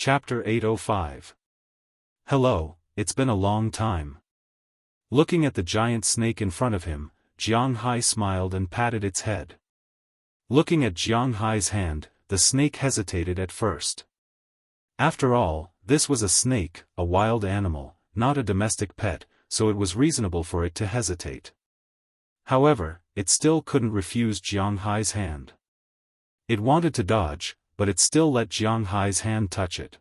Chapter 805. Hello, it's been a long time. Looking at the giant snake in front of him, Jiang Hai smiled and patted its head. Looking at Jiang Hai's hand, the snake hesitated at first. After all, this was a snake, a wild animal, not a domestic pet, so it was reasonable for it to hesitate. However, it still couldn't refuse Jiang Hai's hand. It wanted to dodge, but it still let Jiang Hai's hand touch it.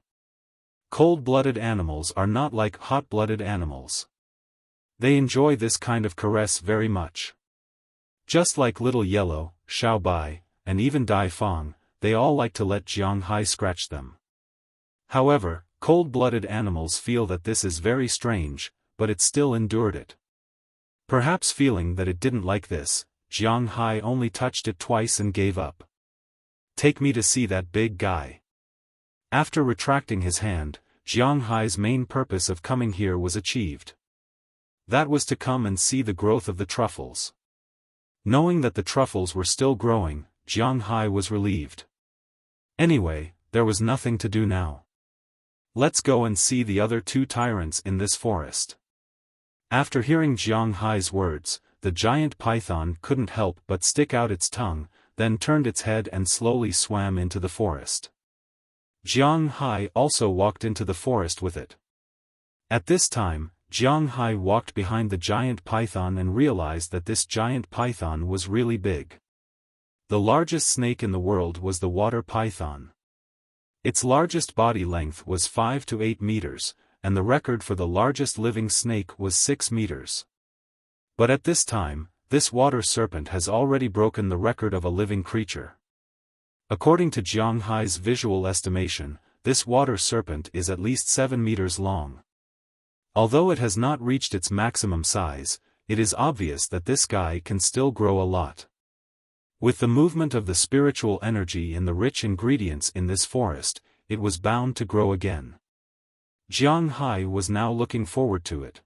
Cold-blooded animals are not like hot-blooded animals. They enjoy this kind of caress very much. Just like Little Yellow, Xiao Bai, and even Dai Fang, they all like to let Jiang Hai scratch them. However, cold-blooded animals feel that this is very strange, but it still endured it. Perhaps feeling that it didn't like this, Jiang Hai only touched it twice and gave up. Take me to see that big guy. After retracting his hand, Jiang Hai's main purpose of coming here was achieved. That was to come and see the growth of the truffles. Knowing that the truffles were still growing, Jiang Hai was relieved. Anyway, there was nothing to do now. Let's go and see the other two tyrants in this forest. After hearing Jiang Hai's words, the giant python couldn't help but stick out its tongue, then turned its head and slowly swam into the forest. Jiang Hai also walked into the forest with it. At this time, Jiang Hai walked behind the giant python and realized that this giant python was really big. The largest snake in the world was the water python. Its largest body length was 5 to 8 meters, and the record for the largest living snake was 6 meters. But at this time, this water serpent has already broken the record of a living creature. According to Jiang Hai's visual estimation, this water serpent is at least 7 meters long. Although it has not reached its maximum size, it is obvious that this guy can still grow a lot. With the movement of the spiritual energy in the rich ingredients in this forest, it was bound to grow again. Jiang Hai was now looking forward to it.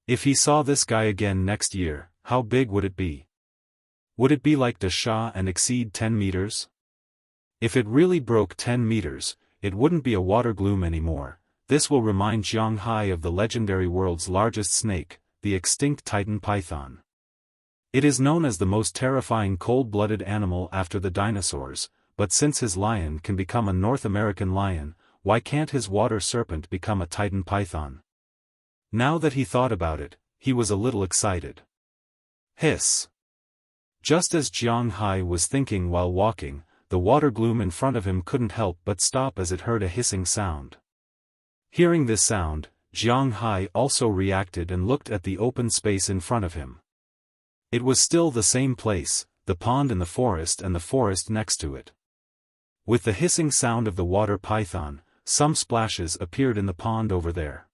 If he saw this guy again next year, how big would it be? Would it be like Dasha and exceed 10 meters? If it really broke 10 meters, it wouldn't be a water gloom anymore. This will remind Jiang Hai of the legendary world's largest snake, the extinct Titan python. It is known as the most terrifying cold-blooded animal after the dinosaurs, but since his lion can become a North American lion, why can't his water serpent become a Titan python? Now that he thought about it, he was a little excited. Hiss! Just as Jiang Hai was thinking while walking, the water gloom in front of him couldn't help but stop as it heard a hissing sound. Hearing this sound, Jiang Hai also reacted and looked at the open space in front of him. It was still the same place, the pond in the forest and the forest next to it. With the hissing sound of the water python, some splashes appeared in the pond over there.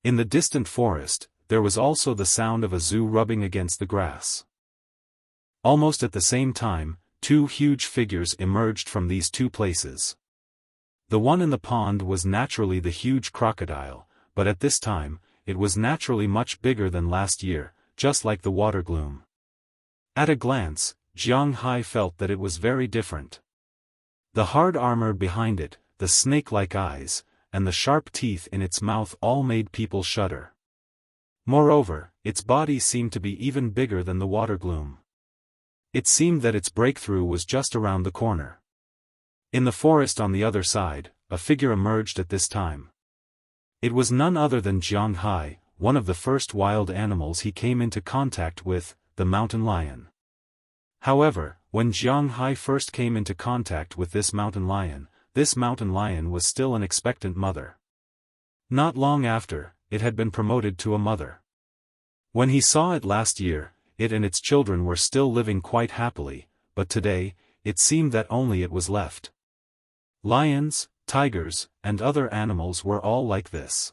In the distant forest, there was also the sound of a zoo rubbing against the grass. Almost at the same time, two huge figures emerged from these two places. The one in the pond was naturally the huge crocodile, but at this time, it was naturally much bigger than last year, just like the water gloom. At a glance, Jiang Hai felt that it was very different. The hard armor behind it, the snake-like eyes, and the sharp teeth in its mouth all made people shudder. Moreover, its body seemed to be even bigger than the water gloom. It seemed that its breakthrough was just around the corner. In the forest on the other side, a figure emerged at this time. It was none other than Jiang Hai, one of the first wild animals he came into contact with, the mountain lion. However, when Jiang Hai first came into contact with this mountain lion was still an expectant mother. Not long after, it had been promoted to a mother. When he saw it last year, it and its children were still living quite happily, but today, it seemed that only it was left. Lions, tigers, and other animals were all like this.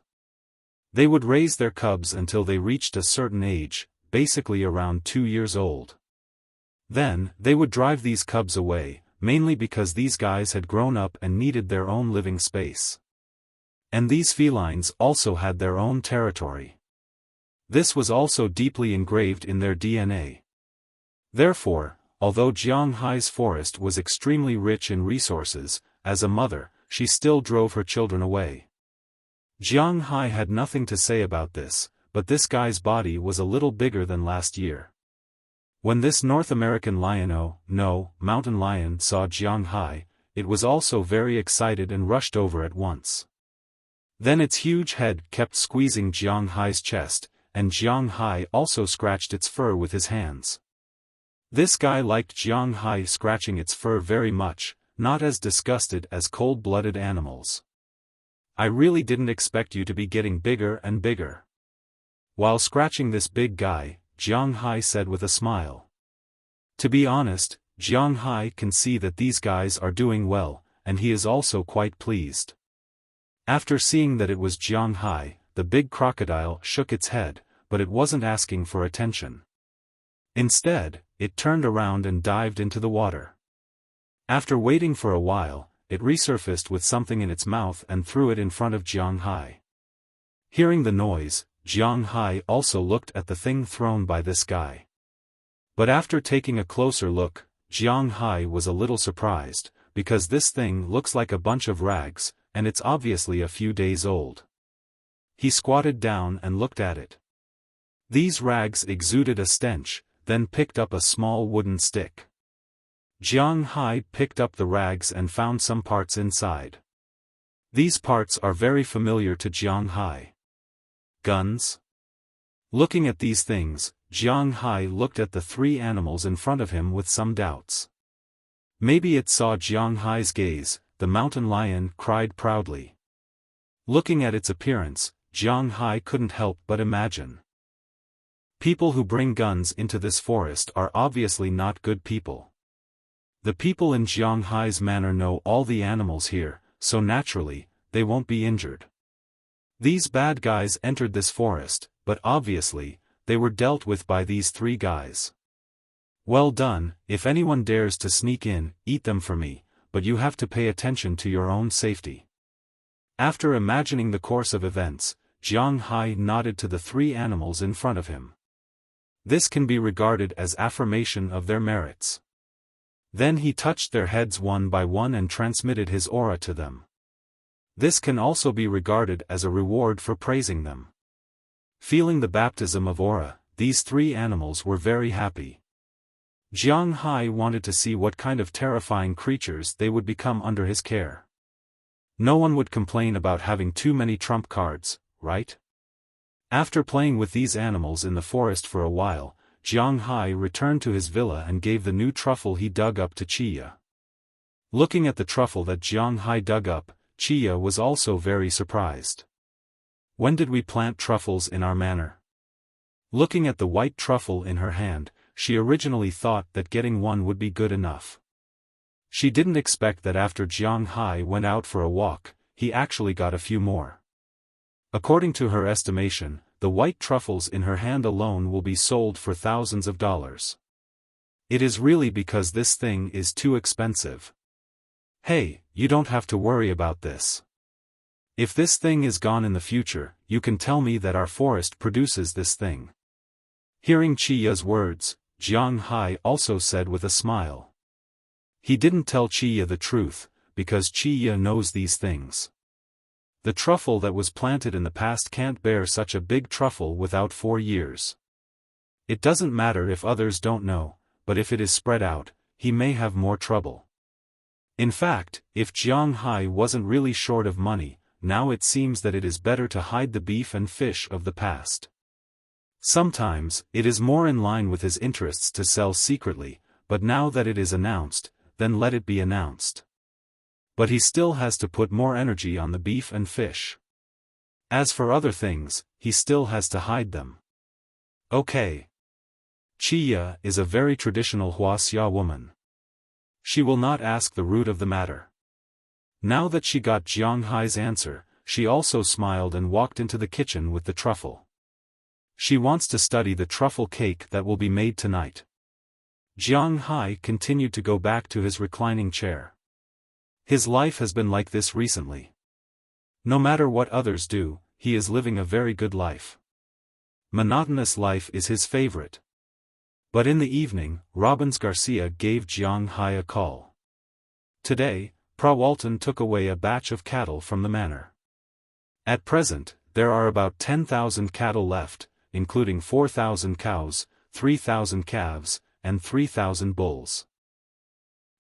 They would raise their cubs until they reached a certain age, basically around 2 years old. Then, they would drive these cubs away, mainly because these guys had grown up and needed their own living space. And these felines also had their own territory. This was also deeply engraved in their DNA. Therefore, although Jiang Hai's forest was extremely rich in resources, as a mother, she still drove her children away. Jiang Hai had nothing to say about this, but this guy's body was a little bigger than last year. When this North American mountain lion saw Jiang Hai, it was also very excited and rushed over at once. Then its huge head kept squeezing Jiang Hai's chest, and Jiang Hai also scratched its fur with his hands. This guy liked Jiang Hai scratching its fur very much, not as disgusted as cold-blooded animals. I really didn't expect you to be getting bigger and bigger. While scratching this big guy, Jiang Hai said with a smile. To be honest, Jiang Hai can see that these guys are doing well, and he is also quite pleased. After seeing that it was Jiang Hai, the big crocodile shook its head, but it wasn't asking for attention. Instead, it turned around and dived into the water. After waiting for a while, it resurfaced with something in its mouth and threw it in front of Jiang Hai. Hearing the noise, Jiang Hai also looked at the thing thrown by this guy. But after taking a closer look, Jiang Hai was a little surprised, because this thing looks like a bunch of rags, and it's obviously a few days old. He squatted down and looked at it. These rags exuded a stench, then picked up a small wooden stick. Jiang Hai picked up the rags and found some parts inside. These parts are very familiar to Jiang Hai. Guns? Looking at these things, Jiang Hai looked at the three animals in front of him with some doubts. Maybe it saw Jiang Hai's gaze. The mountain lion cried proudly. Looking at its appearance, Jiang Hai couldn't help but imagine. People who bring guns into this forest are obviously not good people. The people in Jiang Hai's manor know all the animals here, so naturally, they won't be injured. These bad guys entered this forest, but obviously, they were dealt with by these three guys. Well done, if anyone dares to sneak in, eat them for me. But you have to pay attention to your own safety. After imagining the course of events, Jiang Hai nodded to the three animals in front of him. This can be regarded as affirmation of their merits. Then he touched their heads one by one and transmitted his aura to them. This can also be regarded as a reward for praising them. Feeling the baptism of aura, these three animals were very happy. Jiang Hai wanted to see what kind of terrifying creatures they would become under his care. No one would complain about having too many trump cards, right? After playing with these animals in the forest for a while, Jiang Hai returned to his villa and gave the new truffle he dug up to Qiya. Looking at the truffle that Jiang Hai dug up, Qiya was also very surprised. When did we plant truffles in our manor? Looking at the white truffle in her hand, she originally thought that getting one would be good enough. She didn't expect that after Jiang Hai went out for a walk, he actually got a few more. According to her estimation, the white truffles in her hand alone will be sold for thousands of dollars. It is really because this thing is too expensive. Hey, you don't have to worry about this. If this thing is gone in the future, you can tell me that our forest produces this thing. Hearing Qiya's words, Jiang Hai also said with a smile. He didn't tell Qiya the truth, because Qiya knows these things. The truffle that was planted in the past can't bear such a big truffle without 4 years. It doesn't matter if others don't know, but if it is spread out, he may have more trouble. In fact, if Jiang Hai wasn't really short of money, now it seems that it is better to hide the beef and fish of the past. Sometimes, it is more in line with his interests to sell secretly, but now that it is announced, then let it be announced. But he still has to put more energy on the beef and fish. As for other things, he still has to hide them. Okay. Qiya is a very traditional Wuxia woman. She will not ask the root of the matter. Now that she got Jiang Hai's answer, she also smiled and walked into the kitchen with the truffle. She wants to study the truffle cake that will be made tonight. Jiang Hai continued to go back to his reclining chair. His life has been like this recently. No matter what others do, he is living a very good life. Monotonous life is his favorite. But in the evening, Robbins Garcia gave Jiang Hai a call. Today, Walton took away a batch of cattle from the manor. At present, there are about 10,000 cattle left, including 4,000 cows, 3,000 calves, and 3,000 bulls.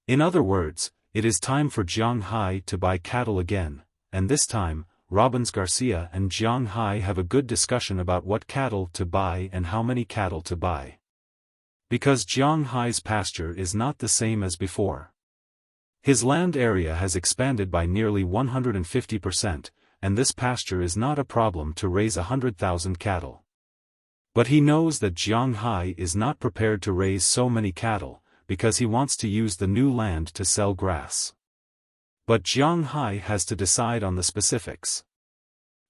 In other words, it is time for Jiang Hai to buy cattle again, and this time, Robbins Garcia and Jiang Hai have a good discussion about what cattle to buy and how many cattle to buy. Because Jiang Hai's pasture is not the same as before. His land area has expanded by nearly 150%, and this pasture is not a problem to raise 100,000 cattle. But he knows that Jiang Hai is not prepared to raise so many cattle, because he wants to use the new land to sell grass. But Jiang Hai has to decide on the specifics.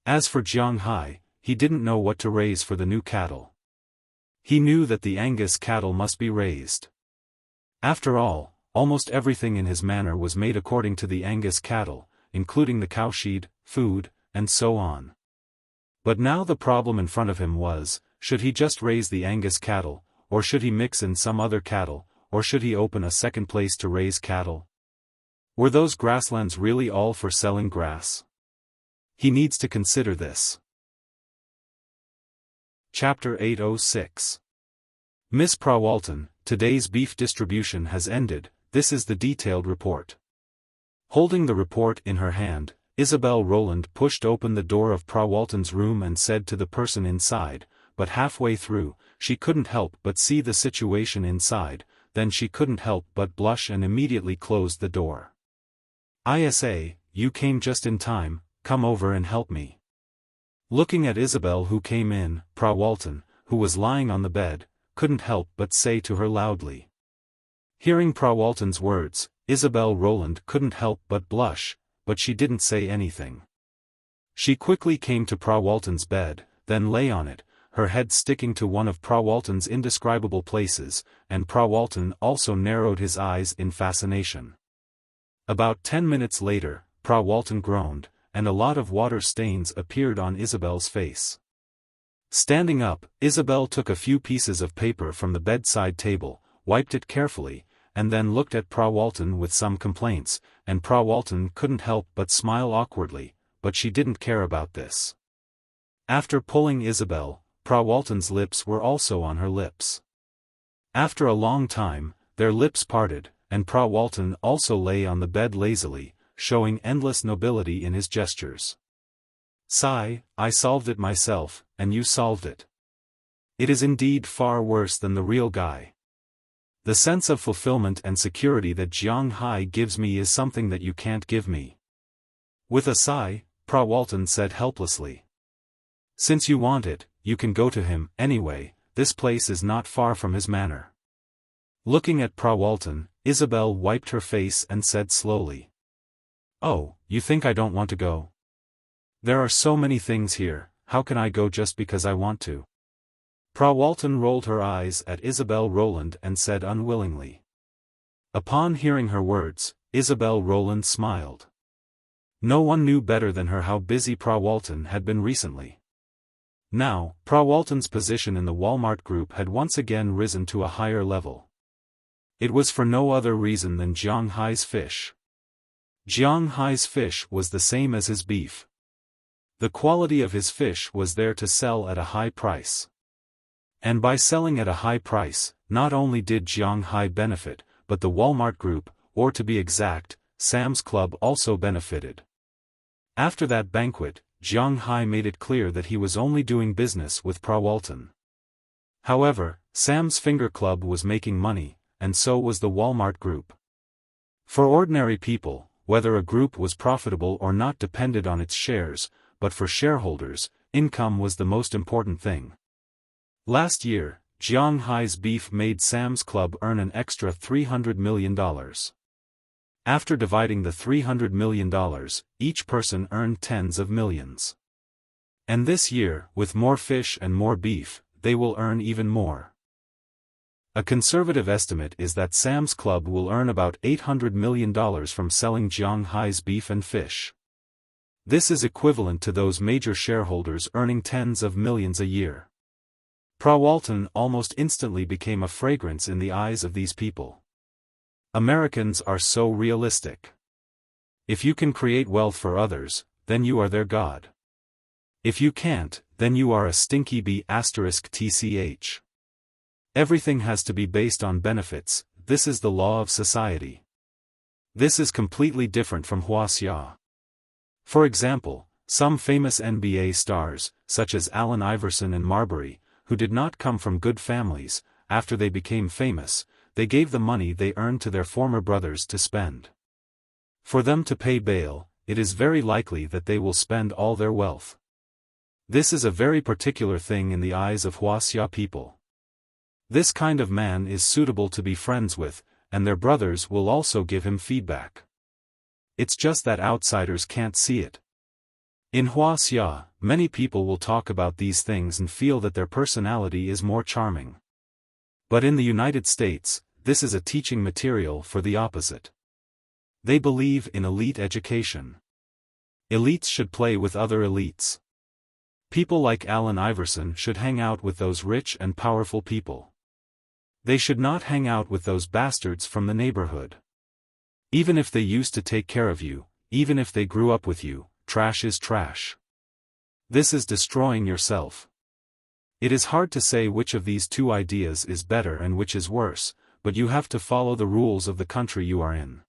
As for Jiang Hai, he didn't know what to raise for the new cattle. He knew that the Angus cattle must be raised. After all, almost everything in his manor was made according to the Angus cattle, including the cowshed, food, and so on. But now the problem in front of him was, should he just raise the Angus cattle, or should he mix in some other cattle, or should he open a second place to raise cattle? Were those grasslands really all for selling grass? He needs to consider this. Chapter 806. Miss Walton, today's beef distribution has ended, this is the detailed report. Holding the report in her hand, Isabel Roland pushed open the door of Walton's room and said to the person inside, but halfway through, she couldn't help but see the situation inside, then she couldn't help but blush and immediately closed the door. "ISA, you came just in time, come over and help me." Looking at Isabel who came in, Walton, who was lying on the bed, couldn't help but say to her loudly. Hearing Walton's words, Isabel Roland couldn't help but blush, but she didn't say anything. She quickly came to Walton's bed, then lay on it, her head sticking to one of Walton's indescribable places, and Walton also narrowed his eyes in fascination. About 10 minutes later, Walton groaned, and a lot of water stains appeared on Isabel's face. Standing up, Isabel took a few pieces of paper from the bedside table, wiped it carefully, and then looked at Walton with some complaints, and Walton couldn't help but smile awkwardly, but she didn't care about this. After pulling Isabel, Walton's lips were also on her lips. After a long time, their lips parted, and Walton also lay on the bed lazily, showing endless nobility in his gestures. "Sigh, I solved it myself, and you solved it. It is indeed far worse than the real guy. The sense of fulfillment and security that Jiang Hai gives me is something that you can't give me." With a sigh, Walton said helplessly. "Since you want it, you can go to him, anyway, this place is not far from his manor." Looking at Walton, Isabel wiped her face and said slowly. "Oh, you think I don't want to go? There are so many things here, how can I go just because I want to?" Walton rolled her eyes at Isabel Roland and said unwillingly. Upon hearing her words, Isabel Roland smiled. No one knew better than her how busy Walton had been recently. Now, Walton's position in the Walmart group had once again risen to a higher level. It was for no other reason than Jiang Hai's fish. Jiang Hai's fish was the same as his beef. The quality of his fish was there to sell at a high price. And by selling at a high price, not only did Jiang Hai benefit, but the Walmart group, or to be exact, Sam's Club also benefited. After that banquet, Jiang Hai made it clear that he was only doing business with Walton. However, Sam's Finger Club was making money, and so was the Walmart group. For ordinary people, whether a group was profitable or not depended on its shares, but for shareholders, income was the most important thing. Last year, Jiang Hai's beef made Sam's Club earn an extra $300 million. After dividing the $300 million, each person earned tens of millions. And this year, with more fish and more beef, they will earn even more. A conservative estimate is that Sam's Club will earn about $800 million from selling Jiang Hai's beef and fish. This is equivalent to those major shareholders earning tens of millions a year. Walton almost instantly became a fragrance in the eyes of these people. Americans are so realistic. If you can create wealth for others, then you are their god. If you can't, then you are a stinky bee *tch. Everything has to be based on benefits. This is the law of society. This is completely different from Wuxia. For example, some famous NBA stars, such as Allen Iverson and Marbury, who did not come from good families, after they became famous, they gave the money they earned to their former brothers to spend. For them to pay bail, it is very likely that they will spend all their wealth. This is a very particular thing in the eyes of Wuxia people. This kind of man is suitable to be friends with, and their brothers will also give him feedback. It's just that outsiders can't see it. In Wuxia, many people will talk about these things and feel that their personality is more charming. But in the United States, this is a teaching material for the opposite. They believe in elite education. Elites should play with other elites. People like Allen Iverson should hang out with those rich and powerful people. They should not hang out with those bastards from the neighborhood. Even if they used to take care of you, even if they grew up with you, trash is trash. This is destroying yourself. It is hard to say which of these two ideas is better and which is worse, but you have to follow the rules of the country you are in.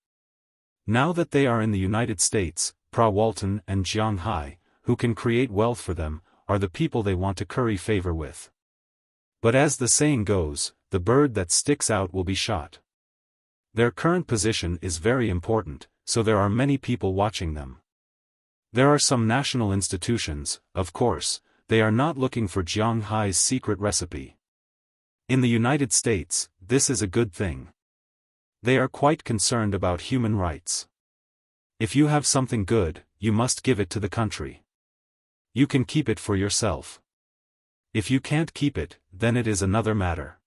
Now that they are in the United States, Walton and Jiang Hai, who can create wealth for them, are the people they want to curry favor with. But as the saying goes, the bird that sticks out will be shot. Their current position is very important, so there are many people watching them. There are some national institutions, of course, they are not looking for Jiang Hai's secret recipe. In the United States, this is a good thing. They are quite concerned about human rights. If you have something good, you must give it to the country. You can keep it for yourself. If you can't keep it, then it is another matter.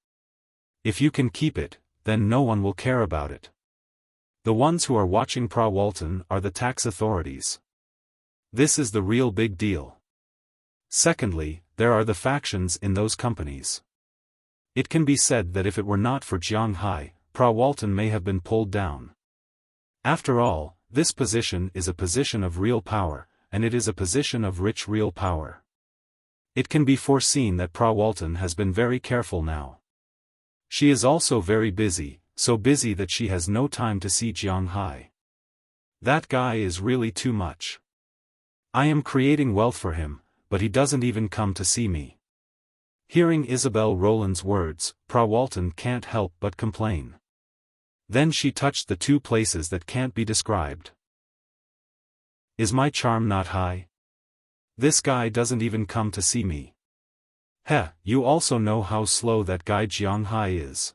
If you can keep it, then no one will care about it. The ones who are watching Walton are the tax authorities. This is the real big deal. Secondly, there are the factions in those companies. It can be said that if it were not for Jiang Hai, Walton may have been pulled down. After all, this position is a position of real power, and it is a position of rich real power. It can be foreseen that Walton has been very careful now. She is also very busy, so busy that she has no time to see Jiang Hai. That guy is really too much. I am creating wealth for him, but he doesn't even come to see me. Hearing Isabel Roland's words, Walton can't help but complain. Then she touched the two places that can't be described. Is my charm not high? This guy doesn't even come to see me. Heh, you also know how slow that guy Jiang Hai is.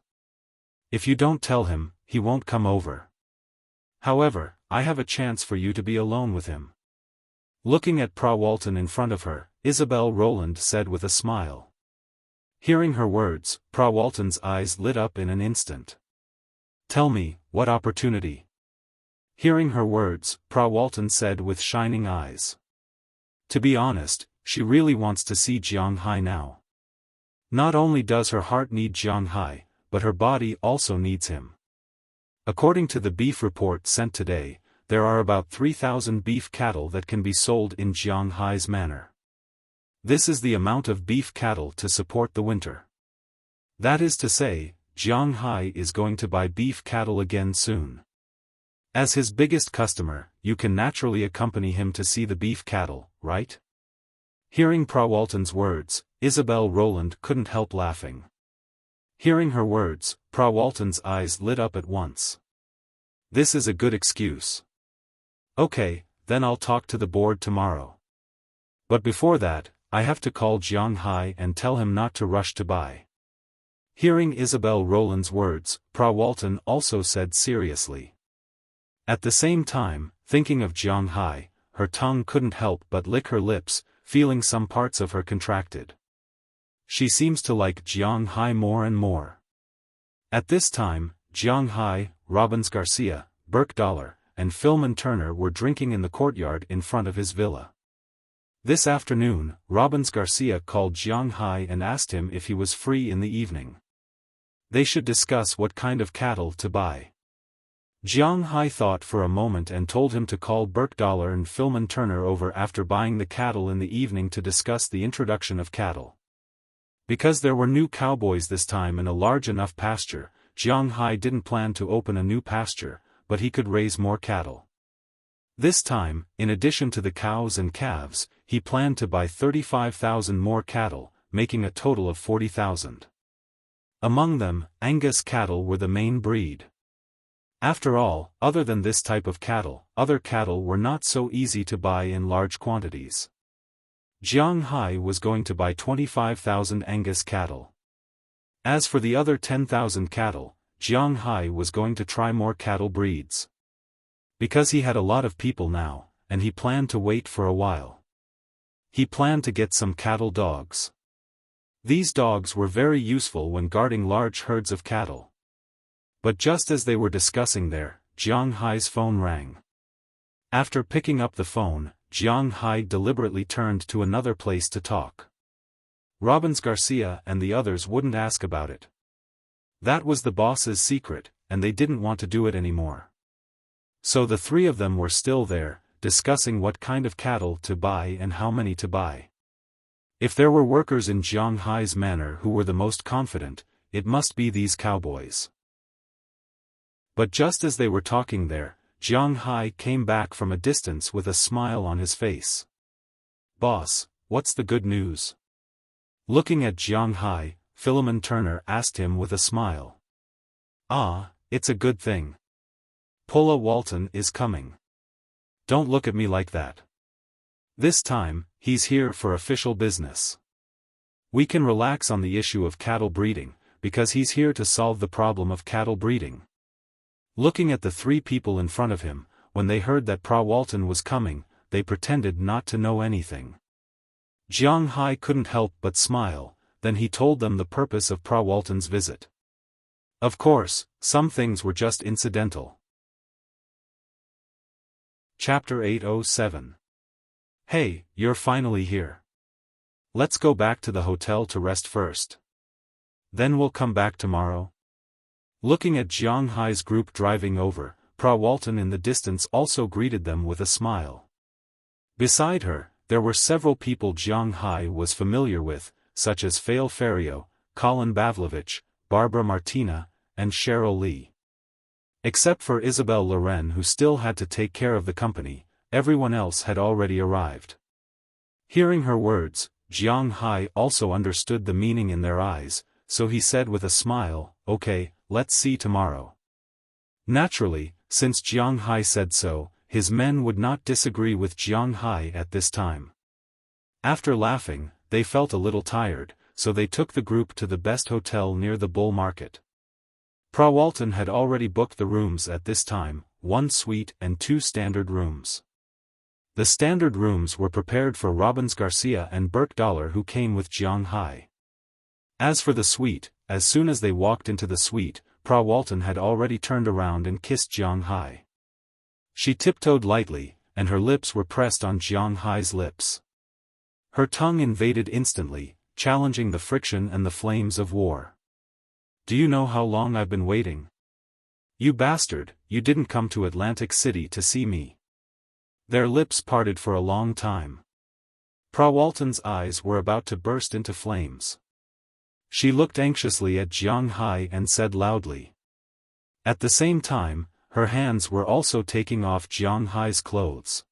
If you don't tell him, he won't come over. However, I have a chance for you to be alone with him. Looking at Walton in front of her, Isabel Roland said with a smile. Hearing her words, Walton's eyes lit up in an instant. Tell me, what opportunity? Hearing her words, Walton said with shining eyes. To be honest, she really wants to see Jiang Hai now. Not only does her heart need Jiang Hai, but her body also needs him. According to the beef report sent today, there are about 3,000 beef cattle that can be sold in Jiang Hai's manor. This is the amount of beef cattle to support the winter. That is to say, Jiang Hai is going to buy beef cattle again soon. As his biggest customer, you can naturally accompany him to see the beef cattle, right? Hearing Walton's words, Isabel Roland couldn't help laughing. Hearing her words, Walton's eyes lit up at once. This is a good excuse. Okay, then I'll talk to the board tomorrow. But before that, I have to call Jiang Hai and tell him not to rush to buy. Hearing Isabel Roland's words, Walton also said seriously. At the same time, thinking of Jiang Hai, her tongue couldn't help but lick her lips, feeling some parts of her contracted. She seems to like Jiang Hai more and more. At this time, Jiang Hai, Robbins Garcia, Burke Dollar, and Philman Turner were drinking in the courtyard in front of his villa. This afternoon, Robbins Garcia called Jiang Hai and asked him if he was free in the evening. They should discuss what kind of cattle to buy. Jiang Hai thought for a moment and told him to call Burkdollar and Philman Turner over after buying the cattle in the evening to discuss the introduction of cattle. Because there were new cowboys this time in a large enough pasture, Jiang Hai didn't plan to open a new pasture, but he could raise more cattle. This time, in addition to the cows and calves, he planned to buy 35,000 more cattle, making a total of 40,000. Among them, Angus cattle were the main breed. After all, other than this type of cattle, other cattle were not so easy to buy in large quantities. Jiang Hai was going to buy 25,000 Angus cattle. As for the other 10,000 cattle, Jiang Hai was going to try more cattle breeds. Because he had a lot of people now, and he planned to wait for a while. He planned to get some cattle dogs. These dogs were very useful when guarding large herds of cattle. But just as they were discussing there, Jiang Hai's phone rang. After picking up the phone, Jiang Hai deliberately turned to another place to talk. Robbins Garcia and the others wouldn't ask about it. That was the boss's secret, and they didn't want to do it anymore. So the three of them were still there, discussing what kind of cattle to buy and how many to buy. If there were workers in Jiang Hai's manor who were the most confident, it must be these cowboys. But just as they were talking there, Jiang Hai came back from a distance with a smile on his face. "Boss, what's the good news?" Looking at Jiang Hai, Philemon Turner asked him with a smile. "Ah, it's a good thing. Paula Walton is coming. Don't look at me like that. This time, he's here for official business. We can relax on the issue of cattle breeding, because he's here to solve the problem of cattle breeding." Looking at the three people in front of him, when they heard that Pa Walton was coming, they pretended not to know anything. Jiang Hai couldn't help but smile, then he told them the purpose of Pa Walton's visit. Of course, some things were just incidental. Chapter 807. Hey, you're finally here. Let's go back to the hotel to rest first. Then we'll come back tomorrow. Looking at Jiang Hai's group driving over, Pa Walton in the distance also greeted them with a smile. Beside her, there were several people Jiang Hai was familiar with, such as Fail Ferrio, Colin Bavlovich, Barbara Martina, and Cheryl Lee. Except for Isabelle Loren, who still had to take care of the company, everyone else had already arrived. Hearing her words, Jiang Hai also understood the meaning in their eyes, so he said with a smile, "Okay, let's see tomorrow." Naturally, since Jiang Hai said so, his men would not disagree with Jiang Hai at this time. After laughing, they felt a little tired, so they took the group to the best hotel near the bull market. Pa Walton had already booked the rooms at this time, 1 suite and 2 standard rooms. The standard rooms were prepared for Robbins Garcia and Burkdollar, who came with Jiang Hai. As for the suite, as soon as they walked into the suite, Pa Walton had already turned around and kissed Jiang Hai. She tiptoed lightly, and her lips were pressed on Jiang Hai's lips. Her tongue invaded instantly, challenging the friction and the flames of war. "Do you know how long I've been waiting? You bastard, you didn't come to Atlantic City to see me." Their lips parted for a long time. Pa Walton's eyes were about to burst into flames. She looked anxiously at Jiang Hai and said loudly. At the same time, her hands were also taking off Jiang Hai's clothes.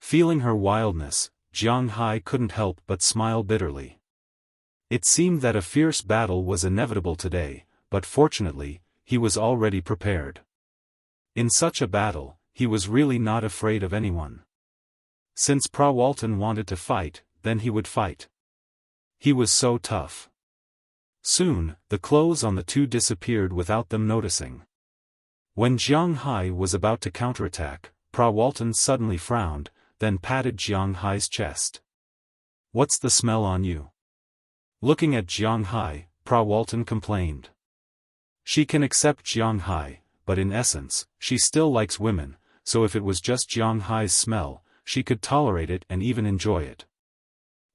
Feeling her wildness, Jiang Hai couldn't help but smile bitterly. It seemed that a fierce battle was inevitable today, but fortunately, he was already prepared. In such a battle, he was really not afraid of anyone. Since Pa Walton wanted to fight, then he would fight. He was so tough. Soon, the clothes on the two disappeared without them noticing. When Jiang Hai was about to counterattack, Pa Walton suddenly frowned, then patted Jiang Hai's chest. "What's the smell on you?" Looking at Jiang Hai, Pa Walton complained. She can accept Jiang Hai, but in essence, she still likes women, so if it was just Jiang Hai's smell, she could tolerate it and even enjoy it.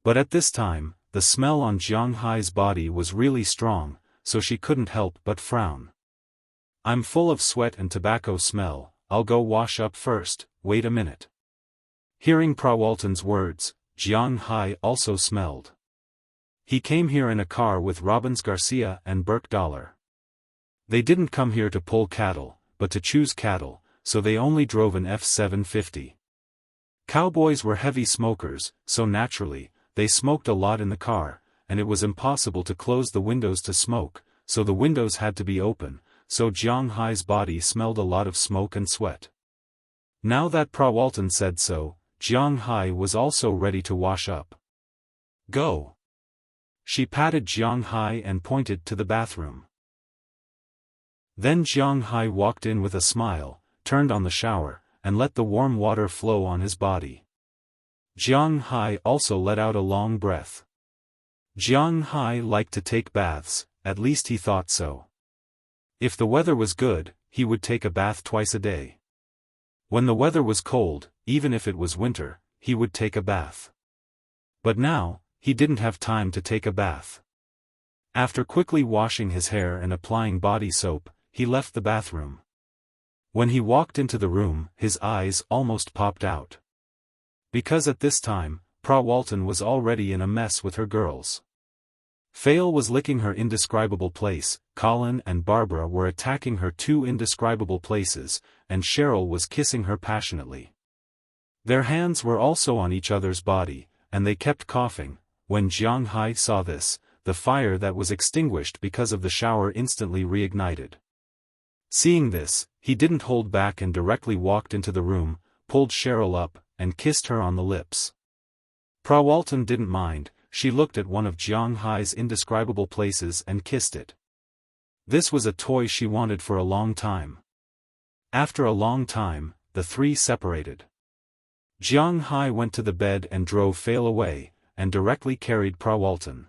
But at this time, the smell on Jiang Hai's body was really strong, so she couldn't help but frown. I'm full of sweat and tobacco smell, I'll go wash up first, wait a minute. Hearing Prawalton's words, Jiang Hai also smelled. He came here in a car with Robbins Garcia and Burke Dollar. They didn't come here to pull cattle, but to choose cattle, so they only drove an F-750. Cowboys were heavy smokers, so naturally, they smoked a lot in the car, and it was impossible to close the windows to smoke, so the windows had to be open, so Jiang Hai's body smelled a lot of smoke and sweat. Now that Prawalton said so, Jiang Hai was also ready to wash up. Go! She patted Jiang Hai and pointed to the bathroom. Then Jiang Hai walked in with a smile, turned on the shower, and let the warm water flow on his body. Jiang Hai also let out a long breath. Jiang Hai liked to take baths, at least he thought so. If the weather was good, he would take a bath twice a day. When the weather was cold, even if it was winter, he would take a bath. But now, he didn't have time to take a bath. After quickly washing his hair and applying body soap, he left the bathroom. When he walked into the room, his eyes almost popped out. Because at this time, Prawalton was already in a mess with her girls. Fail was licking her indescribable place, Colin and Barbara were attacking her two indescribable places, and Cheryl was kissing her passionately. Their hands were also on each other's body, and they kept coughing. When Jiang Hai saw this, the fire that was extinguished because of the shower instantly reignited. Seeing this, he didn't hold back and directly walked into the room, pulled Cheryl up, and kissed her on the lips. Prawalton didn't mind, she looked at one of Jiang Hai's indescribable places and kissed it. This was a toy she wanted for a long time. After a long time, the three separated. Jiang Hai went to the bed and drove Fail away, and directly carried Prawalton.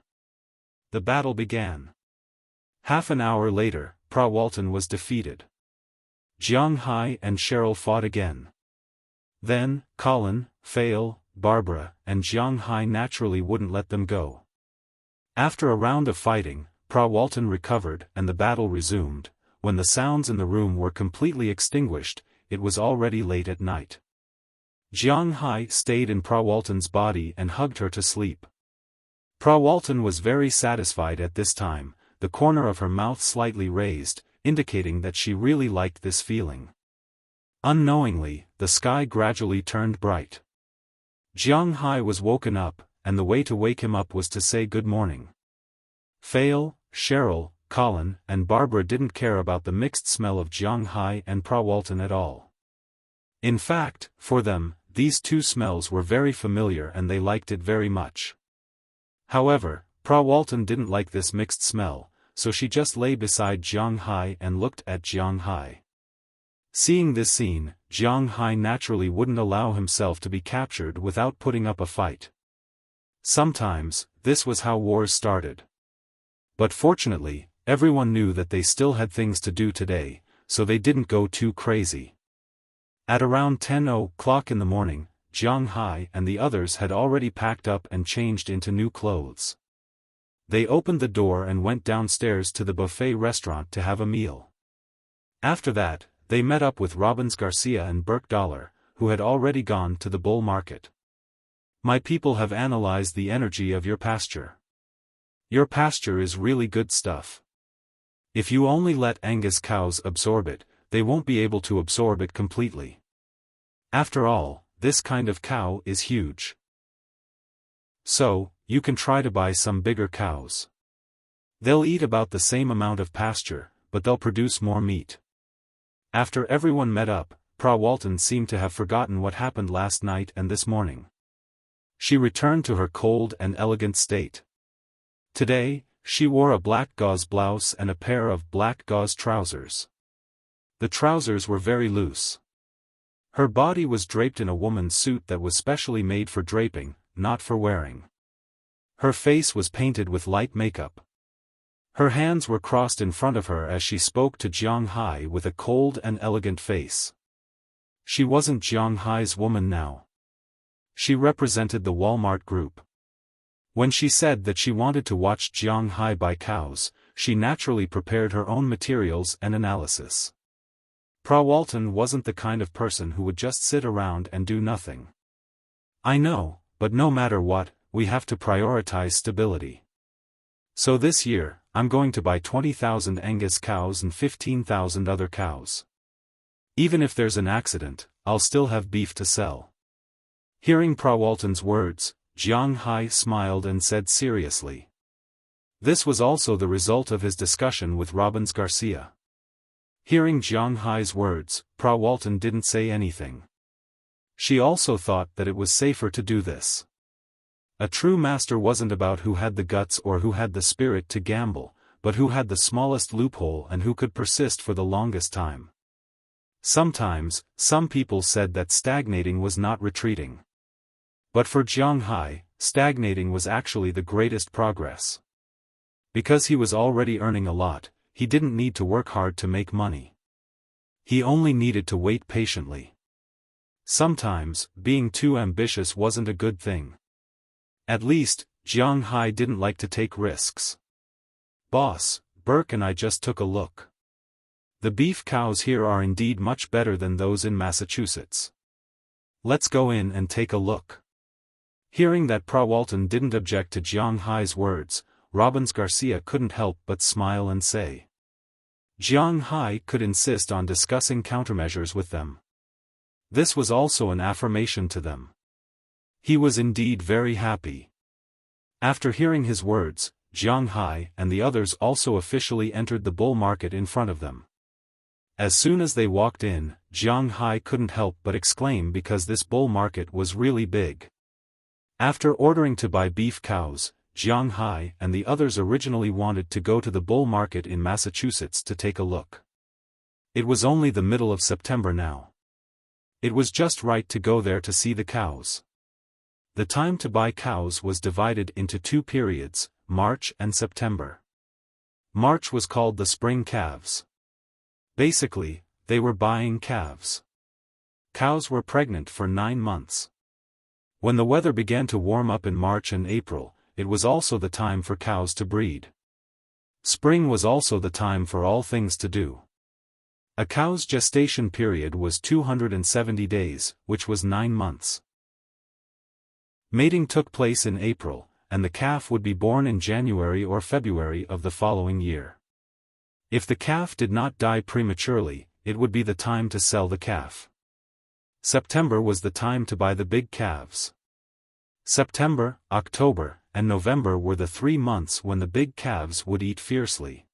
The battle began. Half an hour later, Prawalton was defeated. Jiang Hai and Cheryl fought again. Then, Colin, Fail, Barbara, and Jiang Hai naturally wouldn't let them go. After a round of fighting, Prawalton recovered and the battle resumed. When the sounds in the room were completely extinguished, it was already late at night. Jiang Hai stayed in Prawalton's body and hugged her to sleep. Prawalton was very satisfied at this time, the corner of her mouth slightly raised, indicating that she really liked this feeling. Unknowingly, the sky gradually turned bright. Jiang Hai was woken up, and the way to wake him up was to say good morning. Fail, Cheryl, Colin, and Barbara didn't care about the mixed smell of Jiang Hai and Prawalton at all. In fact, for them, these two smells were very familiar and they liked it very much. However, Prawalton didn't like this mixed smell, so she just lay beside Jiang Hai and looked at Jiang Hai. Seeing this scene, Jiang Hai naturally wouldn't allow himself to be captured without putting up a fight. Sometimes, this was how wars started. But fortunately, everyone knew that they still had things to do today, so they didn't go too crazy. At around 10 o'clock in the morning, Jiang Hai and the others had already packed up and changed into new clothes. They opened the door and went downstairs to the buffet restaurant to have a meal. After that, they met up with Robbins Garcia and Burke Dollar, who had already gone to the bull market. My people have analyzed the energy of your pasture. Your pasture is really good stuff. If you only let Angus cows absorb it, they won't be able to absorb it completely. After all, this kind of cow is huge. So, you can try to buy some bigger cows. They'll eat about the same amount of pasture, but they'll produce more meat. After everyone met up, Prawalton seemed to have forgotten what happened last night and this morning. She returned to her cold and elegant state. Today, she wore a black gauze blouse and a pair of black gauze trousers. The trousers were very loose. Her body was draped in a woman's suit that was specially made for draping, not for wearing. Her face was painted with light makeup. Her hands were crossed in front of her as she spoke to Jiang Hai with a cold and elegant face. She wasn't Jiang Hai's woman now. She represented the Walmart group. When she said that she wanted to watch Jiang Hai buy cows, she naturally prepared her own materials and analysis. Walton wasn't the kind of person who would just sit around and do nothing. I know, but no matter what, we have to prioritize stability. So this year, I'm going to buy 20,000 Angus cows and 15,000 other cows. Even if there's an accident, I'll still have beef to sell. Hearing Walton's words, Jiang Hai smiled and said seriously. This was also the result of his discussion with Robbins Garcia. Hearing Jiang Hai's words, Walton didn't say anything. She also thought that it was safer to do this. A true master wasn't about who had the guts or who had the spirit to gamble, but who had the smallest loophole and who could persist for the longest time. Sometimes, some people said that stagnating was not retreating. But for Jiang Hai, stagnating was actually the greatest progress. Because he was already earning a lot, he didn't need to work hard to make money. He only needed to wait patiently. Sometimes, being too ambitious wasn't a good thing. At least, Jiang Hai didn't like to take risks. Boss, Burke and I just took a look. The beef cows here are indeed much better than those in Massachusetts. Let's go in and take a look. Hearing that Walton didn't object to Jiang Hai's words, Robbins Garcia couldn't help but smile and say. Jiang Hai could insist on discussing countermeasures with them. This was also an affirmation to them. He was indeed very happy. After hearing his words, Jiang Hai and the others also officially entered the bull market in front of them. As soon as they walked in, Jiang Hai couldn't help but exclaim because this bull market was really big. After ordering to buy beef cows, Jiang Hai and the others originally wanted to go to the bull market in Massachusetts to take a look. It was only the middle of September now. It was just right to go there to see the cows. The time to buy cows was divided into two periods, March and September. March was called the spring calves. Basically, they were buying calves. Cows were pregnant for 9 months. When the weather began to warm up in March and April, it was also the time for cows to breed. Spring was also the time for all things to do. A cow's gestation period was 270 days, which was 9 months. Mating took place in April, and the calf would be born in January or February of the following year. If the calf did not die prematurely, it would be the time to sell the calf. September was the time to buy the big calves. September, October, and November were the 3 months when the big calves would eat fiercely.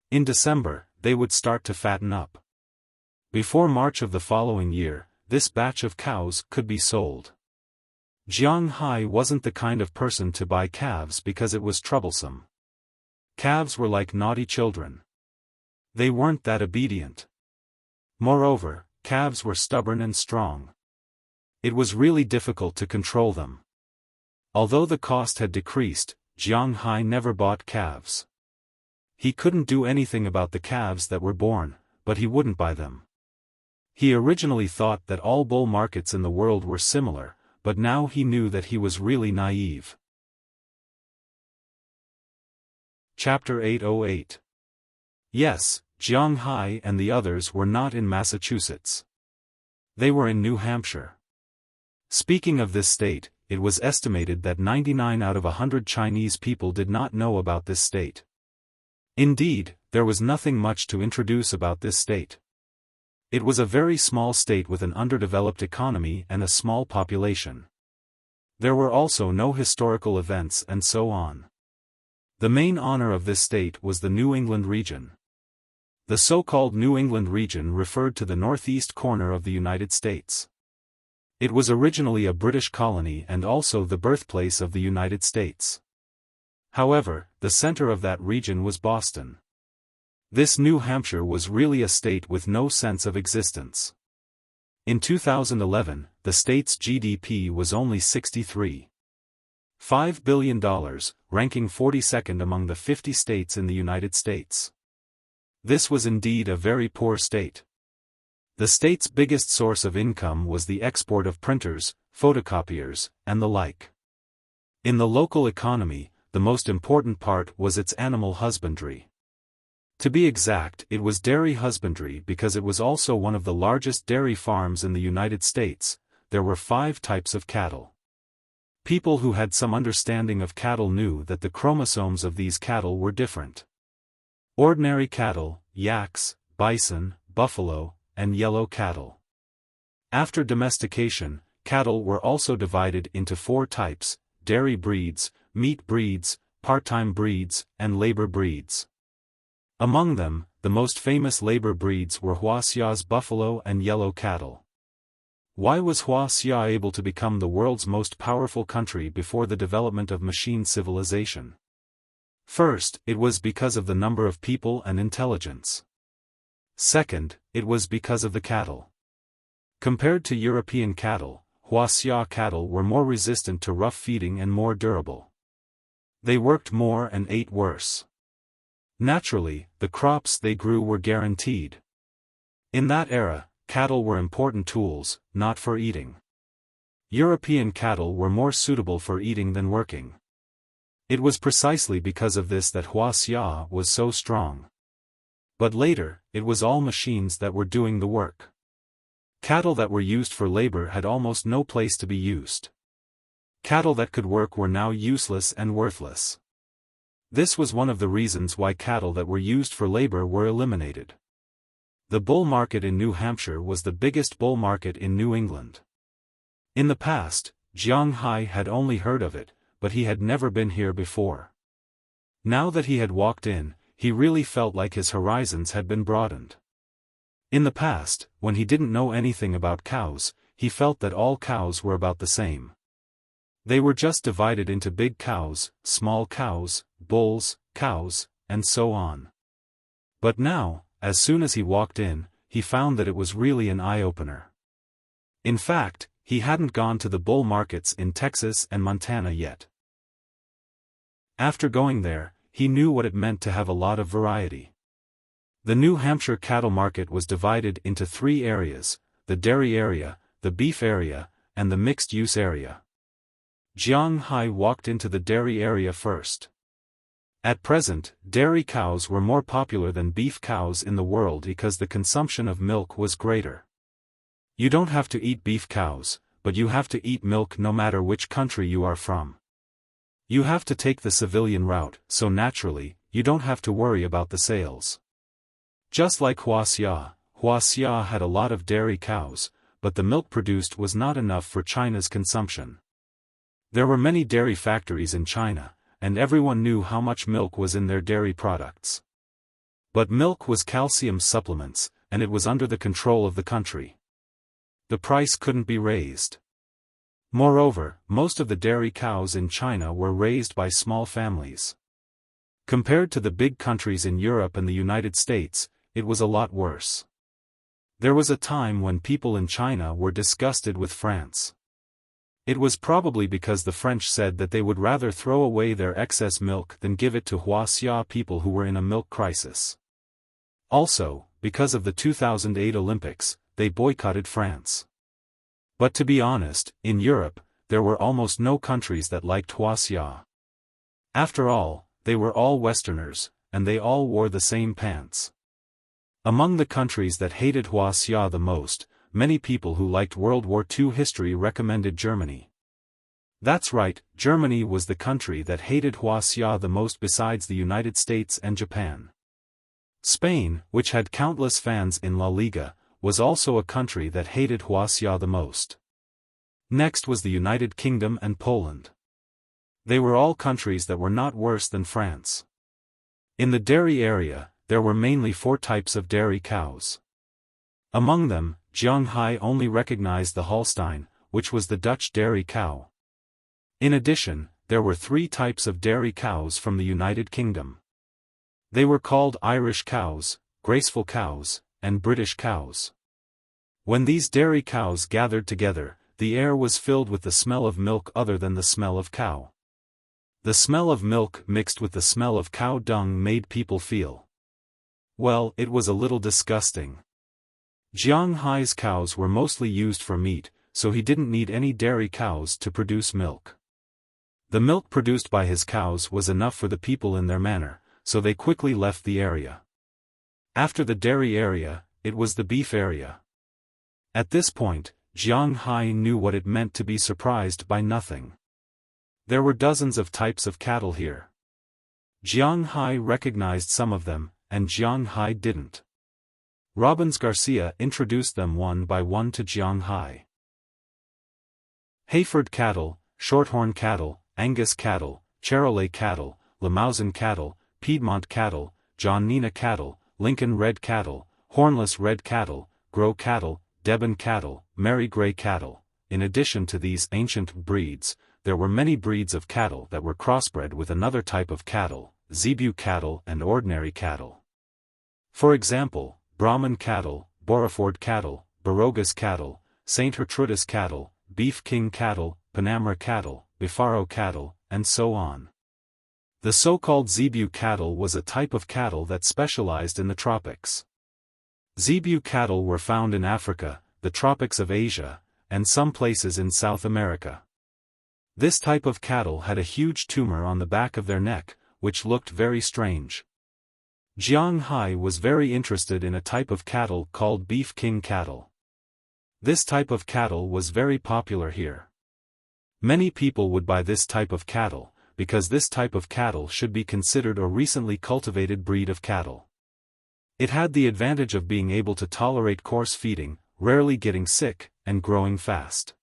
In December, they would start to fatten up. Before March of the following year, this batch of cows could be sold. Jiang Hai wasn't the kind of person to buy calves because it was troublesome. Calves were like naughty children. They weren't that obedient. Moreover, calves were stubborn and strong. It was really difficult to control them. Although the cost had decreased, Jiang Hai never bought calves. He couldn't do anything about the calves that were born, but he wouldn't buy them. He originally thought that all bull markets in the world were similar, but now he knew that he was really naive. Chapter 808. Yes, Jiang Hai and the others were not in Massachusetts. They were in New Hampshire. Speaking of this state, it was estimated that 99 out of 100 Chinese people did not know about this state. Indeed, there was nothing much to introduce about this state. It was a very small state with an underdeveloped economy and a small population. There were also no historical events and so on. The main honor of this state was the New England region. The so-called New England region referred to the northeast corner of the United States. It was originally a British colony and also the birthplace of the United States. However, the center of that region was Boston. This New Hampshire was really a state with no sense of existence. In 2011, the state's GDP was only $63.5 billion, ranking 42nd among the 50 states in the United States. This was indeed a very poor state. The state's biggest source of income was the export of printers, photocopiers, and the like. In the local economy, the most important part was its animal husbandry. To be exact, it was dairy husbandry because it was also one of the largest dairy farms in the United States. There were 5 types of cattle. People who had some understanding of cattle knew that the chromosomes of these cattle were different. Ordinary cattle, yaks, bison, buffalo, and yellow cattle. After domestication, cattle were also divided into 4 types: dairy breeds, meat breeds, part-time breeds, and labor breeds. Among them, the most famous labor breeds were Wuxia's buffalo and yellow cattle. Why was Wuxia able to become the world's most powerful country before the development of machine civilization? First, it was because of the number of people and intelligence. Second, it was because of the cattle. Compared to European cattle, Wuxia cattle were more resistant to rough feeding and more durable. They worked more and ate worse. Naturally, the crops they grew were guaranteed. In that era, cattle were important tools, not for eating. European cattle were more suitable for eating than working. It was precisely because of this that Wuxia was so strong. But later, it was all machines that were doing the work. Cattle that were used for labor had almost no place to be used. Cattle that could work were now useless and worthless. This was one of the reasons why cattle that were used for labor were eliminated. The bull market in New Hampshire was the biggest bull market in New England. In the past, Jiang Hai had only heard of it, but he had never been here before. Now that he had walked in, he really felt like his horizons had been broadened. In the past, when he didn't know anything about cows, he felt that all cows were about the same. They were just divided into big cows, small cows, bulls, cows, and so on. But now, as soon as he walked in, he found that it was really an eye-opener. In fact, he hadn't gone to the bull markets in Texas and Montana yet. After going there, he knew what it meant to have a lot of variety. The New Hampshire cattle market was divided into 3 areas: the dairy area, the beef area, and the mixed-use area. Jiang Hai walked into the dairy area first. At present, dairy cows were more popular than beef cows in the world because the consumption of milk was greater. You don't have to eat beef cows, but you have to eat milk no matter which country you are from. You have to take the civilian route, so naturally, you don't have to worry about the sales. Just like Wuxia, Wuxia had a lot of dairy cows, but the milk produced was not enough for China's consumption. There were many dairy factories in China, and everyone knew how much milk was in their dairy products. But milk was calcium supplements, and it was under the control of the country. The price couldn't be raised. Moreover, most of the dairy cows in China were raised by small families. Compared to the big countries in Europe and the United States, it was a lot worse. There was a time when people in China were disgusted with France. It was probably because the French said that they would rather throw away their excess milk than give it to Wuxia people who were in a milk crisis. Also, because of the 2008 Olympics, they boycotted France. But to be honest, in Europe, there were almost no countries that liked Wuxia. After all, they were all Westerners, and they all wore the same pants. Among the countries that hated Wuxia the most, many people who liked World War II history recommended Germany. That's right, Germany was the country that hated Wuxia the most besides the United States and Japan. Spain, which had countless fans in La Liga, was also a country that hated Wuxia the most. Next was the United Kingdom and Poland. They were all countries that were not worse than France. In the dairy area, there were mainly 4 types of dairy cows. Among them, Jiang Hai only recognized the Holstein, which was the Dutch dairy cow. In addition, there were 3 types of dairy cows from the United Kingdom. They were called Irish cows, graceful cows, and British cows. When these dairy cows gathered together, the air was filled with the smell of milk other than the smell of cow. The smell of milk mixed with the smell of cow dung made people feel, well, it was a little disgusting. Jiang Hai's cows were mostly used for meat, so he didn't need any dairy cows to produce milk. The milk produced by his cows was enough for the people in their manor, so they quickly left the area. After the dairy area, it was the beef area. At this point, Jiang Hai knew what it meant to be surprised by nothing. There were dozens of types of cattle here. Jiang Hai recognized some of them, and Jiang Hai didn't. Robbins Garcia introduced them one by one to Jiang Hai. Hayford cattle, Shorthorn cattle, Angus cattle, Charolais cattle, Limousin cattle, Piedmont cattle, Johnina cattle, Lincoln red cattle, Hornless red cattle, Gros cattle, Devon cattle, Mary Grey cattle. In addition to these ancient breeds, there were many breeds of cattle that were crossbred with another type of cattle, Zebu cattle and ordinary cattle. For example, Brahman cattle, Boraford cattle, Barogas cattle, St. Gertrudis cattle, Beef King cattle, Panamera cattle, Bifaro cattle, and so on. The so-called Zebu cattle was a type of cattle that specialized in the tropics. Zebu cattle were found in Africa, the tropics of Asia, and some places in South America. This type of cattle had a huge tumor on the back of their neck, which looked very strange. Jiang Hai was very interested in a type of cattle called Beef King cattle. This type of cattle was very popular here. Many people would buy this type of cattle, because this type of cattle should be considered a recently cultivated breed of cattle. It had the advantage of being able to tolerate coarse feeding, rarely getting sick, and growing fast.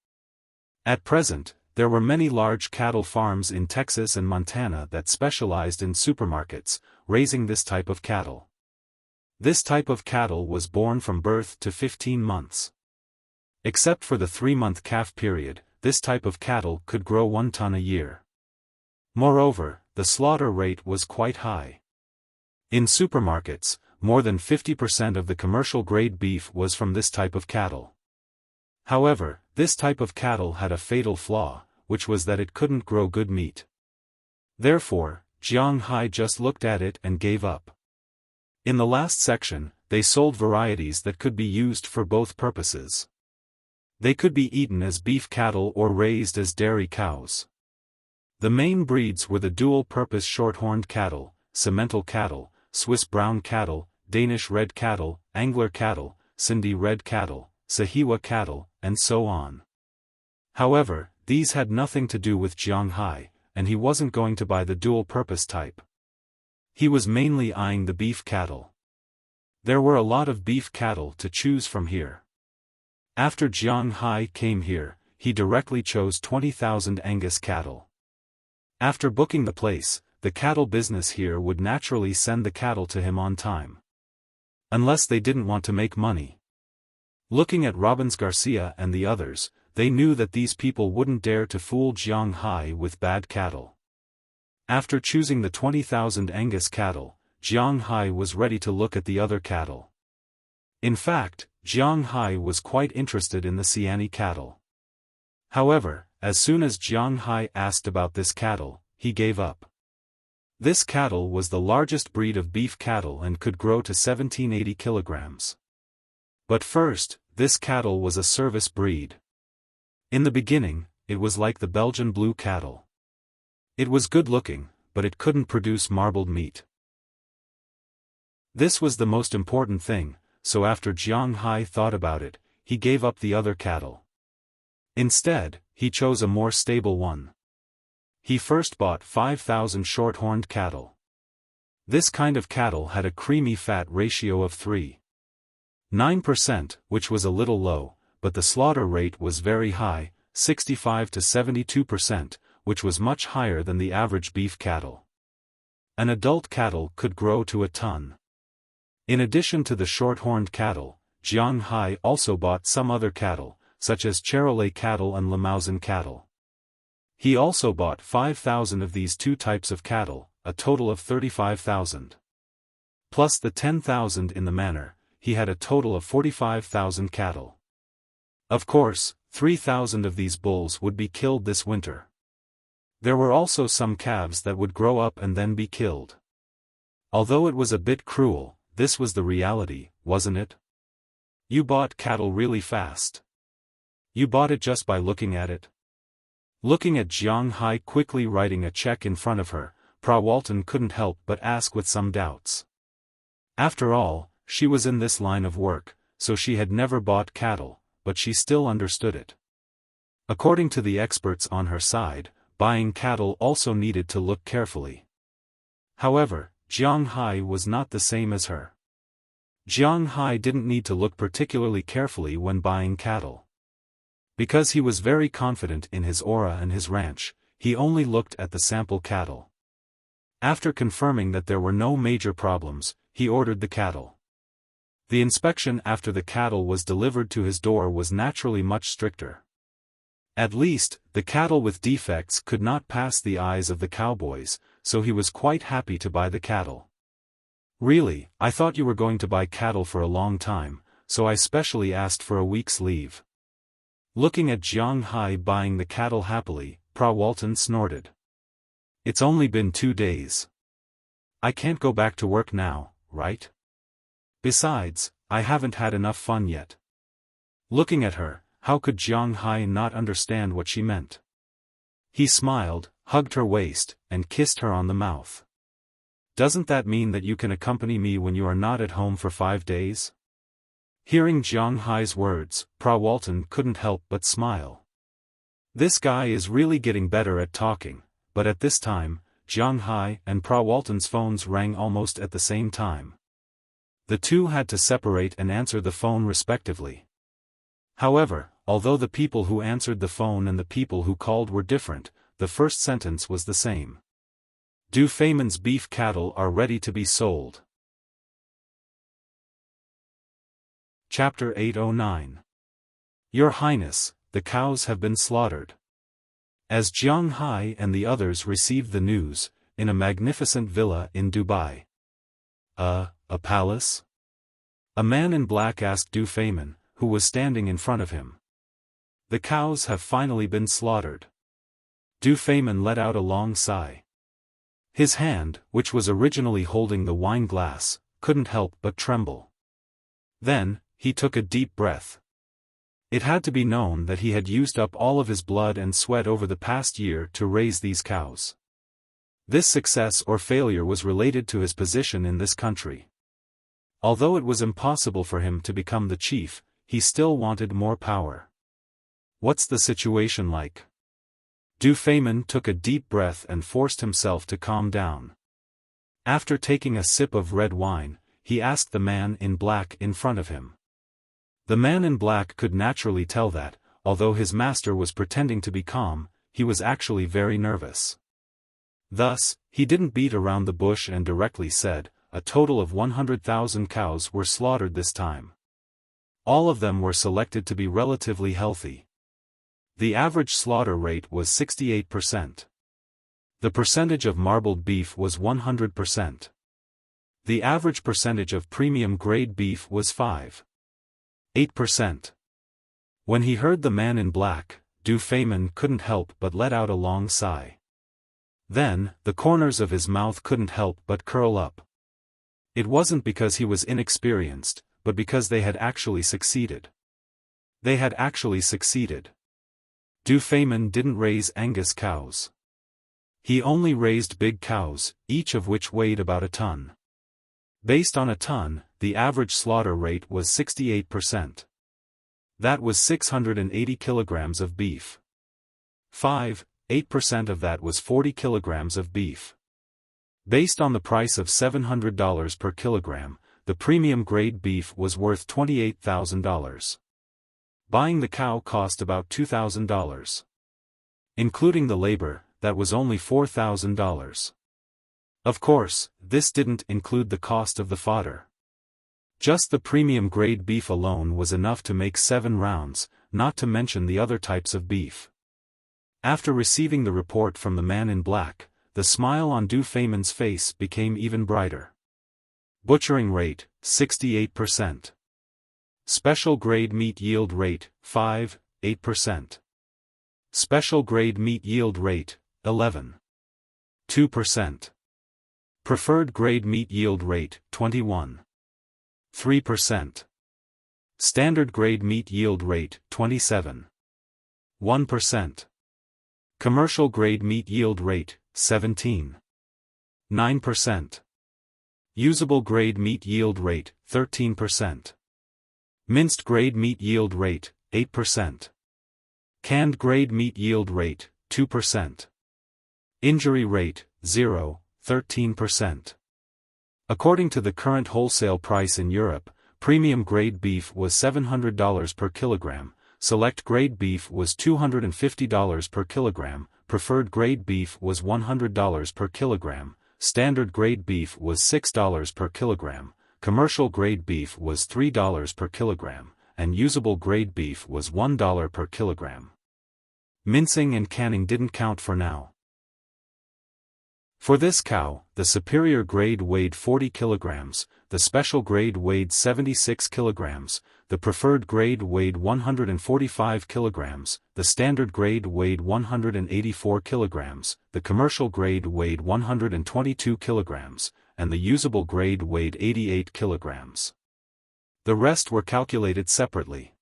At present, there were many large cattle farms in Texas and Montana that specialized in supermarkets, raising this type of cattle. This type of cattle was born from birth to 15 months. Except for the 3-month calf period, this type of cattle could grow 1 ton a year. Moreover, the slaughter rate was quite high. In supermarkets, more than 50% of the commercial-grade beef was from this type of cattle. However, this type of cattle had a fatal flaw, which was that it couldn't grow good meat. Therefore, Jiang Hai just looked at it and gave up. In the last section, they sold varieties that could be used for both purposes. They could be eaten as beef cattle or raised as dairy cows. The main breeds were the dual-purpose short-horned cattle, Simmental cattle, Swiss brown cattle, Danish red cattle, Angler cattle, Sindhi red cattle, Sahiwa cattle, and so on. However, these had nothing to do with Jiang Hai, and he wasn't going to buy the dual-purpose type. He was mainly eyeing the beef cattle. There were a lot of beef cattle to choose from here. After Jiang Hai came here, he directly chose 20,000 Angus cattle. After booking the place, the cattle business here would naturally send the cattle to him on time. Unless they didn't want to make money. Looking at Robbins Garcia and the others, they knew that these people wouldn't dare to fool Jiang Hai with bad cattle. After choosing the 20,000 Angus cattle, Jiang Hai was ready to look at the other cattle. In fact, Jiang Hai was quite interested in the Siani cattle. However, as soon as Jiang Hai asked about this cattle, he gave up. This cattle was the largest breed of beef cattle and could grow to 1780 kilograms. But first, this cattle was a service breed. In the beginning, it was like the Belgian blue cattle. It was good-looking, but it couldn't produce marbled meat. This was the most important thing, so after Jiang Hai thought about it, he gave up the other cattle. Instead, he chose a more stable one. He first bought 5,000 short-horned cattle. This kind of cattle had a creamy fat ratio of 3.9%, which was a little low, but the slaughter rate was very high, 65 to 72%, which was much higher than the average beef cattle. An adult cattle could grow to a ton. In addition to the short-horned cattle, Jiang Hai also bought some other cattle, such as Charolais cattle and Limousin cattle. He also bought 5,000 of these two types of cattle, a total of 35,000. Plus the 10,000 in the manor, he had a total of 45,000 cattle. Of course, 3,000 of these bulls would be killed this winter. There were also some calves that would grow up and then be killed. Although it was a bit cruel, this was the reality, wasn't it? You bought cattle really fast. You bought it just by looking at it. Looking at Jiang Hai quickly writing a check in front of her, Walton couldn't help but ask with some doubts. After all, she was in this line of work, so she had never bought cattle, but she still understood it. According to the experts on her side, buying cattle also needed to look carefully. However, Jiang Hai was not the same as her. Jiang Hai didn't need to look particularly carefully when buying cattle. Because he was very confident in his aura and his ranch, he only looked at the sample cattle. After confirming that there were no major problems, he ordered the cattle. The inspection after the cattle was delivered to his door was naturally much stricter. At least, the cattle with defects could not pass the eyes of the cowboys, so he was quite happy to buy the cattle. "Really, I thought you were going to buy cattle for a long time, so I specially asked for a week's leave." Looking at Jiang Hai buying the cattle happily, Walton snorted. "It's only been 2 days. I can't go back to work now, right? Besides, I haven't had enough fun yet." Looking at her, how could Jiang Hai not understand what she meant? He smiled, hugged her waist, and kissed her on the mouth. "Doesn't that mean that you can accompany me when you are not at home for 5 days? Hearing Jiang Hai's words, Walton couldn't help but smile. This guy is really getting better at talking, but at this time, Jiang Hai and Walton's phones rang almost at the same time. The two had to separate and answer the phone respectively. However, although the people who answered the phone and the people who called were different, the first sentence was the same. Du Feimin's beef cattle are ready to be sold. Chapter 809. Your Highness, the cows have been slaughtered. As Jiang Hai and the others received the news, in a magnificent villa in Dubai. A palace? A man in black asked Du Feimin, who was standing in front of him. "The cows have finally been slaughtered." Du Feimin let out a long sigh. His hand, which was originally holding the wine glass, couldn't help but tremble. Then, he took a deep breath. It had to be known that he had used up all of his blood and sweat over the past year to raise these cows. This success or failure was related to his position in this country. Although it was impossible for him to become the chief, he still wanted more power. "What's the situation like?" Du Feimin took a deep breath and forced himself to calm down. After taking a sip of red wine, he asked the man in black in front of him. The man in black could naturally tell that, although his master was pretending to be calm, he was actually very nervous. Thus, he didn't beat around the bush and directly said, "A total of 100,000 cows were slaughtered this time. All of them were selected to be relatively healthy. The average slaughter rate was 68%. The percentage of marbled beef was 100%. The average percentage of premium grade beef was 5.8%. When he heard the man in black, Du Feimin couldn't help but let out a long sigh. Then, the corners of his mouth couldn't help but curl up. It wasn't because he was inexperienced, but because they had actually succeeded. They had actually succeeded. Du Feimin didn't raise Angus cows. He only raised big cows, each of which weighed about a ton. Based on a ton, the average slaughter rate was 68%. That was 680 kilograms of beef. 5.8% of that was 40 kilograms of beef. Based on the price of $700 per kilogram, the premium grade beef was worth $28,000. Buying the cow cost about $2,000. Including the labor, that was only $4,000. Of course, this didn't include the cost of the fodder. Just the premium grade beef alone was enough to make 7 rounds, not to mention the other types of beef. After receiving the report from the man in black, the smile on Du Feimin's face became even brighter. Butchering rate, 68%. Special grade meat yield rate, 5.8%. Special grade meat yield rate, 11.2%. Preferred grade meat yield rate, 21.3%. Standard grade meat yield rate, 27.1%. Commercial grade meat yield rate, 17.9%. Usable grade meat yield rate, 13%. Minced grade meat yield rate, 8%. Canned grade meat yield rate, 2%. Injury rate, 0, 13%. According to the current wholesale price in Europe, premium grade beef was $700 per kilogram, select grade beef was $250 per kilogram, preferred grade beef was $100 per kilogram, standard grade beef was $6 per kilogram, commercial grade beef was $3 per kilogram, and usable grade beef was $1 per kilogram. Mincing and canning didn't count for now. For this cow, the superior grade weighed 40 kilograms, the special grade weighed 76 kilograms, the preferred grade weighed 145 kilograms, the standard grade weighed 184 kilograms, the commercial grade weighed 122 kilograms, and the usable grade weighed 88 kilograms. The rest were calculated separately.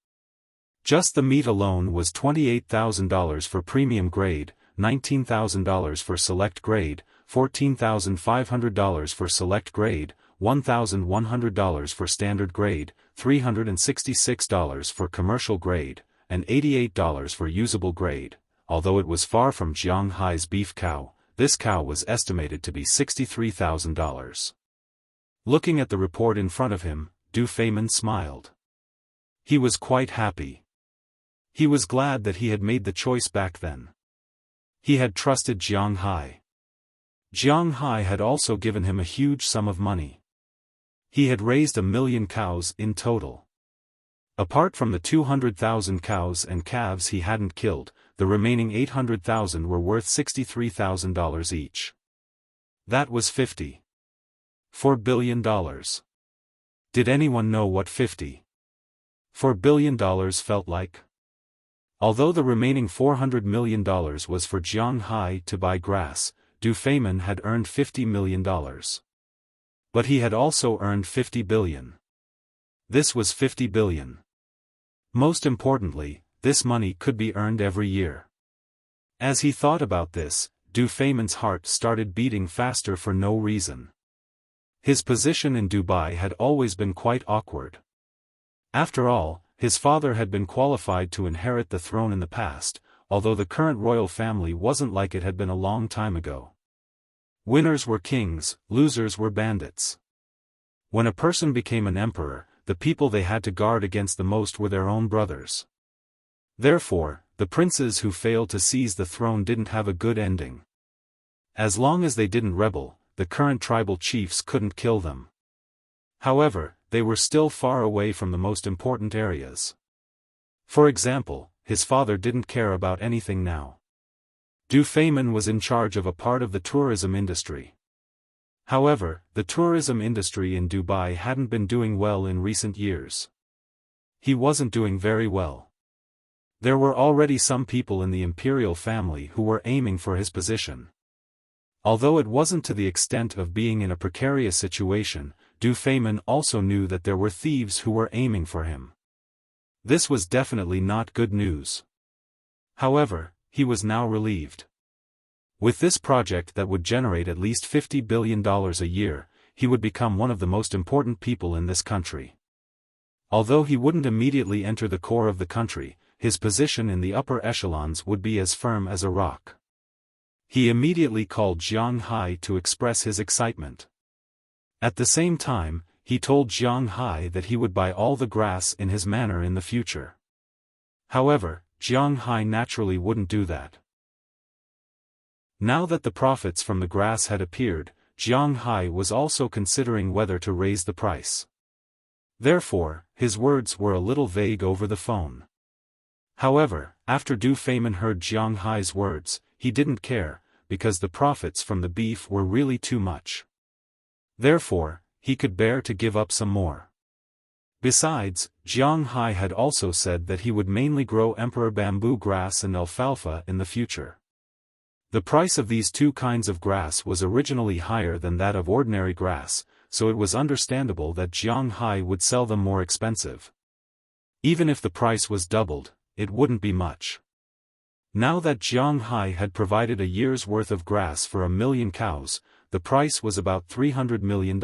Just the meat alone was $28,000 for premium grade, $19,000 for select grade, $14,500 for select grade, $1,100 for standard grade, $366 for commercial grade, and $88 for usable grade. Although it was far from Jiang Hai's beef cow, this cow was estimated to be $63,000. Looking at the report in front of him, Du Feimin smiled. He was quite happy. He was glad that he had made the choice back then. He had trusted Jiang Hai. Jiang Hai had also given him a huge sum of money. He had raised 1 million cows in total. Apart from the 200,000 cows and calves he hadn't killed, the remaining 800,000 were worth $63,000 each. That was $54 billion. Did anyone know what $54 billion felt like? Although the remaining $400 million was for Jiang Hai to buy grass, Du Feimin had earned $50 million. But he had also earned 50 billion. This was 50 billion. Most importantly, this money could be earned every year. As he thought about this, Du Feimin's heart started beating faster for no reason. His position in Dubai had always been quite awkward. After all, his father had been qualified to inherit the throne in the past, although the current royal family wasn't like it had been a long time ago. Winners were kings, losers were bandits. When a person became an emperor, the people they had to guard against the most were their own brothers. Therefore, the princes who failed to seize the throne didn't have a good ending. As long as they didn't rebel, the current tribal chiefs couldn't kill them. However, they were still far away from the most important areas. For example, his father didn't care about anything now. Du Feimin was in charge of a part of the tourism industry. However, the tourism industry in Dubai hadn't been doing well in recent years. He wasn't doing very well. There were already some people in the imperial family who were aiming for his position. Although it wasn't to the extent of being in a precarious situation, Du Feimin also knew that there were thieves who were aiming for him. This was definitely not good news. However, he was now relieved. With this project that would generate at least $50 billion a year, he would become one of the most important people in this country. Although he wouldn't immediately enter the core of the country, his position in the upper echelons would be as firm as a rock. He immediately called Jiang Hai to express his excitement. At the same time, he told Jiang Hai that he would buy all the grass in his manor in the future. However, Jiang Hai naturally wouldn't do that. Now that the profits from the grass had appeared, Jiang Hai was also considering whether to raise the price. Therefore, his words were a little vague over the phone. However, after Du Feimin heard Jiang Hai's words, he didn't care, because the profits from the beef were really too much. Therefore, he could bear to give up some more. Besides, Jiang Hai had also said that he would mainly grow emperor bamboo grass and alfalfa in the future. The price of these two kinds of grass was originally higher than that of ordinary grass, so it was understandable that Jiang Hai would sell them more expensive. Even if the price was doubled, it wouldn't be much. Now that Jiang Hai had provided a year's worth of grass for 1,000,000 cows, the price was about $300 million.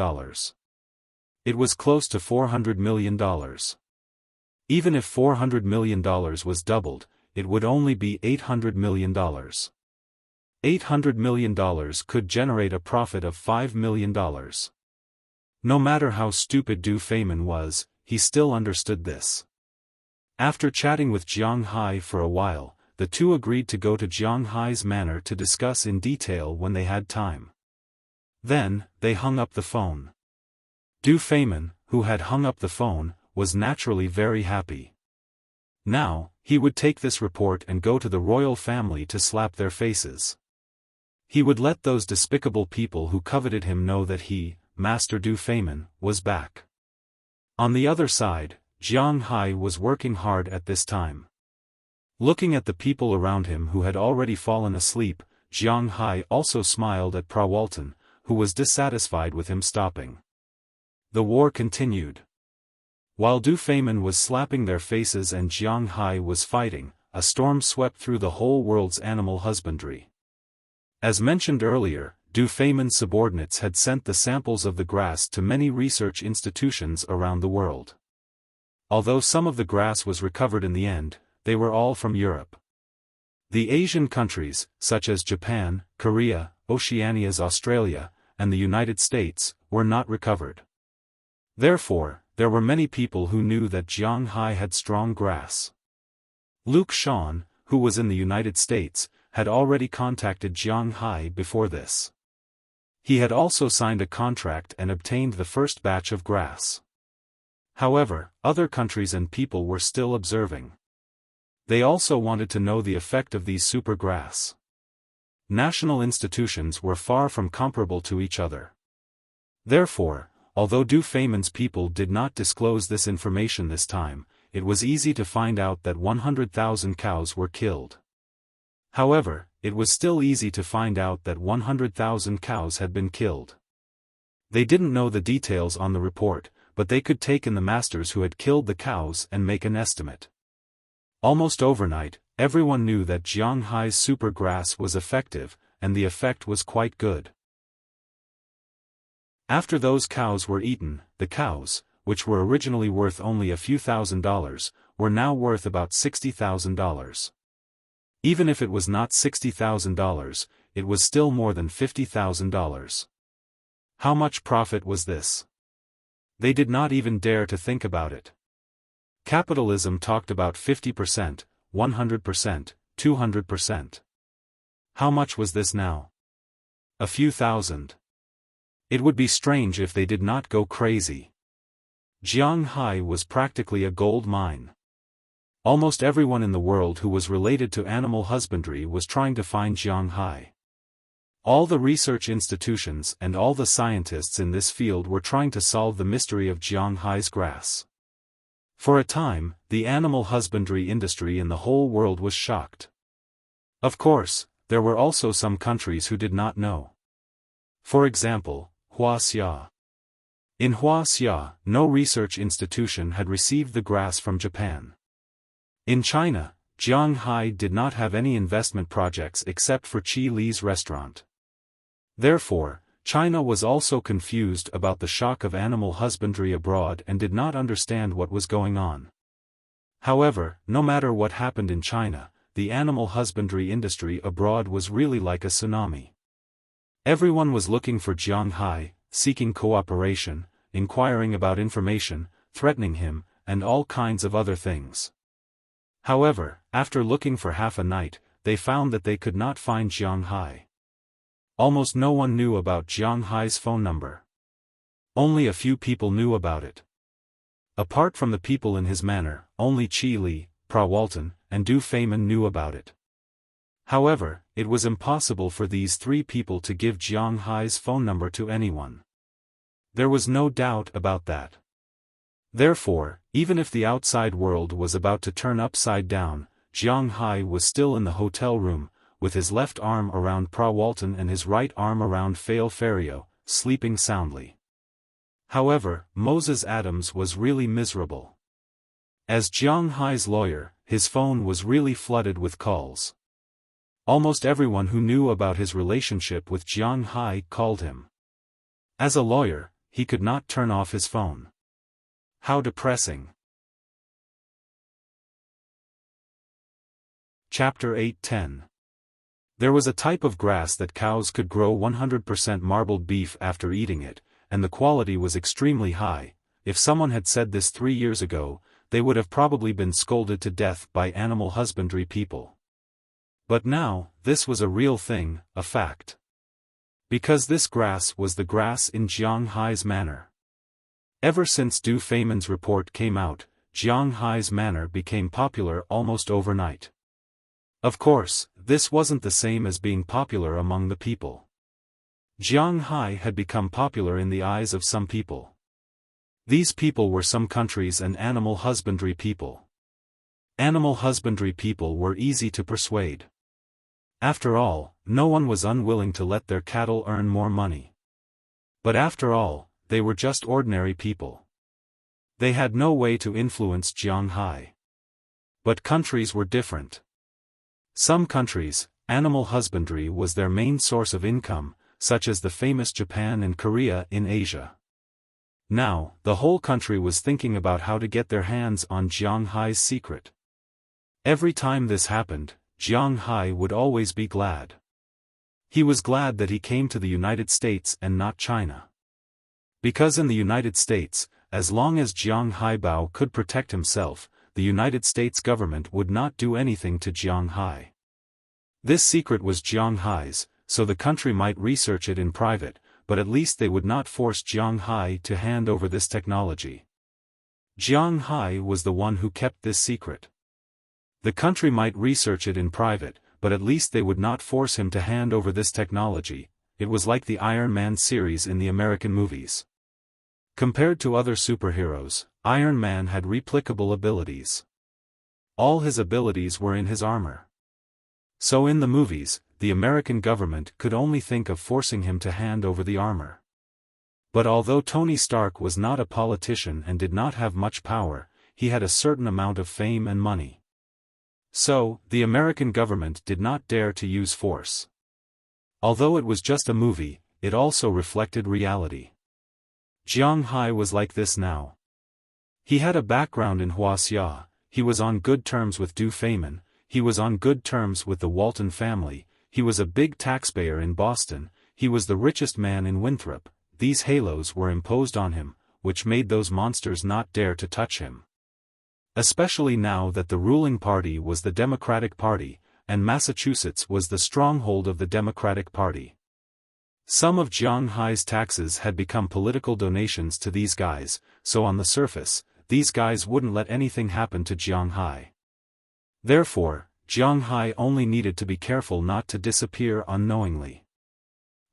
It was close to $400 million. Even if $400 million was doubled, it would only be $800 million. $800 million could generate a profit of $5 million. No matter how stupid Du Feimin was, he still understood this. After chatting with Jiang Hai for a while, the two agreed to go to Jiang Hai's manor to discuss in detail when they had time. Then, they hung up the phone. Du Feimin, who had hung up the phone, was naturally very happy. Now, he would take this report and go to the royal family to slap their faces. He would let those despicable people who coveted him know that he, Master Du Feimin, was back. On the other side, Jiang Hai was working hard at this time. Looking at the people around him who had already fallen asleep, Jiang Hai also smiled at Prawalton, who was dissatisfied with him stopping. The war continued. While Du Feimin was slapping their faces and Jiang Hai was fighting, a storm swept through the whole world's animal husbandry. As mentioned earlier, Du Feimin's subordinates had sent the samples of the grass to many research institutions around the world. Although some of the grass was recovered in the end, they were all from Europe. The Asian countries, such as Japan, Korea, Oceania's Australia, and the United States, were not recovered. Therefore, there were many people who knew that Jiang Hai had strong grass. Luke Shan, who was in the United States, had already contacted Jiang Hai before this. He had also signed a contract and obtained the first batch of grass. However, other countries and people were still observing. They also wanted to know the effect of these super grass. National institutions were far from comparable to each other. Therefore, although Du Feimin's people did not disclose this information this time, it was easy to find out that 100,000 cows were killed. However, it was still easy to find out that 100,000 cows had been killed. They didn't know the details on the report, but they could take in the masters who had killed the cows and make an estimate. Almost overnight, everyone knew that Jiang Hai's super grass was effective, and the effect was quite good. After those cows were eaten, the cows, which were originally worth only a few $1,000s, were now worth about $60,000. Even if it was not $60,000, it was still more than $50,000. How much profit was this? They did not even dare to think about it. Capitalism talked about 50%, 100%, 200%. How much was this now? A few thousand. It would be strange if they did not go crazy. Jiang Hai was practically a gold mine. Almost everyone in the world who was related to animal husbandry was trying to find Jiang Hai. All the research institutions and all the scientists in this field were trying to solve the mystery of Jiang Hai's grass. For a time, the animal husbandry industry in the whole world was shocked. Of course, there were also some countries who did not know. For example, Wuxia. In Wuxia, no research institution had received the grass from Japan. In China, Jiang Hai did not have any investment projects except for Qi Li's restaurant. Therefore, China was also confused about the shock of animal husbandry abroad and did not understand what was going on. However, no matter what happened in China, the animal husbandry industry abroad was really like a tsunami. Everyone was looking for Jiang Hai, seeking cooperation, inquiring about information, threatening him, and all kinds of other things. However, after looking for half a night, they found that they could not find Jiang Hai. Almost no one knew about Jiang Hai's phone number. Only a few people knew about it. Apart from the people in his manor, only Qi Li, Prawalton, and Du Feimin knew about it. However, it was impossible for these three people to give Jiang Hai's phone number to anyone. There was no doubt about that. Therefore, even if the outside world was about to turn upside down, Jiang Hai was still in the hotel room, with his left arm around Prawalton and his right arm around Fail Ferio, sleeping soundly. However, Moses Adams was really miserable. As Jiang Hai's lawyer, his phone was really flooded with calls. Almost everyone who knew about his relationship with Jiang Hai called him. As a lawyer, he could not turn off his phone. How depressing. Chapter 8:10. There was a type of grass that cows could grow 100% marbled beef after eating it, and the quality was extremely high. If someone had said this 3 years ago, they would have probably been scolded to death by animal husbandry people. But now, this was a real thing, a fact. Because this grass was the grass in Jiang Hai's manor. Ever since Du Feimin's report came out, Jiang Hai's manor became popular almost overnight. Of course, this wasn't the same as being popular among the people. Jiang Hai had become popular in the eyes of some people. These people were some countries and animal husbandry people. Animal husbandry people were easy to persuade. After all, no one was unwilling to let their cattle earn more money. But after all, they were just ordinary people. They had no way to influence Jiang Hai. But countries were different. Some countries, animal husbandry was their main source of income, such as the famous Japan and Korea in Asia. Now, the whole country was thinking about how to get their hands on Jiang Hai's secret. Every time this happened, Jiang Hai would always be glad. He was glad that he came to the United States and not China. Because in the United States, as long as Jiang Haibao could protect himself, the United States government would not do anything to Jiang Hai. This secret was Jiang Hai's, so the country might research it in private, but at least they would not force Jiang Hai to hand over this technology. Jiang Hai was the one who kept this secret. The country might research it in private, but at least they would not force him to hand over this technology. It was like the Iron Man series in the American movies. Compared to other superheroes, Iron Man had replicable abilities. All his abilities were in his armor. So in the movies, the American government could only think of forcing him to hand over the armor. But although Tony Stark was not a politician and did not have much power, he had a certain amount of fame and money. So, the American government did not dare to use force. Although it was just a movie, it also reflected reality. Jiang Hai was like this now. He had a background in Wuxia, he was on good terms with Du Feimin, he was on good terms with the Walton family, he was a big taxpayer in Boston, he was the richest man in Winthrop. These halos were imposed on him, which made those monsters not dare to touch him. Especially now that the ruling party was the Democratic Party, and Massachusetts was the stronghold of the Democratic Party. Some of Jiang Hai's taxes had become political donations to these guys, so on the surface, these guys wouldn't let anything happen to Jiang Hai. Therefore, Jiang Hai only needed to be careful not to disappear unknowingly.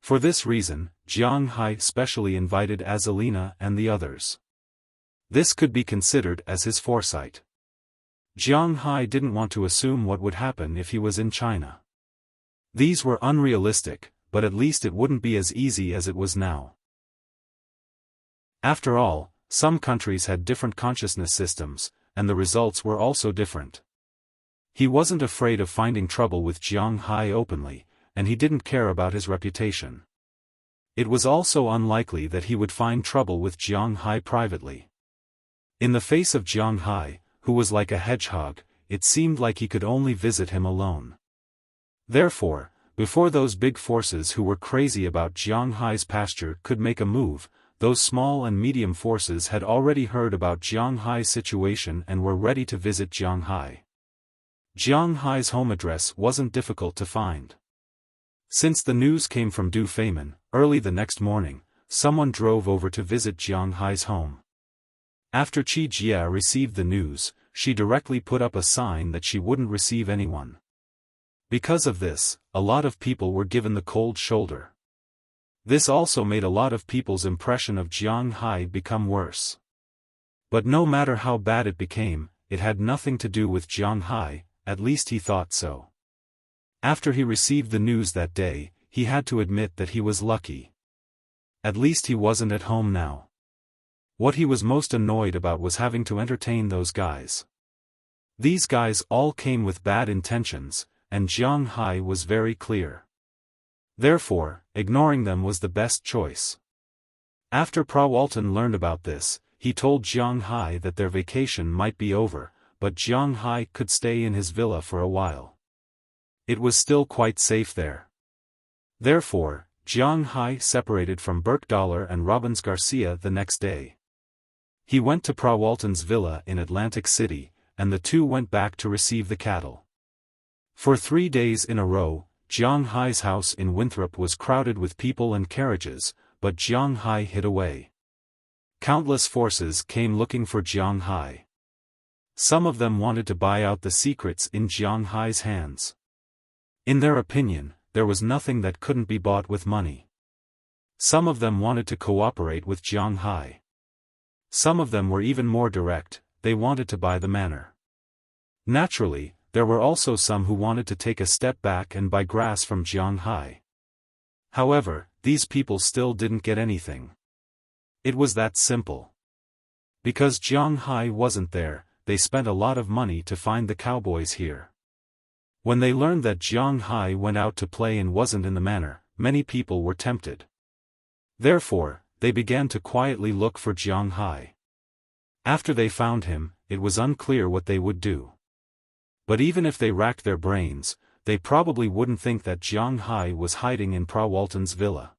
For this reason, Jiang Hai specially invited Azalina and the others. This could be considered as his foresight. Jiang Hai didn't want to assume what would happen if he was in China. These were unrealistic, but at least it wouldn't be as easy as it was now. After all, some countries had different consciousness systems, and the results were also different. He wasn't afraid of finding trouble with Jiang Hai openly, and he didn't care about his reputation. It was also unlikely that he would find trouble with Jiang Hai privately. In the face of Jiang Hai, who was like a hedgehog, it seemed like he could only visit him alone. Therefore, before those big forces who were crazy about Jiang Hai's pasture could make a move, those small and medium forces had already heard about Jiang Hai's situation and were ready to visit Jiang Hai. Jiang Hai's home address wasn't difficult to find. Since the news came from Du Feimin, early the next morning, someone drove over to visit Jiang Hai's home. After Qi Jia received the news, she directly put up a sign that she wouldn't receive anyone. Because of this, a lot of people were given the cold shoulder. This also made a lot of people's impression of Jiang Hai become worse. But no matter how bad it became, it had nothing to do with Jiang Hai, at least he thought so. After he received the news that day, he had to admit that he was lucky. At least he wasn't at home now. What he was most annoyed about was having to entertain those guys. These guys all came with bad intentions, and Jiang Hai was very clear. Therefore, ignoring them was the best choice. After Prawalton learned about this, he told Jiang Hai that their vacation might be over, but Jiang Hai could stay in his villa for a while. It was still quite safe there. Therefore, Jiang Hai separated from Burkdollar and Robbins Garcia the next day. He went to Prawalton's villa in Atlantic City, and the two went back to receive the cattle. For 3 days in a row, Jiang Hai's house in Winthrop was crowded with people and carriages, but Jiang Hai hid away. Countless forces came looking for Jiang Hai. Some of them wanted to buy out the secrets in Jiang Hai's hands. In their opinion, there was nothing that couldn't be bought with money. Some of them wanted to cooperate with Jiang Hai. Some of them were even more direct, they wanted to buy the manor. Naturally, there were also some who wanted to take a step back and buy grass from Jiang Hai. However, these people still didn't get anything. It was that simple. Because Jiang Hai wasn't there, they spent a lot of money to find the cowboys here. When they learned that Jiang Hai went out to play and wasn't in the manor, many people were tempted. Therefore, they began to quietly look for Jiang Hai. After they found him, it was unclear what they would do. But even if they racked their brains, they probably wouldn't think that Jiang Hai was hiding in Prawalton's villa.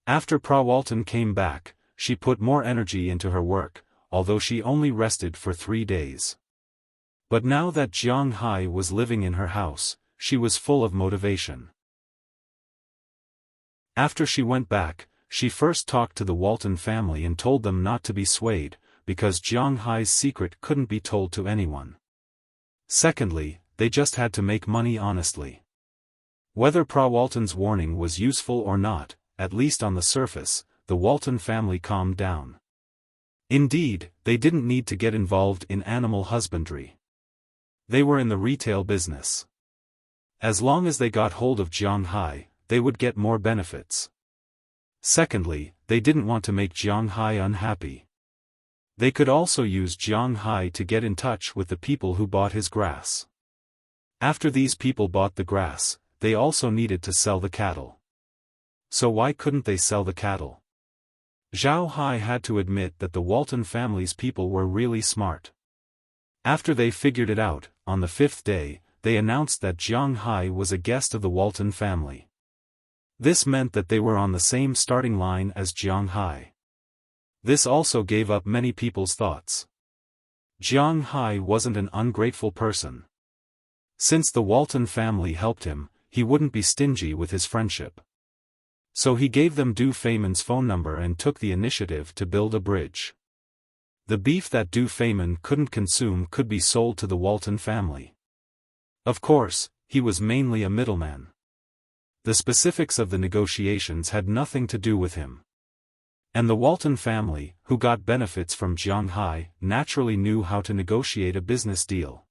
After Prawalton came back, she put more energy into her work, although she only rested for 3 days. But now that Jiang Hai was living in her house, she was full of motivation. After she went back, she first talked to the Walton family and told them not to be swayed, because Jiang Hai's secret couldn't be told to anyone. Secondly, they just had to make money honestly. Whether Prawalton's warning was useful or not, at least on the surface, the Walton family calmed down. Indeed, they didn't need to get involved in animal husbandry. They were in the retail business. As long as they got hold of Jiang Hai, they would get more benefits. Secondly, they didn't want to make Jiang Hai unhappy. They could also use Jiang Hai to get in touch with the people who bought his grass. After these people bought the grass, they also needed to sell the cattle. So why couldn't they sell the cattle? Zhao Hai had to admit that the Walton family's people were really smart. After they figured it out, on the 5th day, they announced that Jiang Hai was a guest of the Walton family. This meant that they were on the same starting line as Jiang Hai. This also gave up many people's thoughts. Jiang Hai wasn't an ungrateful person. Since the Walton family helped him, he wouldn't be stingy with his friendship. So he gave them Du Feimin's phone number and took the initiative to build a bridge. The beef that Du Feimin couldn't consume could be sold to the Walton family. Of course, he was mainly a middleman. The specifics of the negotiations had nothing to do with him. And the Walton family, who got benefits from Jiang Hai, naturally knew how to negotiate a business deal.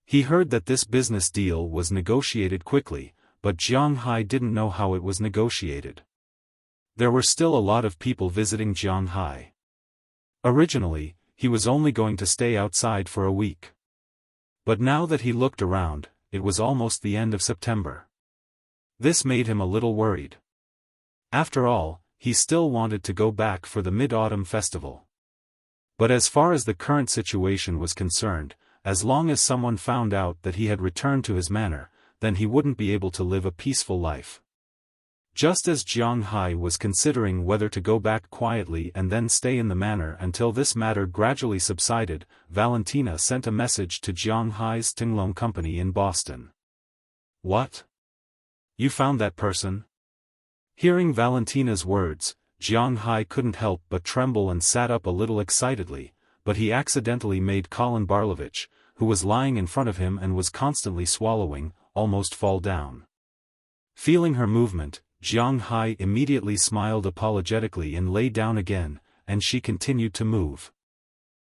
He heard that this business deal was negotiated quickly, but Jiang Hai didn't know how it was negotiated. There were still a lot of people visiting Jiang Hai. Originally, he was only going to stay outside for a week. But now that he looked around, it was almost the end of September. This made him a little worried. After all, he still wanted to go back for the Mid-Autumn Festival. But as far as the current situation was concerned, as long as someone found out that he had returned to his manor, then he wouldn't be able to live a peaceful life. Just as Jiang Hai was considering whether to go back quietly and then stay in the manor until this matter gradually subsided, Valentina sent a message to Jiang Hai's Tinglong company in Boston. "What? You found that person?" Hearing Valentina's words, Jiang Hai couldn't help but tremble and sat up a little excitedly, but he accidentally made Colin Barlovich, who was lying in front of him and was constantly swallowing, almost fall down. Feeling her movement, Jiang Hai immediately smiled apologetically and lay down again, and she continued to move.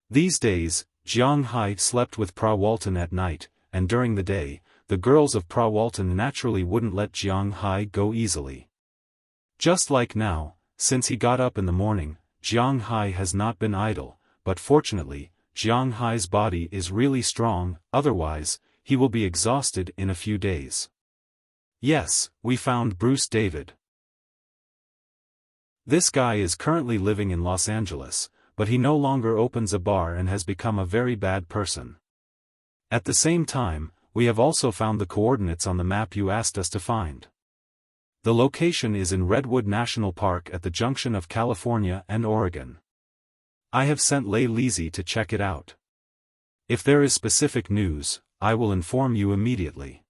These days, Jiang Hai slept with Prawalton at night, and during the day, the girls of Prawalton naturally wouldn't let Jiang Hai go easily. Just like now, since he got up in the morning, Jiang Hai has not been idle, but fortunately, Jiang Hai's body is really strong, otherwise, he will be exhausted in a few days. Yes, we found Bruce David. This guy is currently living in Los Angeles, but he no longer opens a bar and has become a very bad person. At the same time, we have also found the coordinates on the map you asked us to find. The location is in Redwood National Park at the junction of California and Oregon. I have sent Lei Lizzie to check it out. If there is specific news, I will inform you immediately.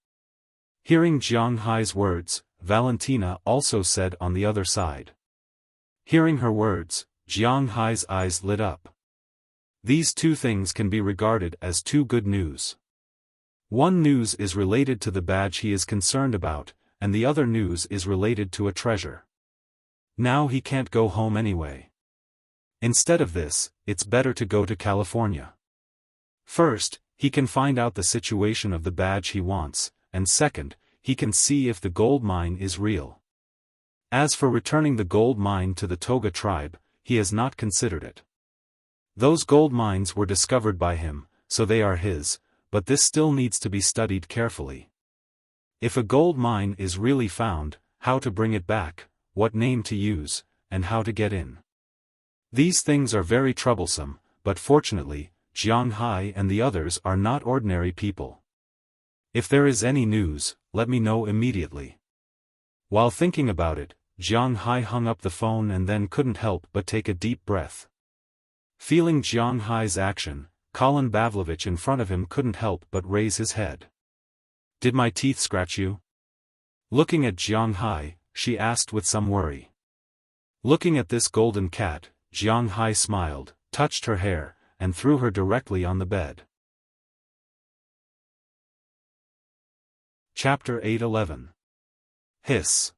Hearing Jiang Hai's words, Valentina also said on the other side. Hearing her words, Jiang Hai's eyes lit up. These two things can be regarded as two good news. One news is related to the badge he is concerned about, and the other news is related to a treasure. Now he can't go home anyway. Instead of this, it's better to go to California. First, he can find out the situation of the badge he wants, and second, he can see if the gold mine is real. As for returning the gold mine to the Toga tribe, he has not considered it. Those gold mines were discovered by him, so they are his, but this still needs to be studied carefully. If a gold mine is really found, how to bring it back, what name to use, and how to get in. These things are very troublesome, but fortunately, Jiang Hai and the others are not ordinary people. If there is any news, let me know immediately. While thinking about it, Jiang Hai hung up the phone and then couldn't help but take a deep breath. Feeling Jiang Hai's action, Colin Pavlovich in front of him couldn't help but raise his head. "Did my teeth scratch you?" Looking at Jiang Hai, she asked with some worry. Looking at this golden cat, Jiang Hai smiled, touched her hair, and threw her directly on the bed. Chapter 8:11. Hiss.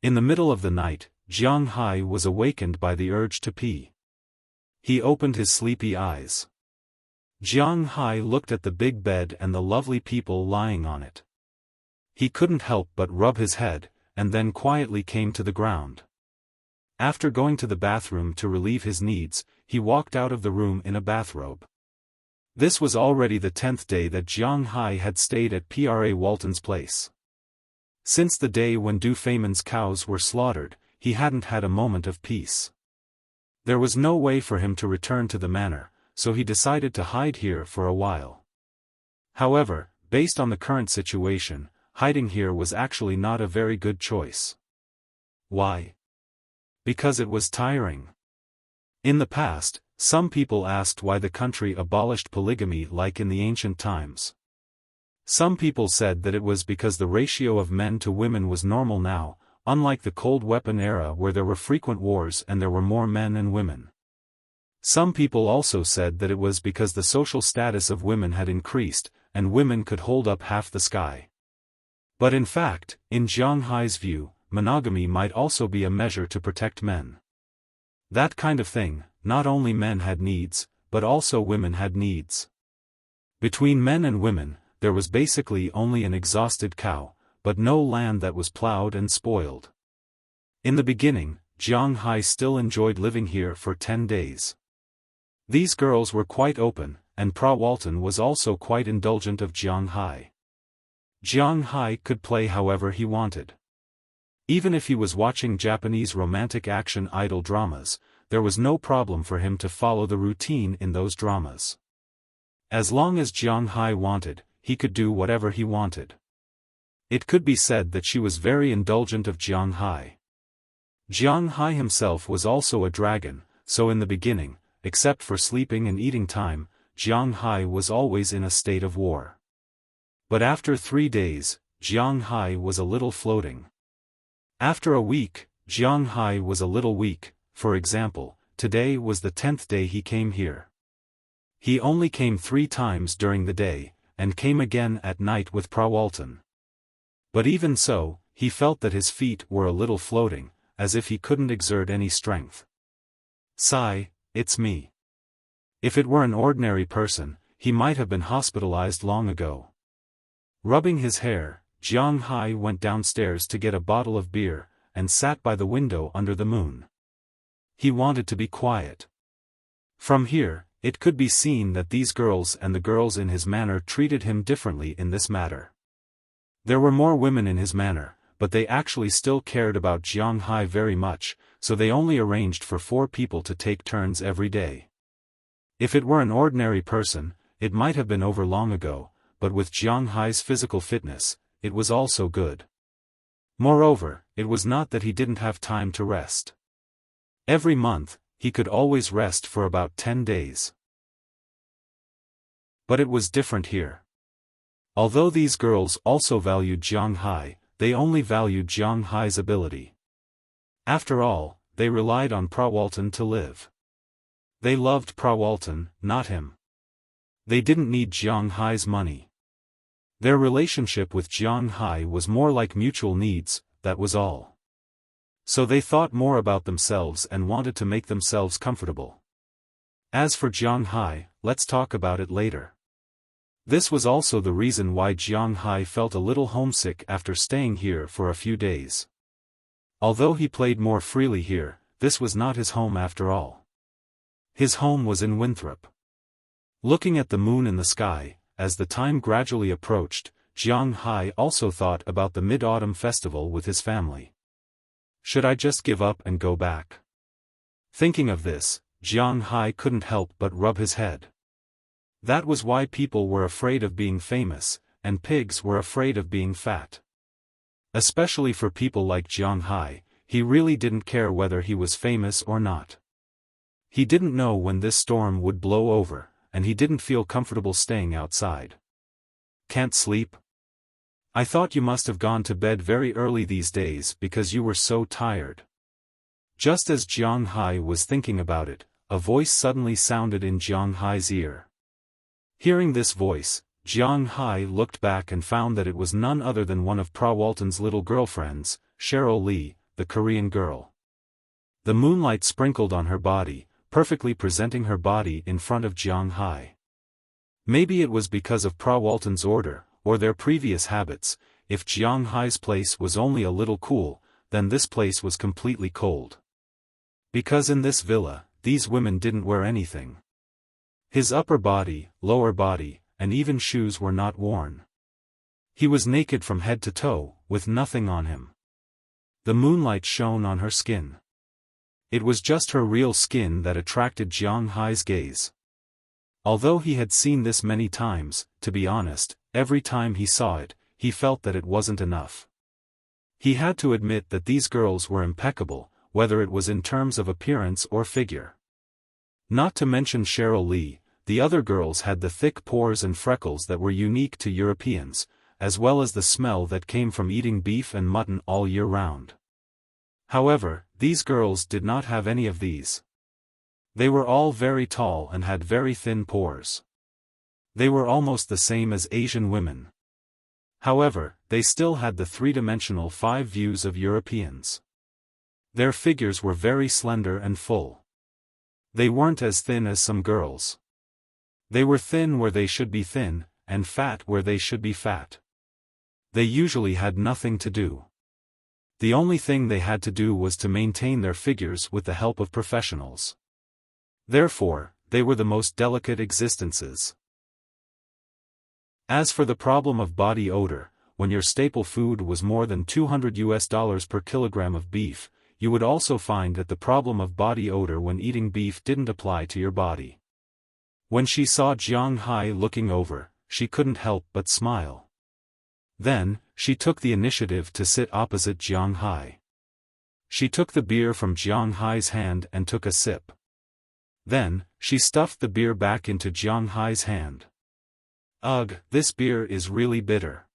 In the middle of the night, Jiang Hai was awakened by the urge to pee. He opened his sleepy eyes. Jiang Hai looked at the big bed and the lovely people lying on it. He couldn't help but rub his head, and then quietly came to the ground. After going to the bathroom to relieve his needs, he walked out of the room in a bathrobe. This was already the 10th day that Jiang Hai had stayed at Pra Walton's place. Since the day when Du Feimin's cows were slaughtered, he hadn't had a moment of peace. There was no way for him to return to the manor, so he decided to hide here for a while. However, based on the current situation, hiding here was actually not a very good choice. Why? Because it was tiring. In the past, some people asked why the country abolished polygamy like in the ancient times. Some people said that it was because the ratio of men to women was normal now, unlike the Cold Weapon era where there were frequent wars and there were more men and women. Some people also said that it was because the social status of women had increased, and women could hold up half the sky. But in fact, in Jiang Hai's view, monogamy might also be a measure to protect men. That kind of thing, not only men had needs, but also women had needs. Between men and women, there was basically only an exhausted cow, but no land that was plowed and spoiled. In the beginning, Jiang Hai still enjoyed living here for 10 days. These girls were quite open, and Pra Walton was also quite indulgent of Jiang Hai. Jiang Hai could play however he wanted. Even if he was watching Japanese romantic action idol dramas, there was no problem for him to follow the routine in those dramas. As long as Jiang Hai wanted, he could do whatever he wanted. It could be said that she was very indulgent of Jiang Hai. Jiang Hai himself was also a dragon, so in the beginning, except for sleeping and eating time, Jiang Hai was always in a state of war. But after 3 days, Jiang Hai was a little floating. After a week, Jiang Hai was a little weak. For example, today was the 10th day he came here. He only came 3 times during the day, and came again at night with Pra Walton. But even so, he felt that his feet were a little floating, as if he couldn't exert any strength. Sigh, it's me. If it were an ordinary person, he might have been hospitalized long ago. Rubbing his hair, Jiang Hai went downstairs to get a bottle of beer, and sat by the window under the moon. He wanted to be quiet. From here, It could be seen that these girls and the girls in his manor treated him differently in this matter. There were more women in his manor, but they actually still cared about Jiang Hai very much, so they only arranged for 4 people to take turns every day. If it were an ordinary person, it might have been over long ago, but with Jiang Hai's physical fitness, it was also good. Moreover, it was not that he didn't have time to rest. Every month, he could always rest for about 10 days. But it was different here. Although these girls also valued Jiang Hai, they only valued Jiang Hai's ability. After all, they relied on Prawalton to live. They loved Prawalton, not him. They didn't need Jiang Hai's money. Their relationship with Jiang Hai was more like mutual needs, that was all. So they thought more about themselves and wanted to make themselves comfortable. As for Jiang Hai, let's talk about it later. This was also the reason why Jiang Hai felt a little homesick after staying here for a few days. Although he played more freely here, this was not his home after all. His home was in Winthrop. Looking at the moon in the sky, as the time gradually approached, Jiang Hai also thought about the Mid-Autumn Festival with his family. Should I just give up and go back? Thinking of this, Jiang Hai couldn't help but rub his head. That was why people were afraid of being famous, and pigs were afraid of being fat. Especially for people like Jiang Hai, he really didn't care whether he was famous or not. He didn't know when this storm would blow over, and he didn't feel comfortable staying outside. Can't sleep? I thought you must have gone to bed very early these days because you were so tired. Just as Jiang Hai was thinking about it, a voice suddenly sounded in Jiang Hai's ear. Hearing this voice, Jiang Hai looked back and found that it was none other than one of Prawalton's little girlfriends, Cheryl Lee, the Korean girl. The moonlight sprinkled on her body, perfectly presenting her body in front of Jiang Hai. Maybe it was because of Prawalton's order, or their previous habits. If Jiang Hai's place was only a little cool, then this place was completely cold. Because in this villa, these women didn't wear anything. His upper body, lower body, and even shoes were not worn. He was naked from head to toe, with nothing on him. The moonlight shone on her skin. It was just her real skin that attracted Jiang Hai's gaze. Although he had seen this many times, to be honest, every time he saw it, he felt that it wasn't enough. He had to admit that these girls were impeccable, whether it was in terms of appearance or figure. Not to mention Cheryl Lee, the other girls had the thick pores and freckles that were unique to Europeans, as well as the smell that came from eating beef and mutton all year round. However, these girls did not have any of these. They were all very tall and had very thin pores. They were almost the same as Asian women. However, they still had the three-dimensional 5 views of Europeans. Their figures were very slender and full. They weren't as thin as some girls. They were thin where they should be thin, and fat where they should be fat. They usually had nothing to do. The only thing they had to do was to maintain their figures with the help of professionals. Therefore, they were the most delicate existences. As for the problem of body odor, when your staple food was more than $200 per kilogram of beef, you would also find that the problem of body odor when eating beef didn't apply to your body. When she saw Jiang Hai looking over, she couldn't help but smile. Then, she took the initiative to sit opposite Jiang Hai. She took the beer from Jiang Hai's hand and took a sip. Then, she stuffed the beer back into Jiang Hai's hand. Ugh, this beer is really bitter.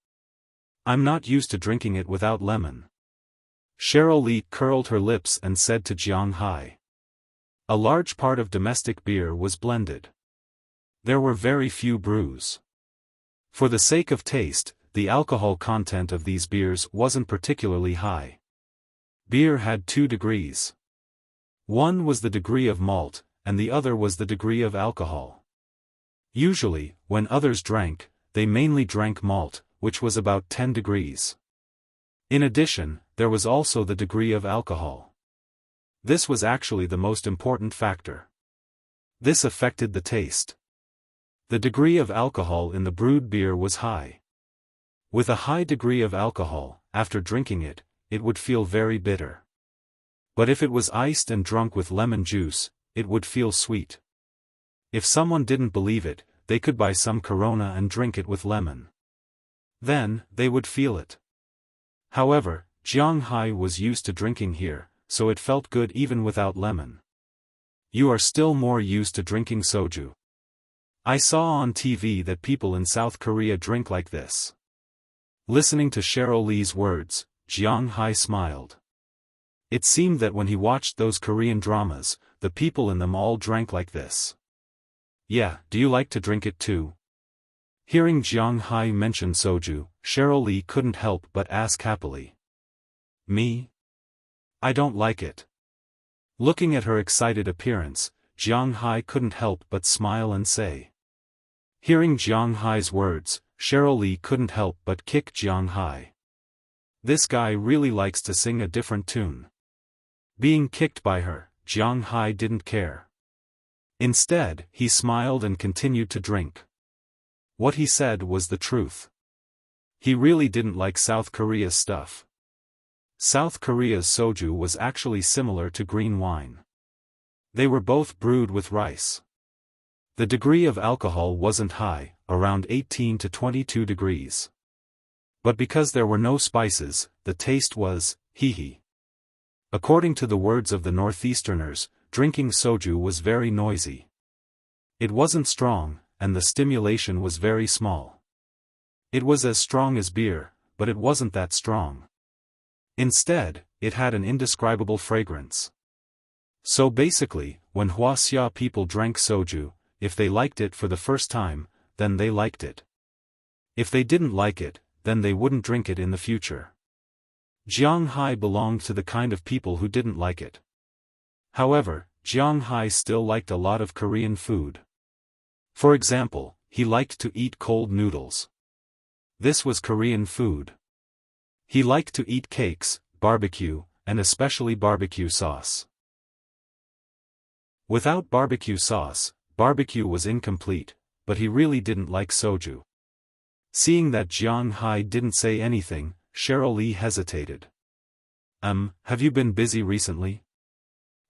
I'm not used to drinking it without lemon. Cheryl Lee curled her lips and said to Jiang Hai. A large part of domestic beer was blended. There were very few brews. For the sake of taste, the alcohol content of these beers wasn't particularly high. Beer had 2 degrees. One was the degree of malt, and the other was the degree of alcohol. Usually, when others drank, they mainly drank malt, which was about 10 degrees. In addition, there was also the degree of alcohol. This was actually the most important factor. This affected the taste. The degree of alcohol in the brewed beer was high. With a high degree of alcohol, after drinking it, it would feel very bitter. But if it was iced and drunk with lemon juice, it would feel sweet. If someone didn't believe it, they could buy some Corona and drink it with lemon. Then, they would feel it. However, Jiang Hai was used to drinking here, so it felt good even without lemon. You are still more used to drinking soju. I saw on TV that people in South Korea drink like this. Listening to Cheryl Lee's words, Jiang Hai smiled. It seemed that when he watched those Korean dramas, the people in them all drank like this. Yeah, do you like to drink it too? Hearing Jiang Hai mention soju, Cheryl Lee couldn't help but ask happily. Me? I don't like it. Looking at her excited appearance, Jiang Hai couldn't help but smile and say. Hearing Jiang Hai's words, Cheryl Lee couldn't help but kick Jiang Hai. This guy really likes to sing a different tune. Being kicked by her, Jiang Hai didn't care. Instead, he smiled and continued to drink. What he said was the truth. He really didn't like South Korea's stuff. South Korea's soju was actually similar to green wine. They were both brewed with rice. The degree of alcohol wasn't high, around 18 to 22 degrees. But because there were no spices, the taste was, hee. According to the words of the Northeasterners, drinking soju was very noisy. It wasn't strong, and the stimulation was very small. It was as strong as beer, but it wasn't that strong. Instead, it had an indescribable fragrance. So basically, when Wuxia people drank soju, if they liked it for the first time, then they liked it. If they didn't like it, then they wouldn't drink it in the future. Jiang Hai belonged to the kind of people who didn't like it. However, Jiang Hai still liked a lot of Korean food. For example, he liked to eat cold noodles. This was Korean food. He liked to eat cakes, barbecue, and especially barbecue sauce. Without barbecue sauce, barbecue was incomplete, but he really didn't like soju. Seeing that Jiang Hai didn't say anything, Cheryl Lee hesitated. Have you been busy recently?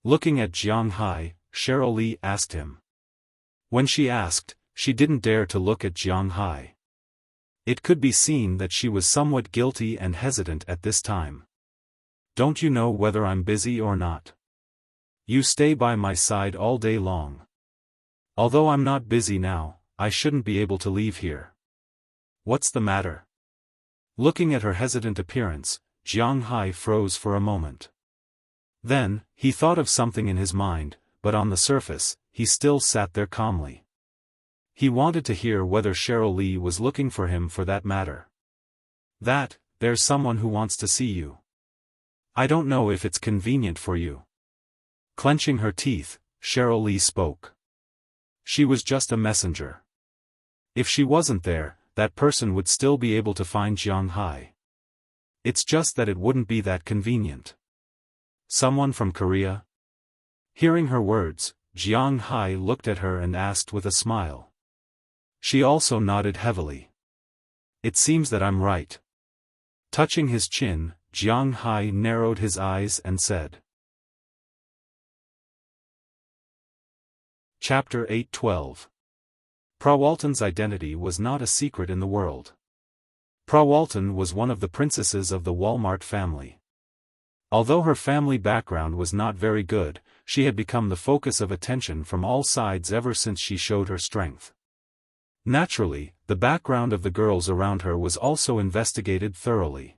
Looking at Jiang Hai, Cheryl Lee asked him. When she asked, she didn't dare to look at Jiang Hai. It could be seen that she was somewhat guilty and hesitant at this time. Don't you know whether I'm busy or not? You stay by my side all day long. Although I'm not busy now, I shouldn't be able to leave here. What's the matter? Looking at her hesitant appearance, Jiang Hai froze for a moment. Then, he thought of something in his mind, but on the surface, he still sat there calmly. He wanted to hear whether Cheryl Lee was looking for him for that matter. There's someone who wants to see you. I don't know if it's convenient for you. Clenching her teeth, Cheryl Lee spoke. She was just a messenger. If she wasn't there, that person would still be able to find Jiang Hai. It's just that it wouldn't be that convenient. Someone from Korea? Hearing her words, Jiang Hai looked at her and asked with a smile. She also nodded heavily. It seems that I'm right. Touching his chin, Jiang Hai narrowed his eyes and said. Chapter 8:12. Prawalton's identity was not a secret in the world. Prawalton was one of the princesses of the Walmart family. Although her family background was not very good, she had become the focus of attention from all sides ever since she showed her strength. Naturally, the background of the girls around her was also investigated thoroughly.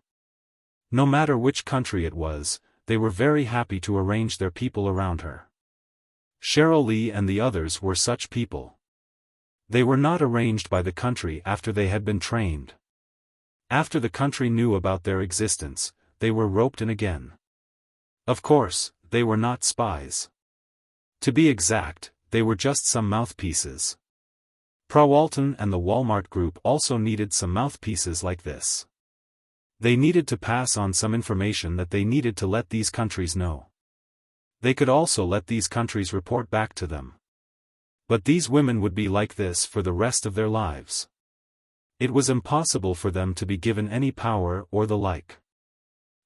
No matter which country it was, they were very happy to arrange their people around her. Cheryl Lee and the others were such people. They were not arranged by the country after they had been trained. After the country knew about their existence, they were roped in again. Of course, they were not spies. To be exact, they were just some mouthpieces. Prawalton and the Walmart Group also needed some mouthpieces like this. They needed to pass on some information that they needed to let these countries know. They could also let these countries report back to them. But these women would be like this for the rest of their lives. It was impossible for them to be given any power or the like.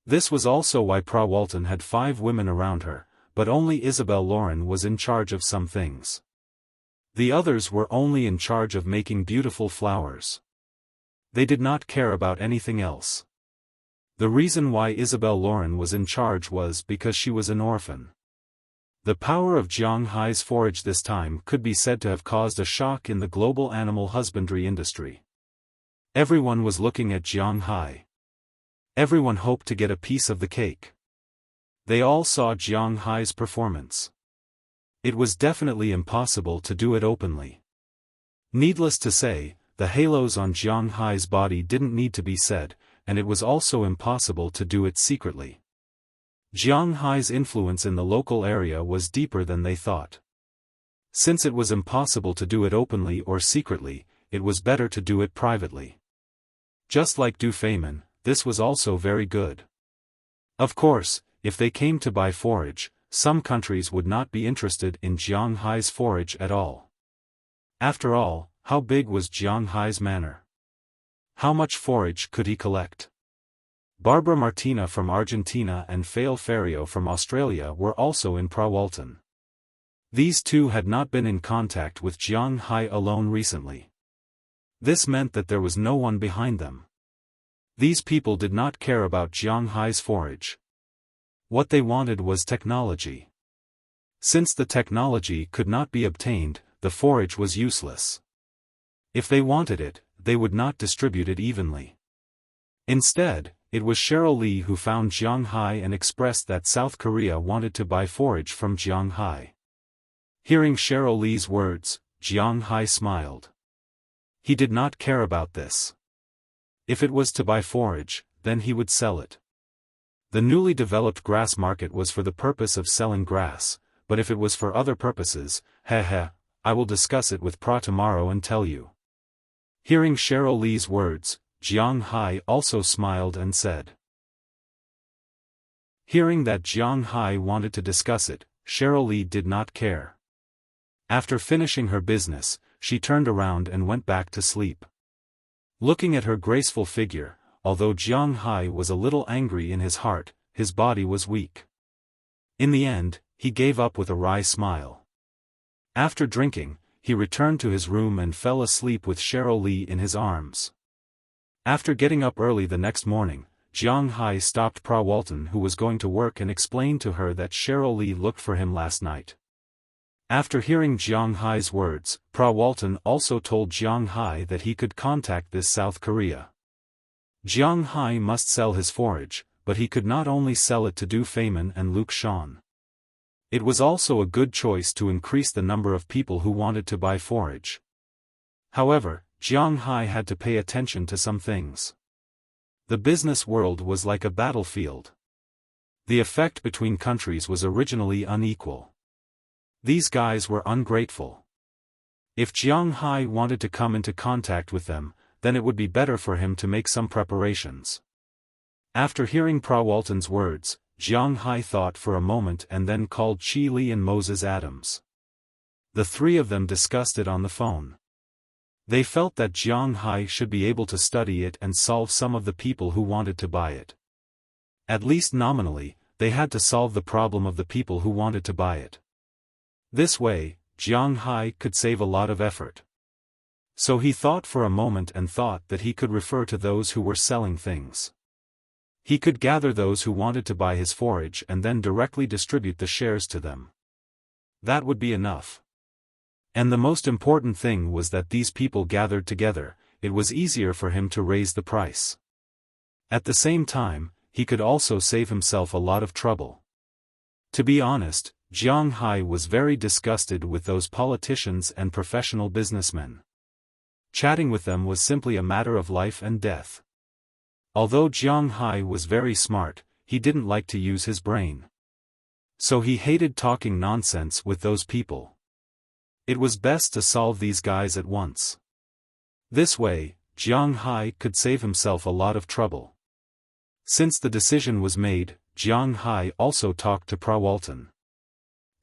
This was also why Pra Walton had 5 women around her, but only Isabel Lauren was in charge of some things. The others were only in charge of making beautiful flowers. They did not care about anything else. The reason why Isabel Lauren was in charge was because she was an orphan. The power of Jiang Hai's forage this time could be said to have caused a shock in the global animal husbandry industry. Everyone was looking at Jiang Hai. Everyone hoped to get a piece of the cake. They all saw Jiang Hai's performance. It was definitely impossible to do it openly. Needless to say, the halos on Jiang Hai's body didn't need to be said, and it was also impossible to do it secretly. Jiang Hai's influence in the local area was deeper than they thought. Since it was impossible to do it openly or secretly, it was better to do it privately. Just like Du Feimin, this was also very good. Of course, if they came to buy forage, some countries would not be interested in Jiang Hai's forage at all. After all, how big was Jiang Hai's manor? How much forage could he collect? Barbara Martina from Argentina and Fael Ferrio from Australia were also in Pra Walton. These two had not been in contact with Jiang Hai alone recently. This meant that there was no one behind them. These people did not care about Jiang Hai's forage. What they wanted was technology. Since the technology could not be obtained, the forage was useless. If they wanted it, they would not distribute it evenly. Instead, it was Cheryl Lee who found Jiang Hai and expressed that South Korea wanted to buy forage from Jiang Hai. Hearing Cheryl Lee's words, Jiang Hai smiled. He did not care about this. If it was to buy forage, then he would sell it. The newly developed grass market was for the purpose of selling grass, but if it was for other purposes, I will discuss it with Pra tomorrow and tell you. Hearing Cheryl Lee's words, Jiang Hai also smiled and said. Hearing that Jiang Hai wanted to discuss it, Cheryl Lee did not care. After finishing her business, she turned around and went back to sleep. Looking at her graceful figure, although Jiang Hai was a little angry in his heart, his body was weak. In the end, he gave up with a wry smile. After drinking, he returned to his room and fell asleep with Cheryl Lee in his arms. After getting up early the next morning, Jiang Hai stopped Pra Walton, who was going to work, and explained to her that Cheryl Lee looked for him last night. After hearing Jiang Hai's words, Pra Walton also told Jiang Hai that he could contact this South Korea. Jiang Hai must sell his forage, but he could not only sell it to Du Feimin and Luke Shan. It was also a good choice to increase the number of people who wanted to buy forage. However, Jiang Hai had to pay attention to some things. The business world was like a battlefield. The effect between countries was originally unequal. These guys were ungrateful. If Jiang Hai wanted to come into contact with them, then it would be better for him to make some preparations. After hearing Pra Walton's words, Jiang Hai thought for a moment and then called Chi Li and Moses Adams. The three of them discussed it on the phone. They felt that Jiang Hai should be able to study it and solve some of the people who wanted to buy it. At least nominally, they had to solve the problem of the people who wanted to buy it. This way, Jiang Hai could save a lot of effort. So he thought for a moment and thought that he could refer to those who were selling things. He could gather those who wanted to buy his forage and then directly distribute the shares to them. That would be enough. And the most important thing was that these people gathered together, it was easier for him to raise the price. At the same time, he could also save himself a lot of trouble. To be honest, Jiang Hai was very disgusted with those politicians and professional businessmen. Chatting with them was simply a matter of life and death. Although Jiang Hai was very smart, he didn't like to use his brain. So he hated talking nonsense with those people. It was best to solve these guys at once. This way, Jiang Hai could save himself a lot of trouble. Since the decision was made, Jiang Hai also talked to Pra Walton.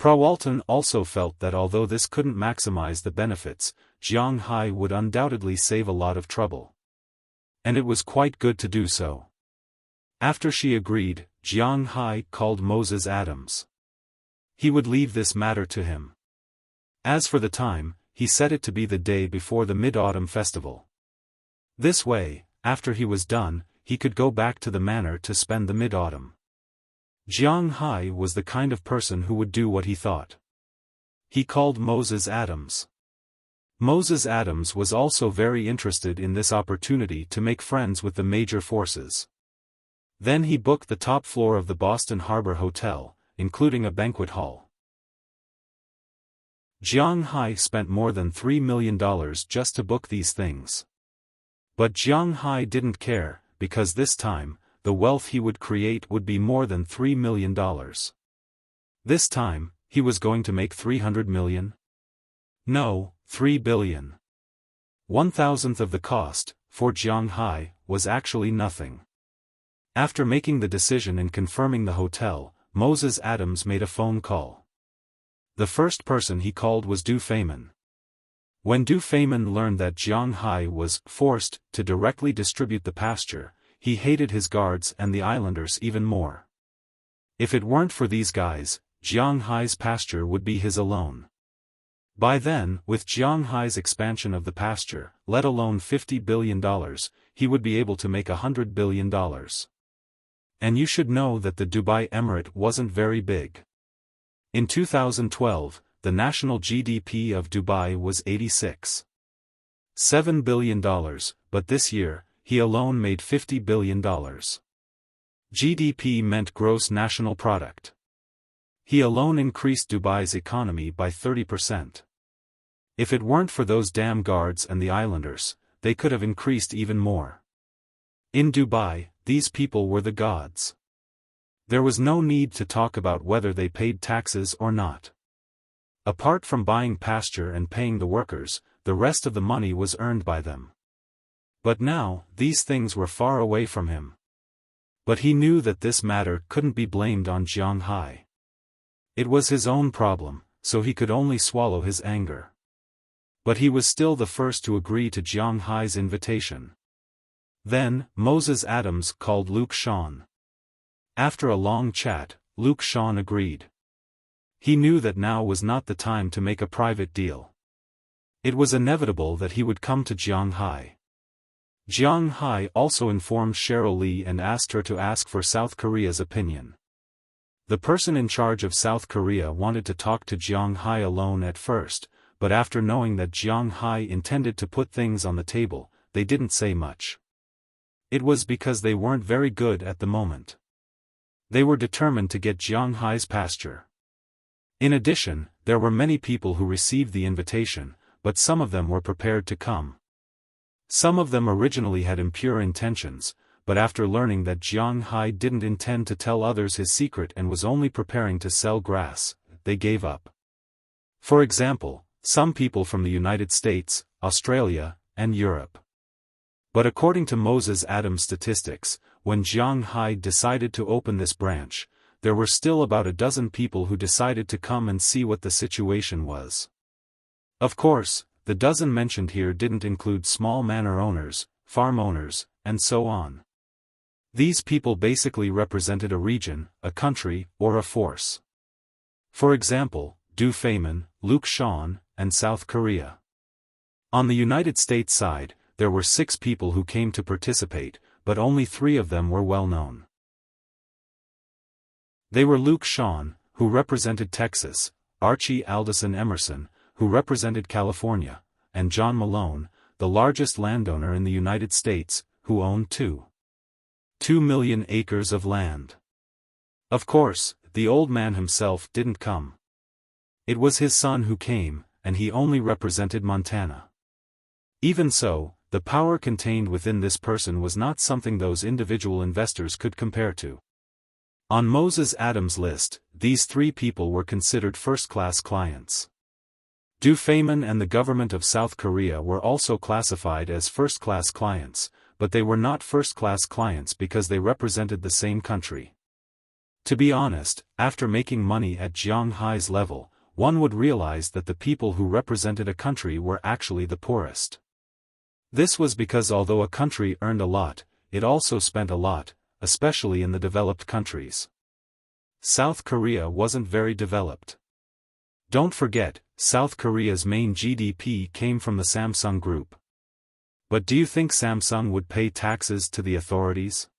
Prawalton also felt that although this couldn't maximize the benefits, Jiang Hai would undoubtedly save a lot of trouble. And it was quite good to do so. After she agreed, Jiang Hai called Moses Adams. He would leave this matter to him. As for the time, he set it to be the day before the Mid-Autumn Festival. This way, after he was done, he could go back to the manor to spend the mid-autumn. Jiang Hai was the kind of person who would do what he thought. He called Moses Adams. Moses Adams was also very interested in this opportunity to make friends with the major forces. Then he booked the top floor of the Boston Harbor Hotel, including a banquet hall. Jiang Hai spent more than $3 million just to book these things. But Jiang Hai didn't care, because this time, the wealth he would create would be more than $3 million. This time, he was going to make 300 million? No, 3 billion. 1/1000th of the cost, for Jiang Hai, was actually nothing. After making the decision and confirming the hotel, Moses Adams made a phone call. The first person he called was Du Feynman. When Du Feynman learned that Jiang Hai was forced to directly distribute the pasture, he hated his guards and the islanders even more. If it weren't for these guys, Jiang Hai's pasture would be his alone. By then, with Jiang Hai's expansion of the pasture, let alone $50 billion, he would be able to make $100 billion. And you should know that the Dubai Emirate wasn't very big. In 2012, the national GDP of Dubai was $86.7 billion, but this year, he alone made $50 billion. GDP meant gross national product. He alone increased Dubai's economy by 30%. If it weren't for those damn guards and the islanders, they could have increased even more. In Dubai, these people were the gods. There was no need to talk about whether they paid taxes or not. Apart from buying pasture and paying the workers, the rest of the money was earned by them. But now, these things were far away from him. But he knew that this matter couldn't be blamed on Jiang Hai. It was his own problem, so he could only swallow his anger. But he was still the first to agree to Jiang Hai's invitation. Then, Moses Adams called Luke Shawn. After a long chat, Luke Shawn agreed. He knew that now was not the time to make a private deal. It was inevitable that he would come to Jiang Hai. Jiang Hai also informed Cheryl Lee and asked her to ask for South Korea's opinion. The person in charge of South Korea wanted to talk to Jiang Hai alone at first, but after knowing that Jiang Hai intended to put things on the table, they didn't say much. It was because they weren't very good at the moment. They were determined to get Jiang Hai's pasture. In addition, there were many people who received the invitation, but some of them were prepared to come. Some of them originally had impure intentions, but after learning that Jiang Hai didn't intend to tell others his secret and was only preparing to sell grass, they gave up. For example, some people from the United States, Australia, and Europe. But according to Moses Adams statistics, when Jiang Hai decided to open this branch, there were still about a dozen people who decided to come and see what the situation was. Of course, the dozen mentioned here didn't include small manor owners, farm owners, and so on. These people basically represented a region, a country, or a force. For example, Du Feynman, Luke Shawn, and South Korea. On the United States side, there were 6 people who came to participate, but only 3 of them were well known. They were Luke Shawn, who represented Texas, Archie Alderson Emerson, who represented California, and John Malone, the largest landowner in the United States, who owned 2 million acres of land. Of course, the old man himself didn't come. It was his son who came, and he only represented Montana. Even so, the power contained within this person was not something those individual investors could compare to. On Moses Adams' list, these 3 people were considered first-class clients. Du Feynman and the government of South Korea were also classified as first-class clients, but they were not first-class clients because they represented the same country. To be honest, after making money at Jiang Hai's level, one would realize that the people who represented a country were actually the poorest. This was because although a country earned a lot, it also spent a lot, especially in the developed countries. South Korea wasn't very developed. Don't forget, South Korea's main GDP came from the Samsung Group. But do you think Samsung would pay taxes to the authorities?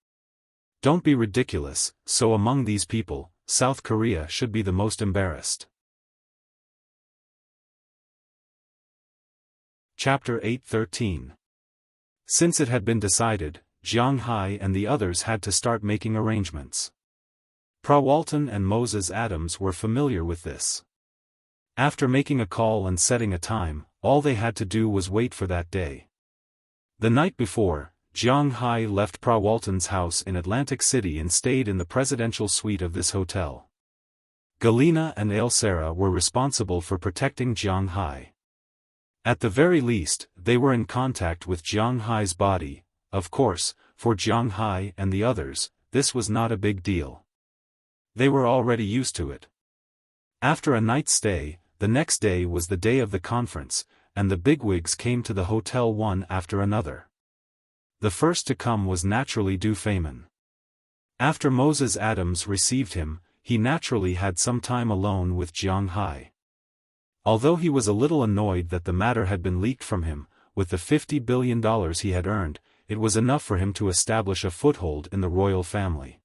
Don't be ridiculous. So among these people, South Korea should be the most embarrassed. Chapter 8:13. Since it had been decided, Jiang Hai and the others had to start making arrangements. Walton and Moses Adams were familiar with this. After making a call and setting a time, all they had to do was wait for that day. The night before, Jiang Hai left Walton's house in Atlantic City and stayed in the presidential suite of this hotel. Galina and Ailsara were responsible for protecting Jiang Hai. At the very least, they were in contact with Jiang Hai's body. Of course, for Jiang Hai and the others, this was not a big deal. They were already used to it. After a night's stay, the next day was the day of the conference, and the bigwigs came to the hotel one after another. The first to come was naturally Du Feynman. After Moses Adams received him, he naturally had some time alone with Jiang Hai. Although he was a little annoyed that the matter had been leaked from him, with the $50 billion he had earned, it was enough for him to establish a foothold in the royal family.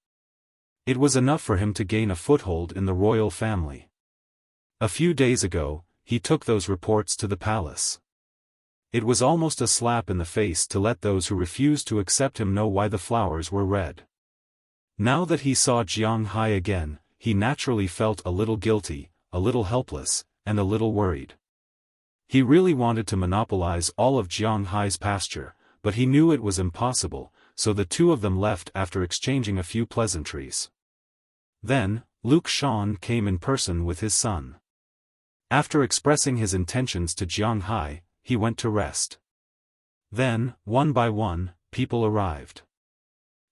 It was enough for him to gain a foothold in the royal family. A few days ago, he took those reports to the palace. It was almost a slap in the face to let those who refused to accept him know why the flowers were red. Now that he saw Jiang Hai again, he naturally felt a little guilty, a little helpless, and a little worried. He really wanted to monopolize all of Jiang Hai's pasture, but he knew it was impossible, so the two of them left after exchanging a few pleasantries. Then, Wuxia came in person with his son. After expressing his intentions to Jiang Hai, he went to rest. Then, one by one, people arrived.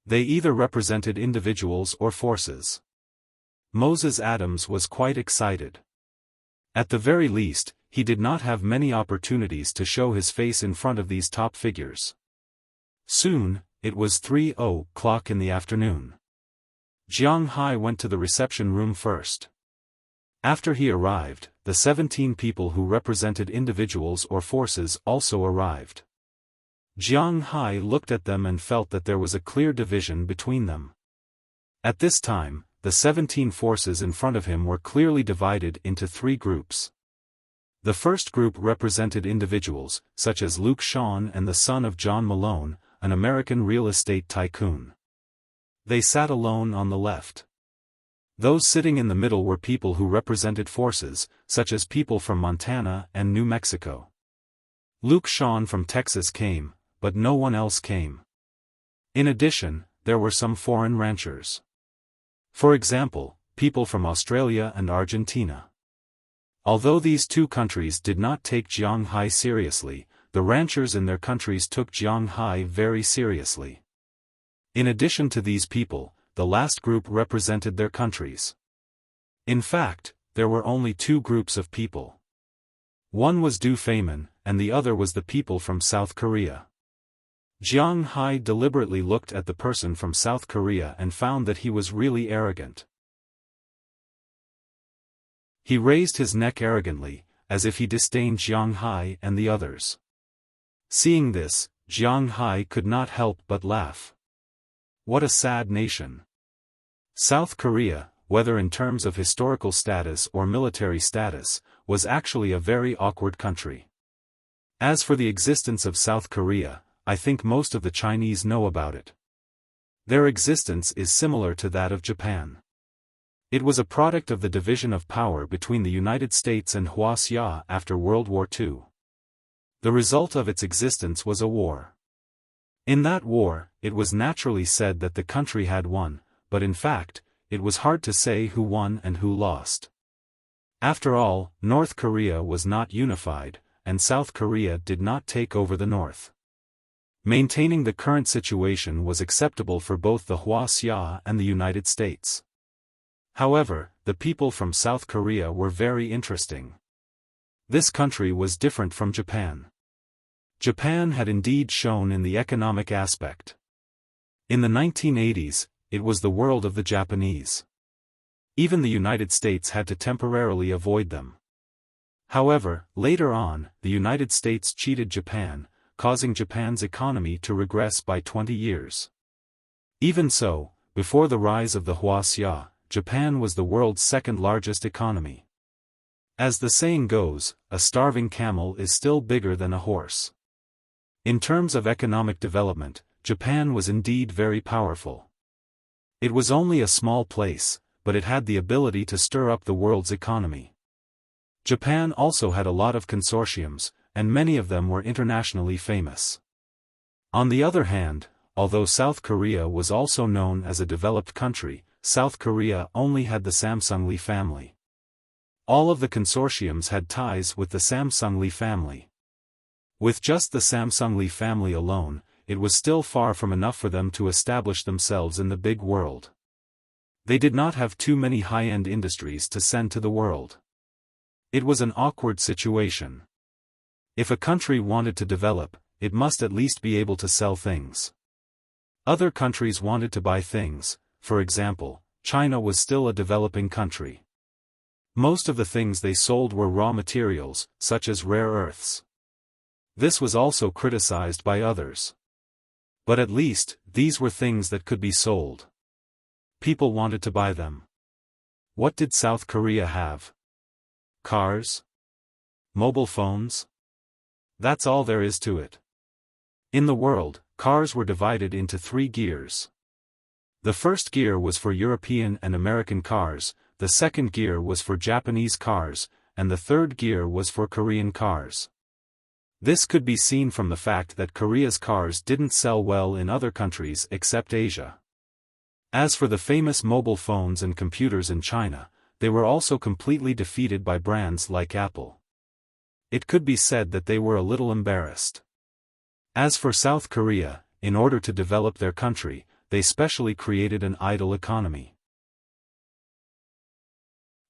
They either represented individuals or forces. Moses Adams was quite excited. At the very least, he did not have many opportunities to show his face in front of these top figures. Soon, it was 3:00 in the afternoon. Jiang Hai went to the reception room first. After he arrived, the 17 people who represented individuals or forces also arrived. Jiang Hai looked at them and felt that there was a clear division between them. At this time, the 17 forces in front of him were clearly divided into three groups. The first group represented individuals, such as Wuxia and the son of John Malone, an American real estate tycoon. They sat alone on the left. Those sitting in the middle were people who represented forces, such as people from Montana and New Mexico. Wuxia from Texas came, but no one else came. In addition, there were some foreign ranchers. For example, people from Australia and Argentina. Although these two countries did not take Jiang Hai seriously, the ranchers in their countries took Jiang Hai very seriously. In addition to these people, the last group represented their countries. In fact, there were only two groups of people. One was Du Feynman, and the other was the people from South Korea. Jiang Hai deliberately looked at the person from South Korea and found that he was really arrogant. He raised his neck arrogantly, as if he disdained Jiang Hai and the others. Seeing this, Jiang Hai could not help but laugh. What a sad nation. South Korea, whether in terms of historical status or military status, was actually a very awkward country. As for the existence of South Korea, I think most of the Chinese know about it. Their existence is similar to that of Japan. It was a product of the division of power between the United States and Wuxia after World War II. The result of its existence was a war. In that war, it was naturally said that the country had won, but in fact, it was hard to say who won and who lost. After all, North Korea was not unified, and South Korea did not take over the North. Maintaining the current situation was acceptable for both the Wuxia and the United States. However, the people from South Korea were very interesting. This country was different from Japan. Japan had indeed shone in the economic aspect. In the 1980s, it was the world of the Japanese. Even the United States had to temporarily avoid them. However, later on, the United States cheated Japan, causing Japan's economy to regress by 20 years. Even so, before the rise of the Wuxia, Japan was the world's second-largest economy. As the saying goes, a starving camel is still bigger than a horse. In terms of economic development, Japan was indeed very powerful. It was only a small place, but it had the ability to stir up the world's economy. Japan also had a lot of consortiums, and many of them were internationally famous. On the other hand, although South Korea was also known as a developed country, South Korea only had the Samsung-Lee family. All of the consortiums had ties with the Samsung-Lee family. With just the Samsung-Lee family alone, it was still far from enough for them to establish themselves in the big world. They did not have too many high-end industries to send to the world. It was an awkward situation. If a country wanted to develop, it must at least be able to sell things. Other countries wanted to buy things. For example, China was still a developing country. Most of the things they sold were raw materials, such as rare earths. This was also criticized by others. But at least, these were things that could be sold. People wanted to buy them. What did South Korea have? Cars? Mobile phones? That's all there is to it. In the world, cars were divided into 3 gears. The first gear was for European and American cars, the second gear was for Japanese cars, and the third gear was for Korean cars. This could be seen from the fact that Korea's cars didn't sell well in other countries except Asia. As for the famous mobile phones and computers in China, they were also completely defeated by brands like Apple. It could be said that they were a little embarrassed. As for South Korea, in order to develop their country, they specially created an idol economy.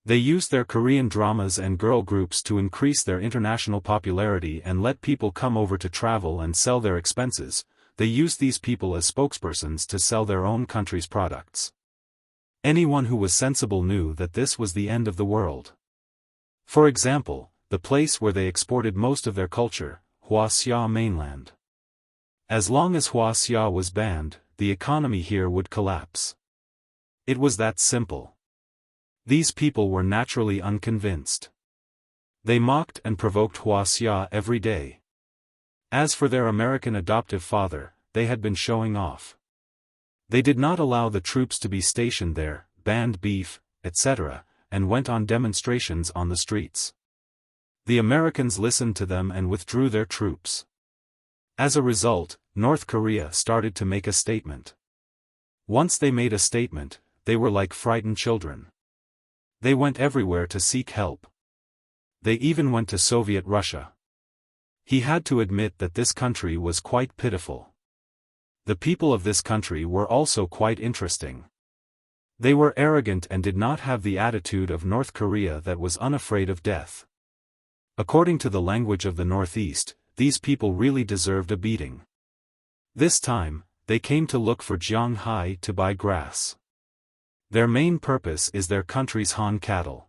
They used their Korean dramas and girl groups to increase their international popularity and let people come over to travel and sell their expenses. They used these people as spokespersons to sell their own country's products. Anyone who was sensible knew that this was the end of the world. For example, the place where they exported most of their culture, Wuxia mainland. As long as Wuxia was banned, the economy here would collapse. It was that simple. These people were naturally unconvinced. They mocked and provoked Wuxia every day. As for their American adoptive father, they had been showing off. They did not allow the troops to be stationed there, banned beef, etc., and went on demonstrations on the streets. The Americans listened to them and withdrew their troops. As a result, North Korea started to make a statement. Once they made a statement, they were like frightened children. They went everywhere to seek help. They even went to Soviet Russia. He had to admit that this country was quite pitiful. The people of this country were also quite interesting. They were arrogant and did not have the attitude of North Korea that was unafraid of death. According to the language of the Northeast, these people really deserved a beating. This time, they came to look for Zhonghai to buy grass. Their main purpose is their country's Han cattle.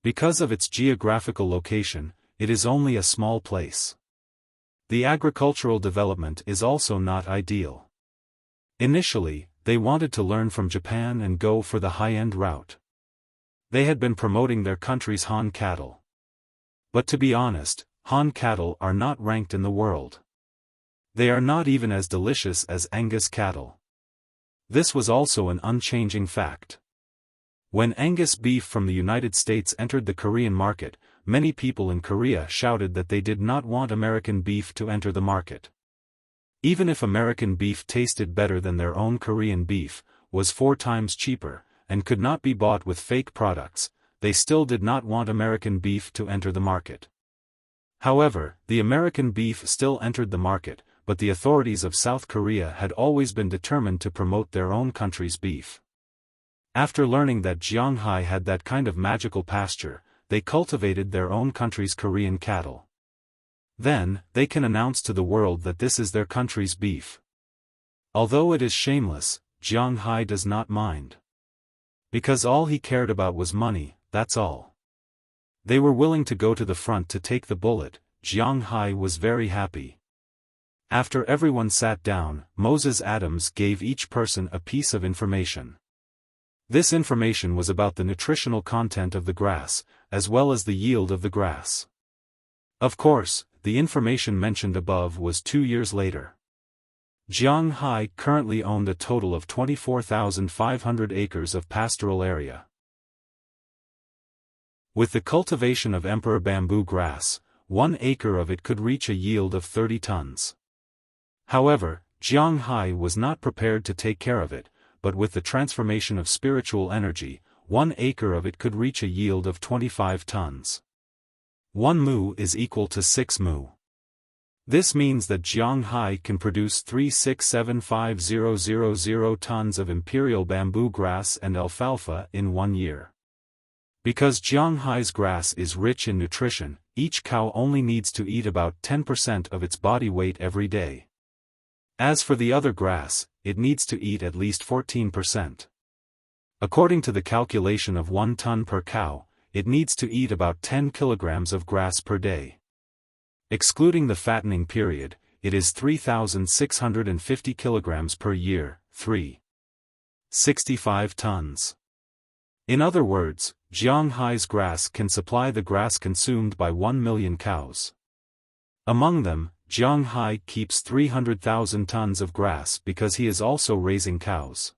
Because of its geographical location, it is only a small place. The agricultural development is also not ideal. Initially, they wanted to learn from Japan and go for the high-end route. They had been promoting their country's Han cattle. But to be honest, Han cattle are not ranked in the world. They are not even as delicious as Angus cattle. This was also an unchanging fact. When Angus beef from the United States entered the Korean market, many people in Korea shouted that they did not want American beef to enter the market. Even if American beef tasted better than their own Korean beef, was 4 times cheaper, and could not be bought with fake products, they still did not want American beef to enter the market. However, the American beef still entered the market, but the authorities of South Korea had always been determined to promote their own country's beef. After learning that Jiang Hai had that kind of magical pasture, they cultivated their own country's Korean cattle. Then, they can announce to the world that this is their country's beef. Although it is shameless, Jiang Hai does not mind. Because all he cared about was money, that's all. They were willing to go to the front to take the bullet. Jiang Hai was very happy. After everyone sat down, Moses Adams gave each person a piece of information. This information was about the nutritional content of the grass, as well as the yield of the grass. Of course, the information mentioned above was 2 years later. Jiang Hai currently owned a total of 24,500 acres of pastoral area. With the cultivation of emperor bamboo grass, 1 acre of it could reach a yield of 30 tons. However, Jiang Hai was not prepared to take care of it, but with the transformation of spiritual energy, 1 acre of it could reach a yield of 25 tons. 1 mu is equal to 6 mu. This means that Jiang Hai can produce 3675000 tons of imperial bamboo grass and alfalfa in 1 year. Because Jiang Hai's grass is rich in nutrition, each cow only needs to eat about 10% of its body weight every day. As for the other grass, it needs to eat at least 14%. According to the calculation of 1 ton per cow, it needs to eat about 10 kilograms of grass per day. Excluding the fattening period, it is 3,650 kilograms per year, 365 tons. In other words, Jiang Hai's grass can supply the grass consumed by 1 million cows. Among them, Jiang Hai keeps 300,000 tons of grass because he is also raising cows.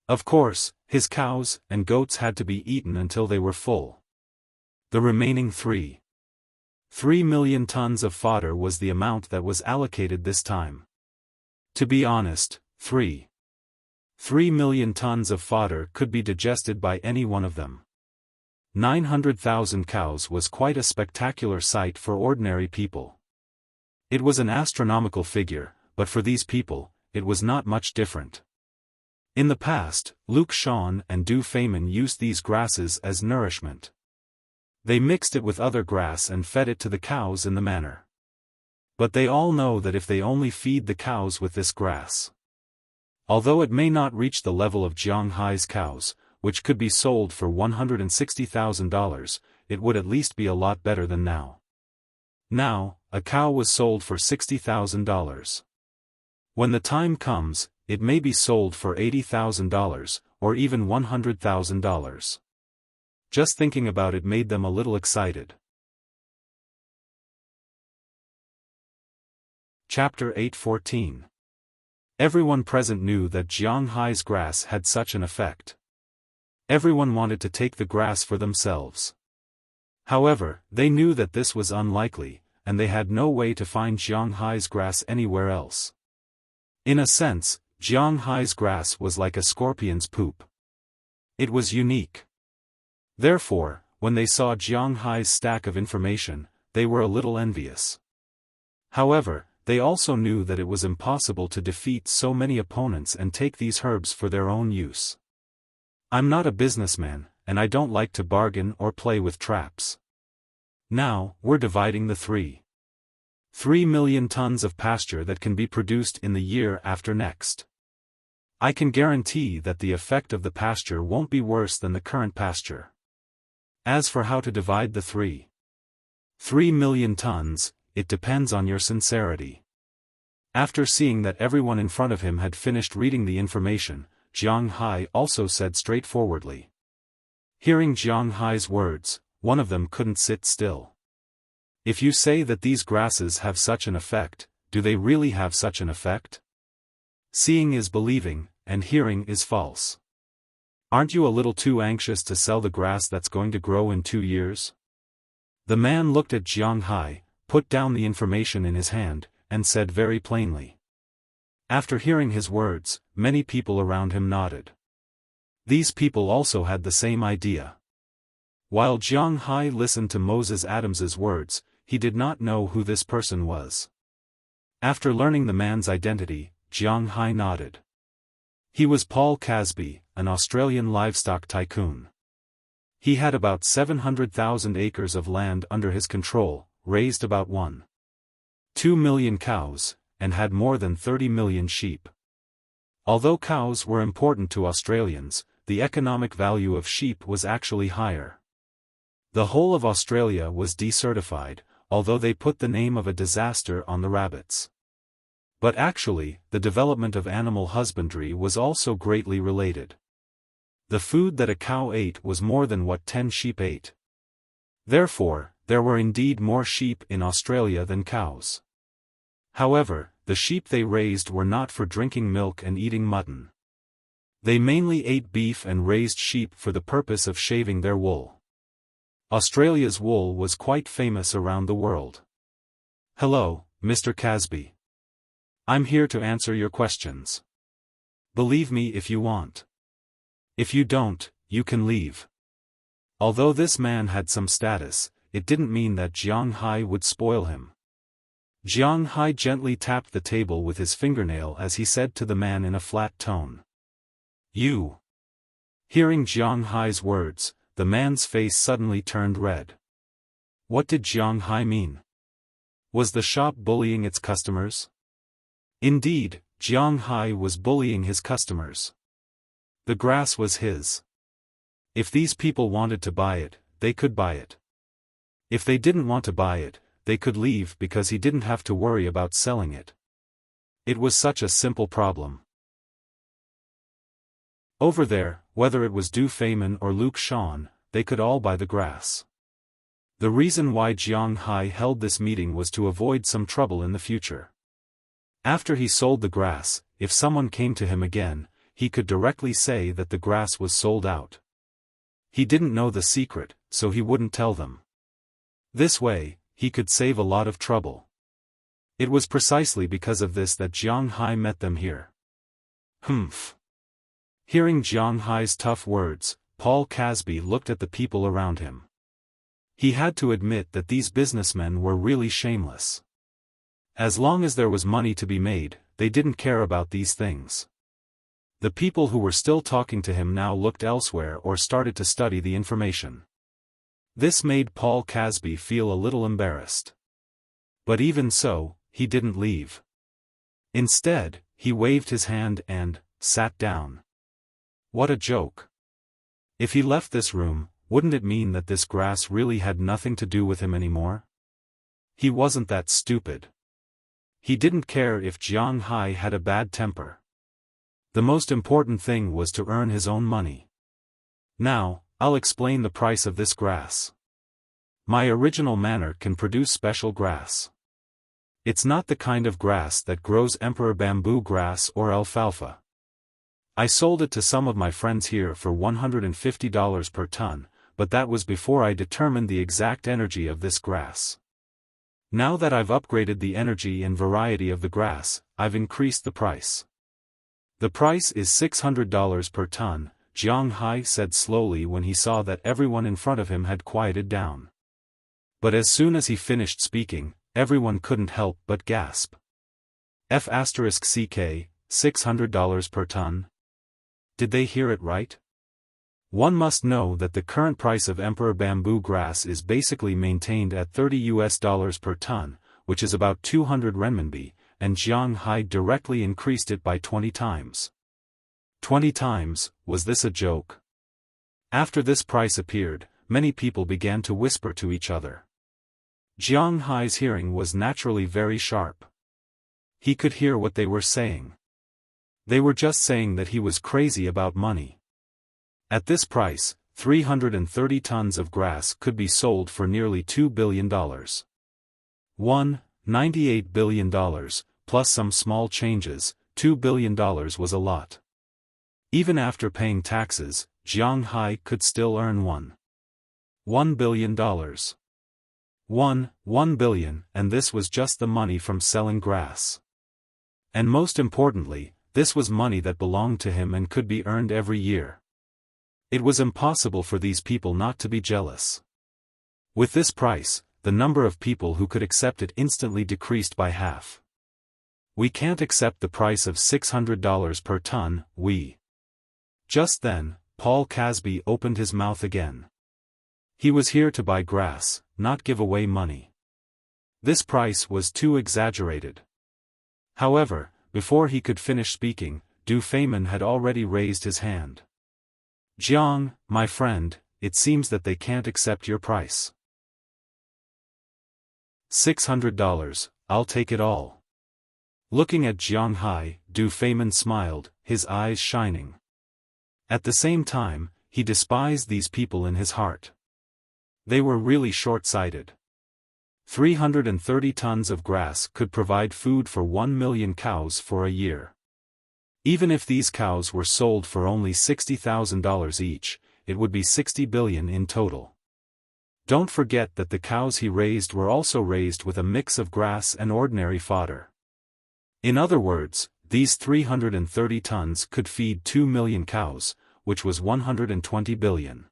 Of course, his cows and goats had to be eaten until they were full. The remaining 3 million tons of fodder was the amount that was allocated this time. To be honest, 3 million tons of fodder could be digested by any one of them. 900,000 cows was quite a spectacular sight for ordinary people. It was an astronomical figure, but for these people, it was not much different. In the past, Luke Shan and Du Feimin used these grasses as nourishment. They mixed it with other grass and fed it to the cows in the manner. But they all know that if they only feed the cows with this grass, although it may not reach the level of Jiang Hai's cows, which could be sold for $160,000, it would at least be a lot better than now. Now, a cow was sold for $60,000. When the time comes, it may be sold for $80,000, or even $100,000. Just thinking about it made them a little excited. Chapter 8:14. Everyone present knew that Jiang Hai's grass had such an effect. Everyone wanted to take the grass for themselves. However, they knew that this was unlikely, and they had no way to find Jiang Hai's grass anywhere else. In a sense, Jiang Hai's grass was like a scorpion's poop. It was unique. Therefore, when they saw Jiang Hai's stack of information, they were a little envious. However, they also knew that it was impossible to defeat so many opponents and take these herbs for their own use. I'm not a businessman, and I don't like to bargain or play with traps. Now, we're dividing the 3 million tons of pasture that can be produced in the year after next. I can guarantee that the effect of the pasture won't be worse than the current pasture. As for how to divide the 3 million tons, it depends on your sincerity. After seeing that everyone in front of him had finished reading the information, Jiang Hai also said straightforwardly. Hearing Jiang Hai's words, one of them couldn't sit still. If you say that these grasses have such an effect, do they really have such an effect? Seeing is believing, and hearing is false. Aren't you a little too anxious to sell the grass that's going to grow in 2 years? The man looked at Jiang Hai, put down the information in his hand, and said very plainly. After hearing his words, many people around him nodded. These people also had the same idea. While Jiang Hai listened to Moses Adams's words, he did not know who this person was. After learning the man's identity, Jiang Hai nodded. He was Paul Casby, an Australian livestock tycoon. He had about 700,000 acres of land under his control, raised about 1.2 million cows, and had more than 30 million sheep. Although cows were important to Australians, the economic value of sheep was actually higher. The whole of Australia was desertified, although they put the name of a disaster on the rabbits. But actually, the development of animal husbandry was also greatly related. The food that a cow ate was more than what 10 sheep ate. Therefore, there were indeed more sheep in Australia than cows. However, the sheep they raised were not for drinking milk and eating mutton. They mainly ate beef and raised sheep for the purpose of shaving their wool. Australia's wool was quite famous around the world. Hello, Mr. Casby. I'm here to answer your questions. Believe me if you want. If you don't, you can leave. Although this man had some status, it didn't mean that Jiang Hai would spoil him. Jiang Hai gently tapped the table with his fingernail as he said to the man in a flat tone. You. Hearing Jiang Hai's words, the man's face suddenly turned red. What did Jiang Hai mean? Was the shop bullying its customers? Indeed, Jiang Hai was bullying his customers. The grass was his. If these people wanted to buy it, they could buy it. If they didn't want to buy it, they could leave because he didn't have to worry about selling it. It was such a simple problem. Over there, whether it was Du Feynman or Luke Shawn, they could all buy the grass. The reason why Jiang Hai held this meeting was to avoid some trouble in the future. After he sold the grass, if someone came to him again, he could directly say that the grass was sold out. He didn't know the secret, so he wouldn't tell them. This way, he could save a lot of trouble. It was precisely because of this that Jiang Hai met them here. Humph. Hearing Jiang Hai's tough words, Paul Casby looked at the people around him. He had to admit that these businessmen were really shameless. As long as there was money to be made, they didn't care about these things. The people who were still talking to him now looked elsewhere or started to study the information. This made Paul Casby feel a little embarrassed. But even so, he didn't leave. Instead, he waved his hand and sat down. What a joke. If he left this room, wouldn't it mean that this grass really had nothing to do with him anymore? He wasn't that stupid. He didn't care if Jiang Hai had a bad temper. The most important thing was to earn his own money. Now, I'll explain the price of this grass. My original manor can produce special grass. It's not the kind of grass that grows emperor bamboo grass or alfalfa. I sold it to some of my friends here for $150 per ton, but that was before I determined the exact energy of this grass. Now that I've upgraded the energy and variety of the grass, I've increased the price. The price is $600 per ton, Jiang Hai said slowly when he saw that everyone in front of him had quieted down. But as soon as he finished speaking, everyone couldn't help but gasp. $600 per ton? Did they hear it right? One must know that the current price of emperor bamboo grass is basically maintained at $30 per ton, which is about 200 renminbi, and Jiang Hai directly increased it by 20 times. 20 times, was this a joke? After this price appeared, many people began to whisper to each other. Jiang Hai's hearing was naturally very sharp. He could hear what they were saying. They were just saying that he was crazy about money. At this price, 330 tons of grass could be sold for nearly $2 billion. $98 billion, plus some small changes, $2 billion was a lot. Even after paying taxes, Jiang Hai could still earn $1 billion. $1 billion, and this was just the money from selling grass. And most importantly, this was money that belonged to him and could be earned every year. It was impossible for these people not to be jealous. With this price, the number of people who could accept it instantly decreased by half. We can't accept the price of $600 per ton, we Just then, Paul Casby opened his mouth again. He was here to buy grass, not give away money. This price was too exaggerated. However, before he could finish speaking, Du Feynman had already raised his hand. Jiang, my friend, it seems that they can't accept your price. $600, I'll take it all. Looking at Jiang Hai, Du Feynman smiled, his eyes shining. At the same time, he despised these people in his heart. They were really short-sighted. 330 tons of grass could provide food for 1 million cows for a year. Even if these cows were sold for only $60,000 each, it would be 60 billion in total. Don't forget that the cows he raised were also raised with a mix of grass and ordinary fodder. In other words, these 330 tons could feed 2 million cows, which was 120 billion.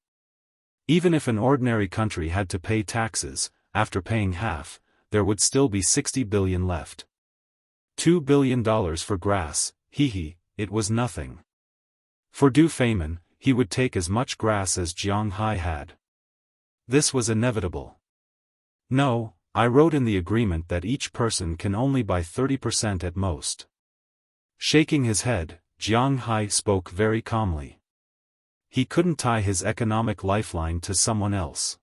Even if an ordinary country had to pay taxes, after paying half, there would still be 60 billion left. $2 billion for grass, it was nothing. For Du Feynman, he would take as much grass as Jiang Hai had. This was inevitable. No, I wrote in the agreement that each person can only buy 30% at most. Shaking his head, Jiang Hai spoke very calmly. He couldn't tie his economic lifeline to someone else.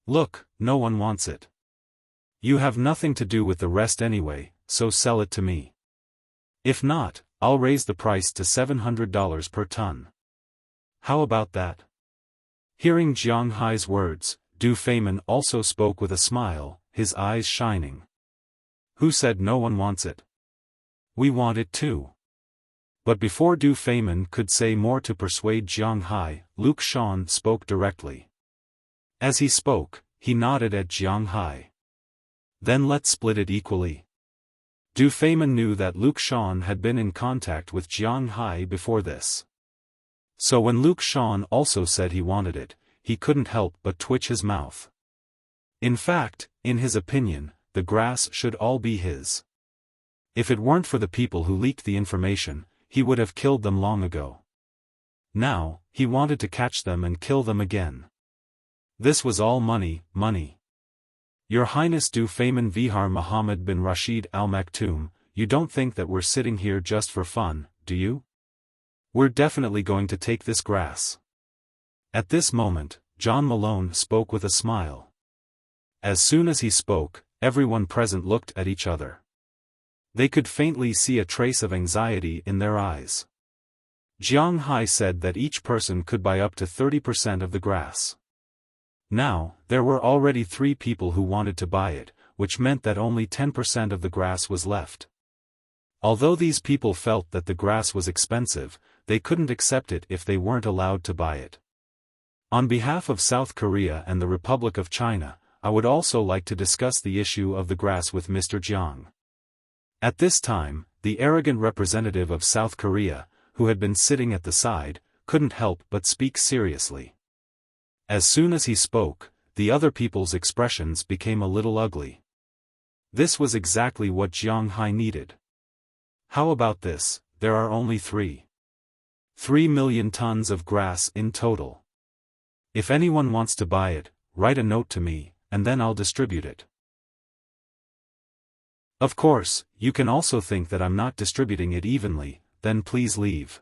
Look, no one wants it. You have nothing to do with the rest anyway, so sell it to me. If not, I'll raise the price to $700 per ton. How about that? Hearing Jiang Hai's words, Du Feynman also spoke with a smile, his eyes shining. Who said no one wants it? We want it too. But before Du Feynman could say more to persuade Jiang Hai, Luke Shan spoke directly. As he spoke, he nodded at Jiang Hai. Then let's split it equally. Du Feynman knew that Luke Shan had been in contact with Jiang Hai before this. So when Luke Shan also said he wanted it, he couldn't help but twitch his mouth. In fact, in his opinion, the grass should all be his. If it weren't for the people who leaked the information, he would have killed them long ago. Now, he wanted to catch them and kill them again. This was all money, money. Your Highness Du Feynman Vihar Muhammad bin Rashid Al Maktoum, you don't think that we're sitting here just for fun, do you? We're definitely going to take this grass. At this moment, John Malone spoke with a smile. As soon as he spoke, everyone present looked at each other. They could faintly see a trace of anxiety in their eyes. Jiang Hai said that each person could buy up to 30% of the grass. Now, there were already 3 people who wanted to buy it, which meant that only 10% of the grass was left. Although these people felt that the grass was expensive, they couldn't accept it if they weren't allowed to buy it. On behalf of South Korea and the Republic of China, I would also like to discuss the issue of the grass with Mr. Jiang. At this time, the arrogant representative of South Korea, who had been sitting at the side, couldn't help but speak seriously. As soon as he spoke, the other people's expressions became a little ugly. This was exactly what Jiang Hai needed. How about this? There are only 3 million tons of grass in total. If anyone wants to buy it, write a note to me, and then I'll distribute it. Of course, you can also think that I'm not distributing it evenly, then please leave.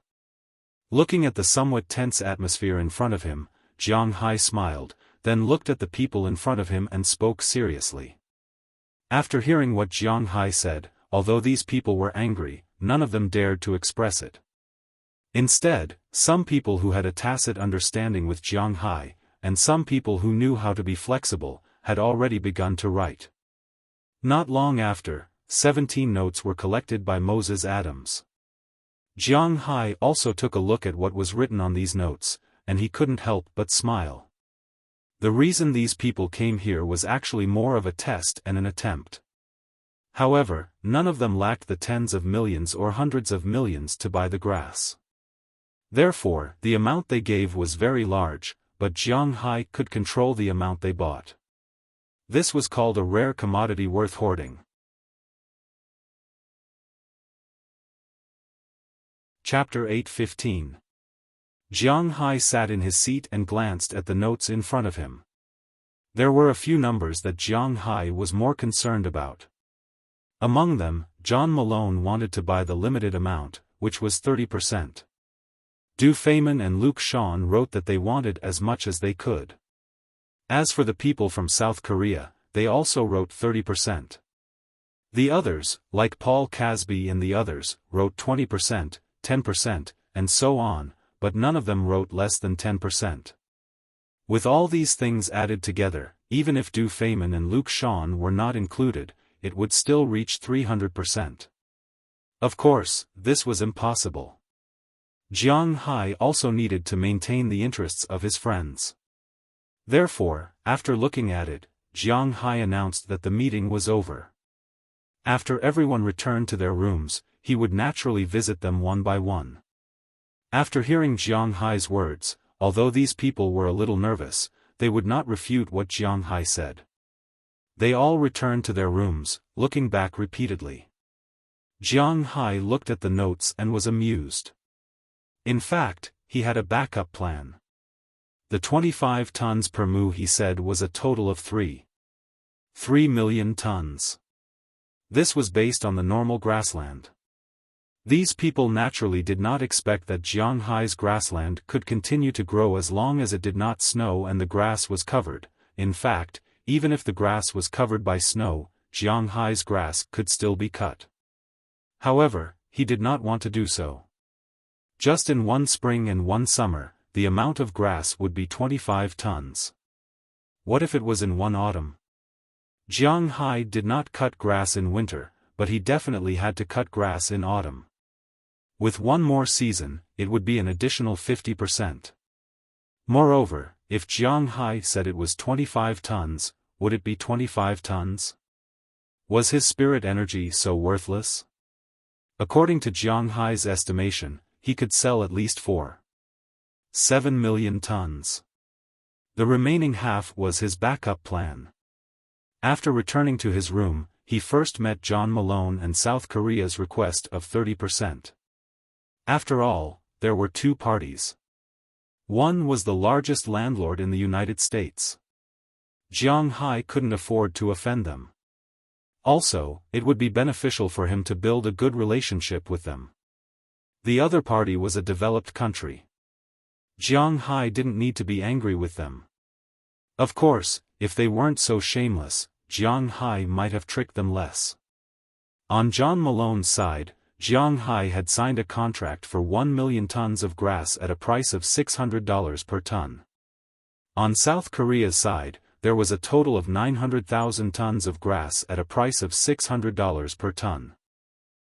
Looking at the somewhat tense atmosphere in front of him, Jiang Hai smiled, then looked at the people in front of him and spoke seriously. After hearing what Jiang Hai said, although these people were angry, none of them dared to express it. Instead, some people who had a tacit understanding with Jiang Hai, and some people who knew how to be flexible, had already begun to write. Not long after, 17 notes were collected by Moses Adams. Jiang Hai also took a look at what was written on these notes, and he couldn't help but smile. The reason these people came here was actually more of a test and an attempt. However, none of them lacked the tens of millions or hundreds of millions to buy the grass. Therefore, the amount they gave was very large, but Jiang Hai could control the amount they bought. This was called a rare commodity worth hoarding. Chapter 8:15 Jiang Hai sat in his seat and glanced at the notes in front of him. There were a few numbers that Jiang Hai was more concerned about. Among them, John Malone wanted to buy the limited amount, which was 30%. Du Feynman and Luke Shawn wrote that they wanted as much as they could. As for the people from South Korea, they also wrote 30%. The others, like Paul Casby and the others, wrote 20%, 10%, and so on, but none of them wrote less than 10%. With all these things added together, even if Du Feynman and Luke Shawn were not included, it would still reach 300%. Of course, this was impossible. Jiang Hai also needed to maintain the interests of his friends. Therefore, after looking at it, Jiang Hai announced that the meeting was over. After everyone returned to their rooms, he would naturally visit them one by one. After hearing Jiang Hai's words, although these people were a little nervous, they would not refute what Jiang Hai said. They all returned to their rooms, looking back repeatedly. Jiang Hai looked at the notes and was amused. In fact, he had a backup plan. The 25 tons per mu he said was a total of 3 million tons. This was based on the normal grassland. These people naturally did not expect that Jiang Hai's grassland could continue to grow as long as it did not snow and the grass was covered. In fact, even if the grass was covered by snow, Jiang Hai's grass could still be cut. However, he did not want to do so. Just in one spring and one summer, the amount of grass would be 25 tons. What if it was in one autumn? Jiang Hai did not cut grass in winter, but he definitely had to cut grass in autumn. With one more season, it would be an additional 50%. Moreover, if Jiang Hai said it was 25 tons, would it be 25 tons? Was his spirit energy so worthless? According to Jiang Hai's estimation, he could sell at least 7 million tons. The remaining half was his backup plan. After returning to his room, he first met John Malone and South Korea's request of 30%. After all, there were two parties. One was the largest landlord in the United States. Jiang Hai couldn't afford to offend them. Also, it would be beneficial for him to build a good relationship with them. The other party was a developed country. Jiang Hai didn't need to be angry with them. Of course, if they weren't so shameless, Jiang Hai might have tricked them less. On John Malone's side, Jiang Hai had signed a contract for 1 million tons of grass at a price of $600 per ton. On South Korea's side, there was a total of 900,000 tons of grass at a price of $600 per ton.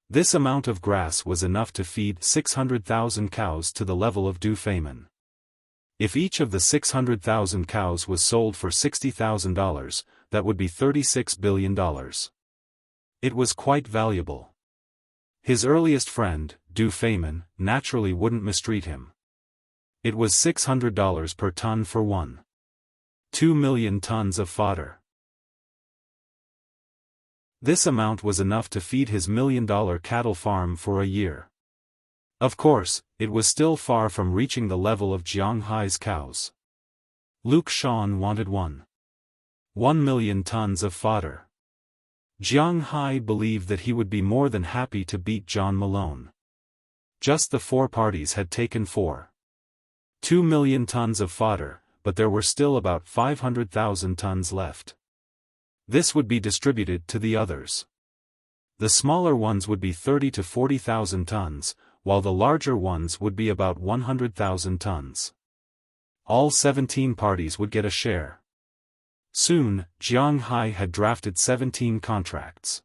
This amount of grass was enough to feed 600,000 cows to the level of Du Feynman. If each of the 600,000 cows was sold for $60,000, that would be $36 billion. It was quite valuable. His earliest friend, Du Feynman, naturally wouldn't mistreat him. It was $600 per ton for 2 million tons of fodder. This amount was enough to feed his $1 million cattle farm for a year. Of course, it was still far from reaching the level of Jiang Hai's cows. Luke Shawn wanted 1 million tons of fodder. Jiang Hai believed that he would be more than happy to beat John Malone. Just the four parties had taken 2 million tons of fodder, but there were still about 500,000 tons left. This would be distributed to the others. The smaller ones would be 30 to 40,000 tons, while the larger ones would be about 100,000 tons. All 17 parties would get a share. Soon, Jiang Hai had drafted 17 contracts.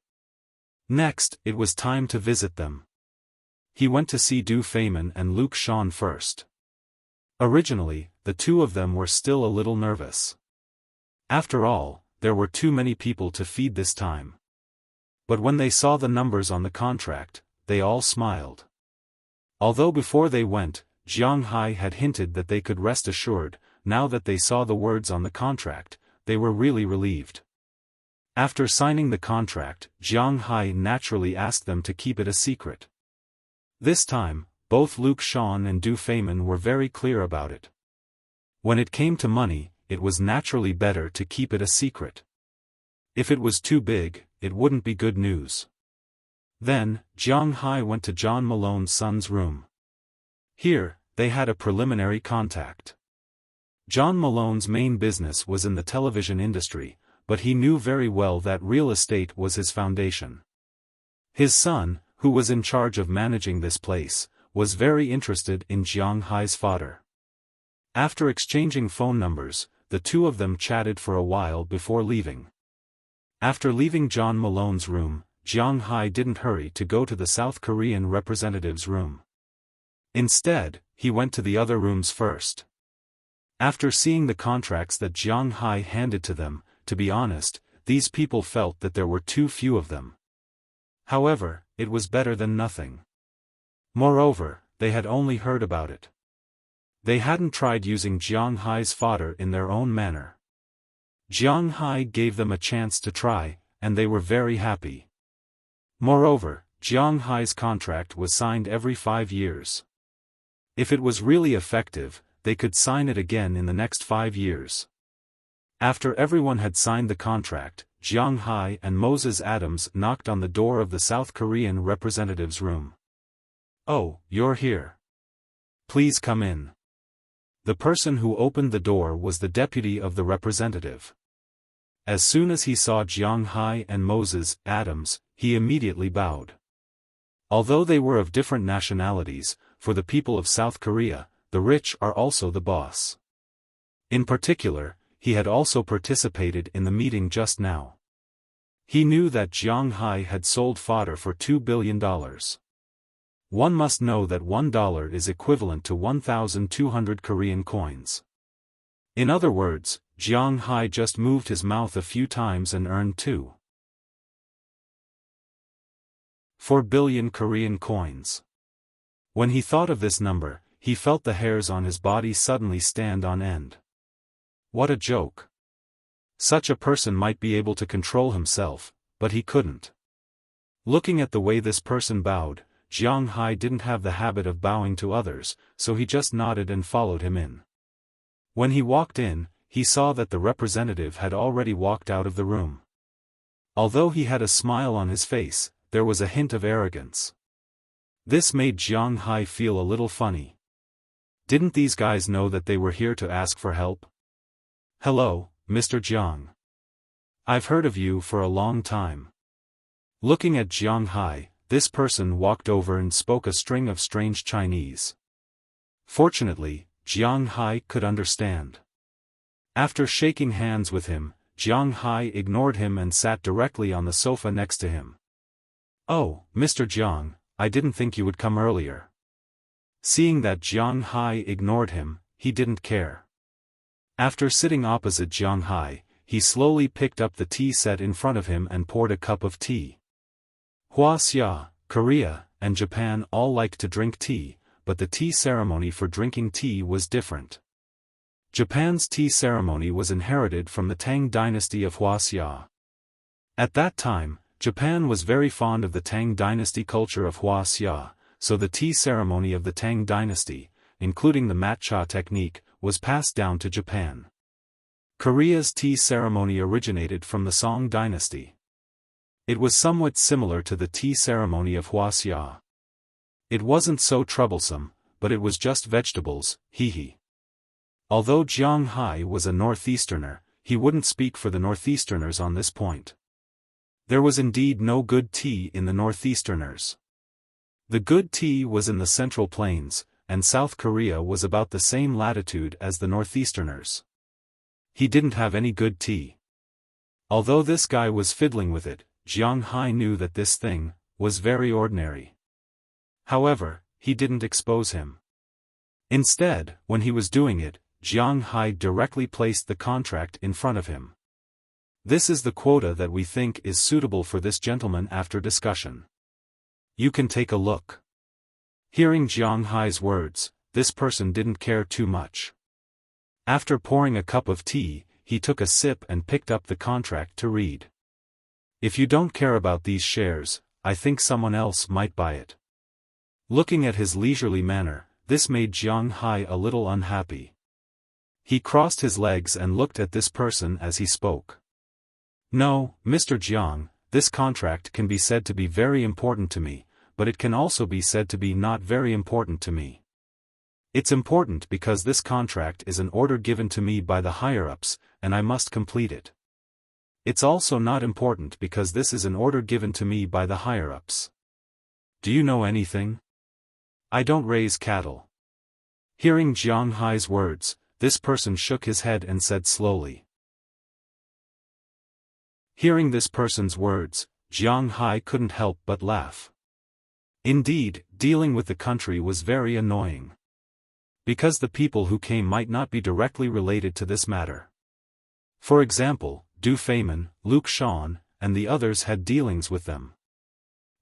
Next, it was time to visit them. He went to see Du Feynman and Luke Shawn first. Originally, the two of them were still a little nervous. After all, there were too many people to feed this time. But when they saw the numbers on the contract, they all smiled. Although before they went, Jiang Hai had hinted that they could rest assured, now that they saw the words on the contract, they were really relieved. After signing the contract, Jiang Hai naturally asked them to keep it a secret. This time, both Luke Shan and Du Feimin were very clear about it. When it came to money, it was naturally better to keep it a secret. If it was too big, it wouldn't be good news. Then, Jiang Hai went to John Malone's son's room. Here, they had a preliminary contact. John Malone's main business was in the television industry, but he knew very well that real estate was his foundation. His son, who was in charge of managing this place, was very interested in Jiang Hai's fodder. After exchanging phone numbers, the two of them chatted for a while before leaving. After leaving John Malone's room, Jiang Hai didn't hurry to go to the South Korean representative's room. Instead, he went to the other rooms first. After seeing the contracts that Jiang Hai handed to them, to be honest, these people felt that there were too few of them. However, it was better than nothing. Moreover, they had only heard about it. They hadn't tried using Jiang Hai's fodder in their own manner. Jiang Hai gave them a chance to try, and they were very happy. Moreover, Jiang Hai's contract was signed every 5 years. If it was really effective, they could sign it again in the next 5 years. After everyone had signed the contract, Jiang Hai and Moses Adams knocked on the door of the South Korean representative's room. "Oh, you're here. Please come in." The person who opened the door was the deputy of the representative. As soon as he saw Jiang Hai and Moses Adams, he immediately bowed. Although they were of different nationalities, for the people of South Korea, the rich are also the boss. In particular, he had also participated in the meeting just now. He knew that Jiang Hai had sold fodder for $2 billion. One must know that $1 is equivalent to 1,200 Korean coins. In other words, Jiang Hai just moved his mouth a few times and earned 2.4 billion Korean coins. When he thought of this number, he felt the hairs on his body suddenly stand on end. What a joke. Such a person might be able to control himself, but he couldn't. Looking at the way this person bowed, Jiang Hai didn't have the habit of bowing to others, so he just nodded and followed him in. When he walked in, he saw that the representative had already walked out of the room. Although he had a smile on his face, there was a hint of arrogance. This made Jiang Hai feel a little funny. Didn't these guys know that they were here to ask for help? "Hello, Mr. Jiang. I've heard of you for a long time." Looking at Jiang Hai, this person walked over and spoke a string of strange Chinese. Fortunately, Jiang Hai could understand. After shaking hands with him, Jiang Hai ignored him and sat directly on the sofa next to him. "Oh, Mr. Jiang, I didn't think you would come earlier." Seeing that Jiang Hai ignored him, he didn't care. After sitting opposite Jiang Hai, he slowly picked up the tea set in front of him and poured a cup of tea. Wuxia, Korea, and Japan all liked to drink tea, but the tea ceremony for drinking tea was different. Japan's tea ceremony was inherited from the Tang dynasty of Wuxia. At that time, Japan was very fond of the Tang dynasty culture of Wuxia, so the tea ceremony of the Tang dynasty, including the matcha technique, was passed down to Japan. Korea's tea ceremony originated from the Song dynasty. It was somewhat similar to the tea ceremony of Wuxia. It wasn't so troublesome, but it was just vegetables, hee. Although Jiang Hai was a northeasterner, he wouldn't speak for the northeasterners on this point. There was indeed no good tea in the northeasterners. The good tea was in the Central Plains, and South Korea was about the same latitude as the northeasterners. He didn't have any good tea. Although this guy was fiddling with it, Jiang Hai knew that this thing was very ordinary. However, he didn't expose him. Instead, when he was doing it, Jiang Hai directly placed the contract in front of him. This is the quota that we think is suitable for this gentleman after discussion. You can take a look. Hearing Jiang Hai's words, this person didn't care too much. After pouring a cup of tea, he took a sip and picked up the contract to read. "If you don't care about these shares, I think someone else might buy it." Looking at his leisurely manner, this made Jiang Hai a little unhappy. He crossed his legs and looked at this person as he spoke. No, Mr. Jiang, this contract can be said to be very important to me, but it can also be said to be not very important to me. It's important because this contract is an order given to me by the higher-ups, and I must complete it. It's also not important because this is an order given to me by the higher-ups. Do you know anything? I don't raise cattle. Hearing Jiang Hai's words, this person shook his head and said slowly. Hearing this person's words, Jiang Hai couldn't help but laugh. Indeed, dealing with the country was very annoying. Because the people who came might not be directly related to this matter. For example, Du Feimin, Luke Shan, and the others had dealings with them.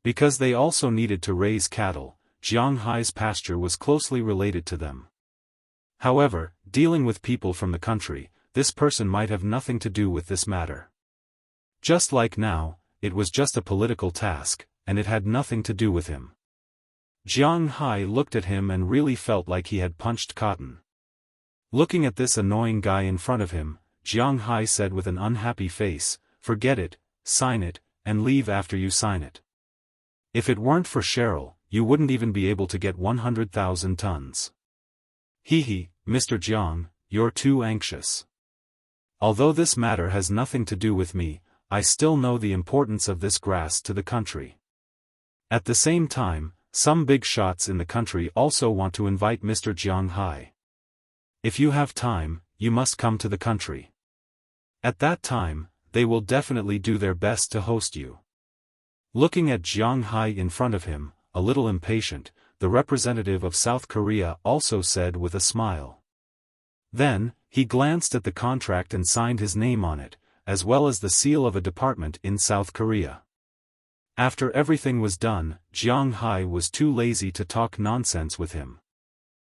Because they also needed to raise cattle, Jiang Hai's pasture was closely related to them. However, dealing with people from the country, this person might have nothing to do with this matter. Just like now, it was just a political task, and it had nothing to do with him. Jiang Hai looked at him and really felt like he had punched cotton. Looking at this annoying guy in front of him, Jiang Hai said with an unhappy face, "Forget it, sign it, and leave after you sign it. If it weren't for Cheryl, you wouldn't even be able to get 100,000 tons. Hee, Mr. Jiang, you're too anxious. Although this matter has nothing to do with me, I still know the importance of this grass to the country. At the same time, some big shots in the country also want to invite Mr. Jiang Hai. If you have time, you must come to the country. At that time, they will definitely do their best to host you." Looking at Jiang Hai in front of him, a little impatient, the representative of South Korea also said with a smile. Then, he glanced at the contract and signed his name on it, as well as the seal of a department in South Korea. After everything was done, Jiang Hai was too lazy to talk nonsense with him.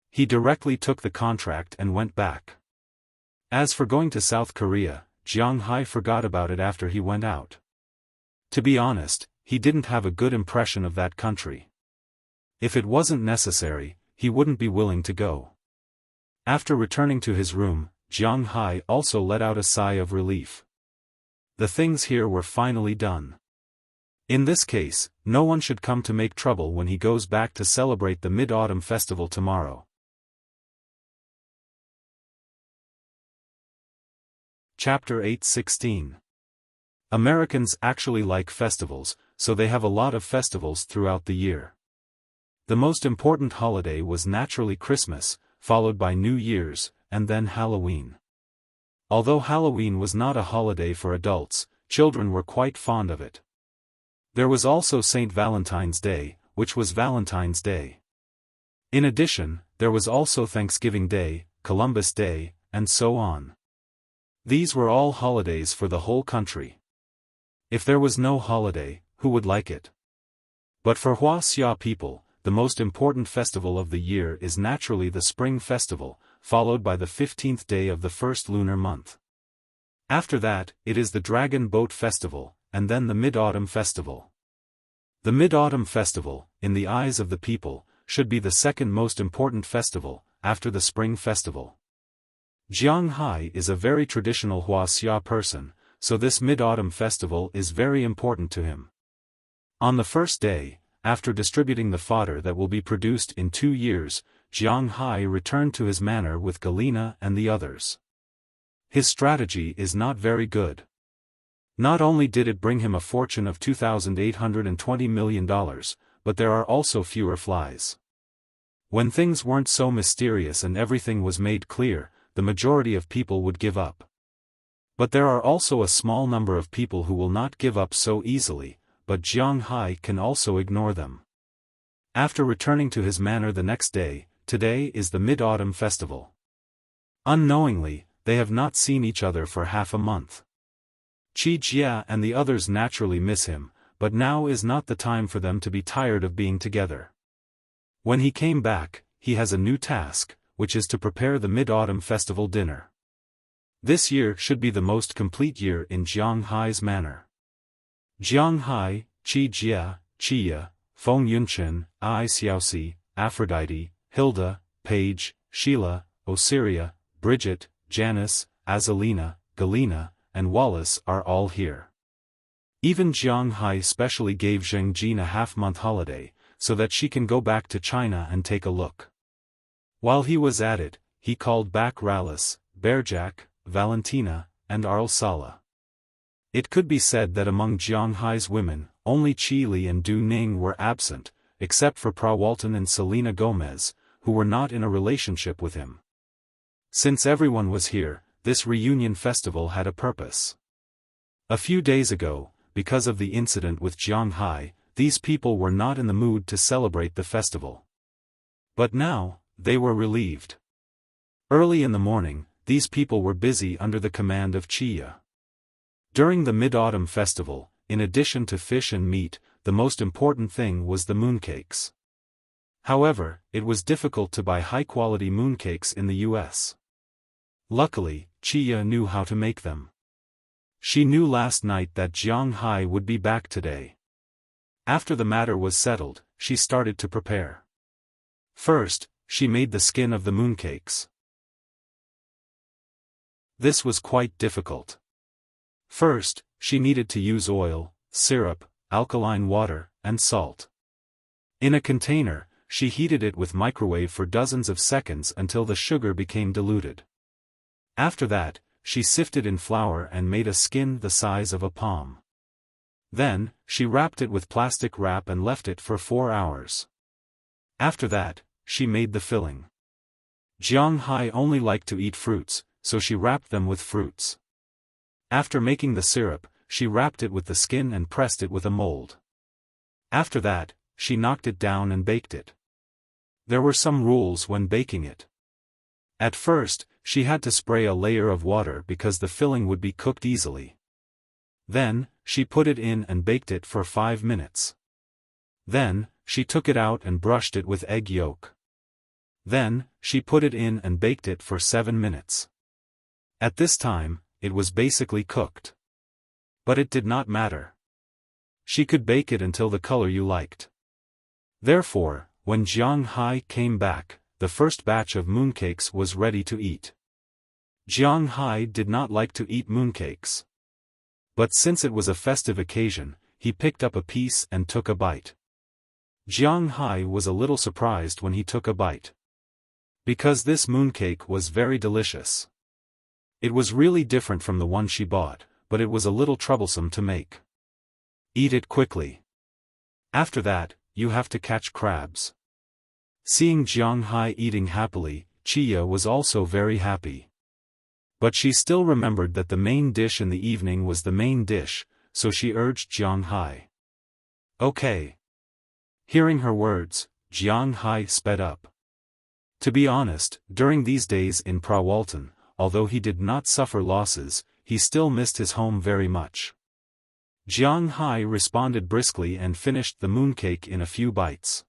He directly took the contract and went back. As for going to South Korea, Jiang Hai forgot about it after he went out. To be honest, he didn't have a good impression of that country. If it wasn't necessary, he wouldn't be willing to go. After returning to his room, Jiang Hai also let out a sigh of relief. The things here were finally done. In this case, no one should come to make trouble when he goes back to celebrate the Mid-Autumn Festival tomorrow. Chapter 8:16. Americans actually like festivals, so they have a lot of festivals throughout the year. The most important holiday was naturally Christmas, followed by New Year's, and then Halloween. Although Halloween was not a holiday for adults, children were quite fond of it. There was also St. Valentine's Day, which was Valentine's Day. In addition, there was also Thanksgiving Day, Columbus Day, and so on. These were all holidays for the whole country. If there was no holiday, who would like it? But for Wuxia people, the most important festival of the year is naturally the Spring Festival, followed by the 15th day of the first lunar month. After that, it is the Dragon Boat Festival, and then the Mid-Autumn Festival. The Mid-Autumn Festival, in the eyes of the people, should be the second most important festival, after the Spring Festival. Jiang Hai is a very traditional Wuxia person, so this Mid-Autumn Festival is very important to him. On the first day, after distributing the fodder that will be produced in 2 years, Jiang Hai returned to his manor with Galina and the others. His strategy is not very good. Not only did it bring him a fortune of $2,820 million, but there are also fewer flies. When things weren't so mysterious and everything was made clear, the majority of people would give up. But there are also a small number of people who will not give up so easily, but Jiang Hai can also ignore them. After returning to his manor the next day, today is the Mid-Autumn Festival. Unknowingly, they have not seen each other for half a month. Qi Jia and the others naturally miss him, but now is not the time for them to be tired of being together. When he came back, he has a new task, which is to prepare the Mid-Autumn Festival dinner. This year should be the most complete year in Jiang Hai's manor. Jiang Hai, Qi Jia, Qia, Feng Yunchen, Ai Xiaoxi, Aphrodite, Hilda, Paige, Sheila, Osiria, Bridget, Janice, Azalina, Galena, and Wallace are all here. Even Jiang Hai specially gave Zheng Jin a half-month holiday, so that she can go back to China and take a look. While he was at it, he called back Rallis, Berjac, Valentina, and Arl Sala. It could be said that among Jiang Hai's women, only Qi Li and Du Ning were absent, except for Pra Walton and Selena Gomez, who were not in a relationship with him. Since everyone was here, this reunion festival had a purpose. A few days ago, because of the incident with Jiang Hai, these people were not in the mood to celebrate the festival. But now, they were relieved. Early in the morning, these people were busy under the command of Qia. During the Mid-Autumn Festival, in addition to fish and meat, the most important thing was the mooncakes. However, it was difficult to buy high-quality mooncakes in the US. Luckily, Qia knew how to make them. She knew last night that Jiang Hai would be back today. After the matter was settled, she started to prepare. First, she made the skin of the mooncakes. This was quite difficult. First, she needed to use oil, syrup, alkaline water, and salt. In a container, she heated it with microwave for dozens of seconds until the sugar became diluted. After that, she sifted in flour and made a skin the size of a palm. Then, she wrapped it with plastic wrap and left it for 4 hours. After that, she made the filling. Jiang Hai only liked to eat fruits, so she wrapped them with fruits. After making the syrup, she wrapped it with the skin and pressed it with a mold. After that, she knocked it down and baked it. There were some rules when baking it. At first, she had to spray a layer of water because the filling would be cooked easily. Then, she put it in and baked it for 5 minutes. Then, she took it out and brushed it with egg yolk. Then, she put it in and baked it for 7 minutes. At this time, it was basically cooked. But it did not matter. She could bake it until the color you liked. Therefore, when Jiang Hai came back, the first batch of mooncakes was ready to eat. Jiang Hai did not like to eat mooncakes. But since it was a festive occasion, he picked up a piece and took a bite. Jiang Hai was a little surprised when he took a bite. Because this mooncake was very delicious. It was really different from the one she bought, but it was a little troublesome to make. Eat it quickly. After that, you have to catch crabs. Seeing Jiang Hai eating happily, Qia was also very happy. But she still remembered that the main dish in the evening was the main dish, so she urged Jiang Hai. Okay. Hearing her words, Jiang Hai sped up. To be honest, during these days in Pra Walton, although he did not suffer losses, he still missed his home very much. Jiang Hai responded briskly and finished the mooncake in a few bites.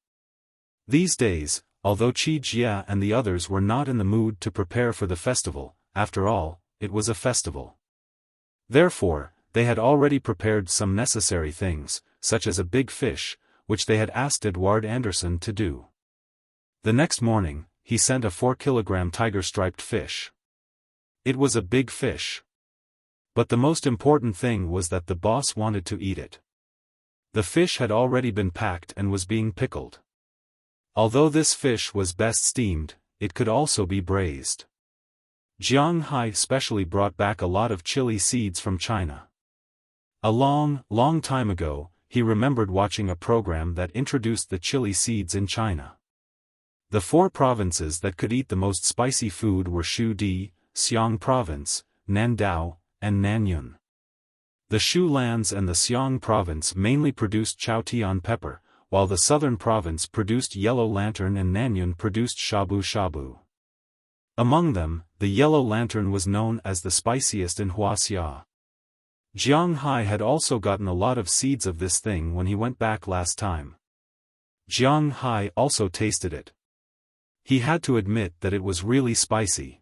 These days, although Qi Jia and the others were not in the mood to prepare for the festival, after all, it was a festival. Therefore, they had already prepared some necessary things, such as a big fish, which they had asked Edouard Anderson to do. The next morning, he sent a 4-kilogram tiger-striped fish. It was a big fish. But the most important thing was that the boss wanted to eat it. The fish had already been packed and was being pickled. Although this fish was best steamed, it could also be braised. Jiang Hai specially brought back a lot of chili seeds from China. A long, long time ago, he remembered watching a program that introduced the chili seeds in China. The 4 provinces that could eat the most spicy food were Shu-Di, Xiang Province, Nandao, and Nanyun. The Shu lands and the Xiang Province mainly produced Chaotian pepper, while the southern province produced yellow lantern and Nanyun produced shabu-shabu. Among them, the yellow lantern was known as the spiciest in Wuxia. Jiang Hai had also gotten a lot of seeds of this thing when he went back last time. Jiang Hai also tasted it. He had to admit that it was really spicy.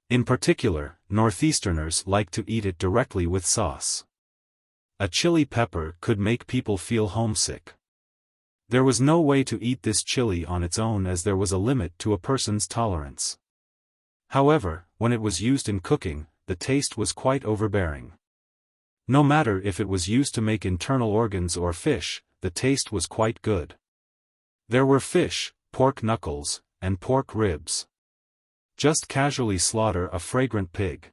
In particular, Northeasterners like to eat it directly with sauce. A chili pepper could make people feel homesick. There was no way to eat this chili on its own as there was a limit to a person's tolerance. However, when it was used in cooking, the taste was quite overbearing. No matter if it was used to make internal organs or fish, the taste was quite good. There were fish, pork knuckles, and pork ribs. Just casually slaughter a fragrant pig.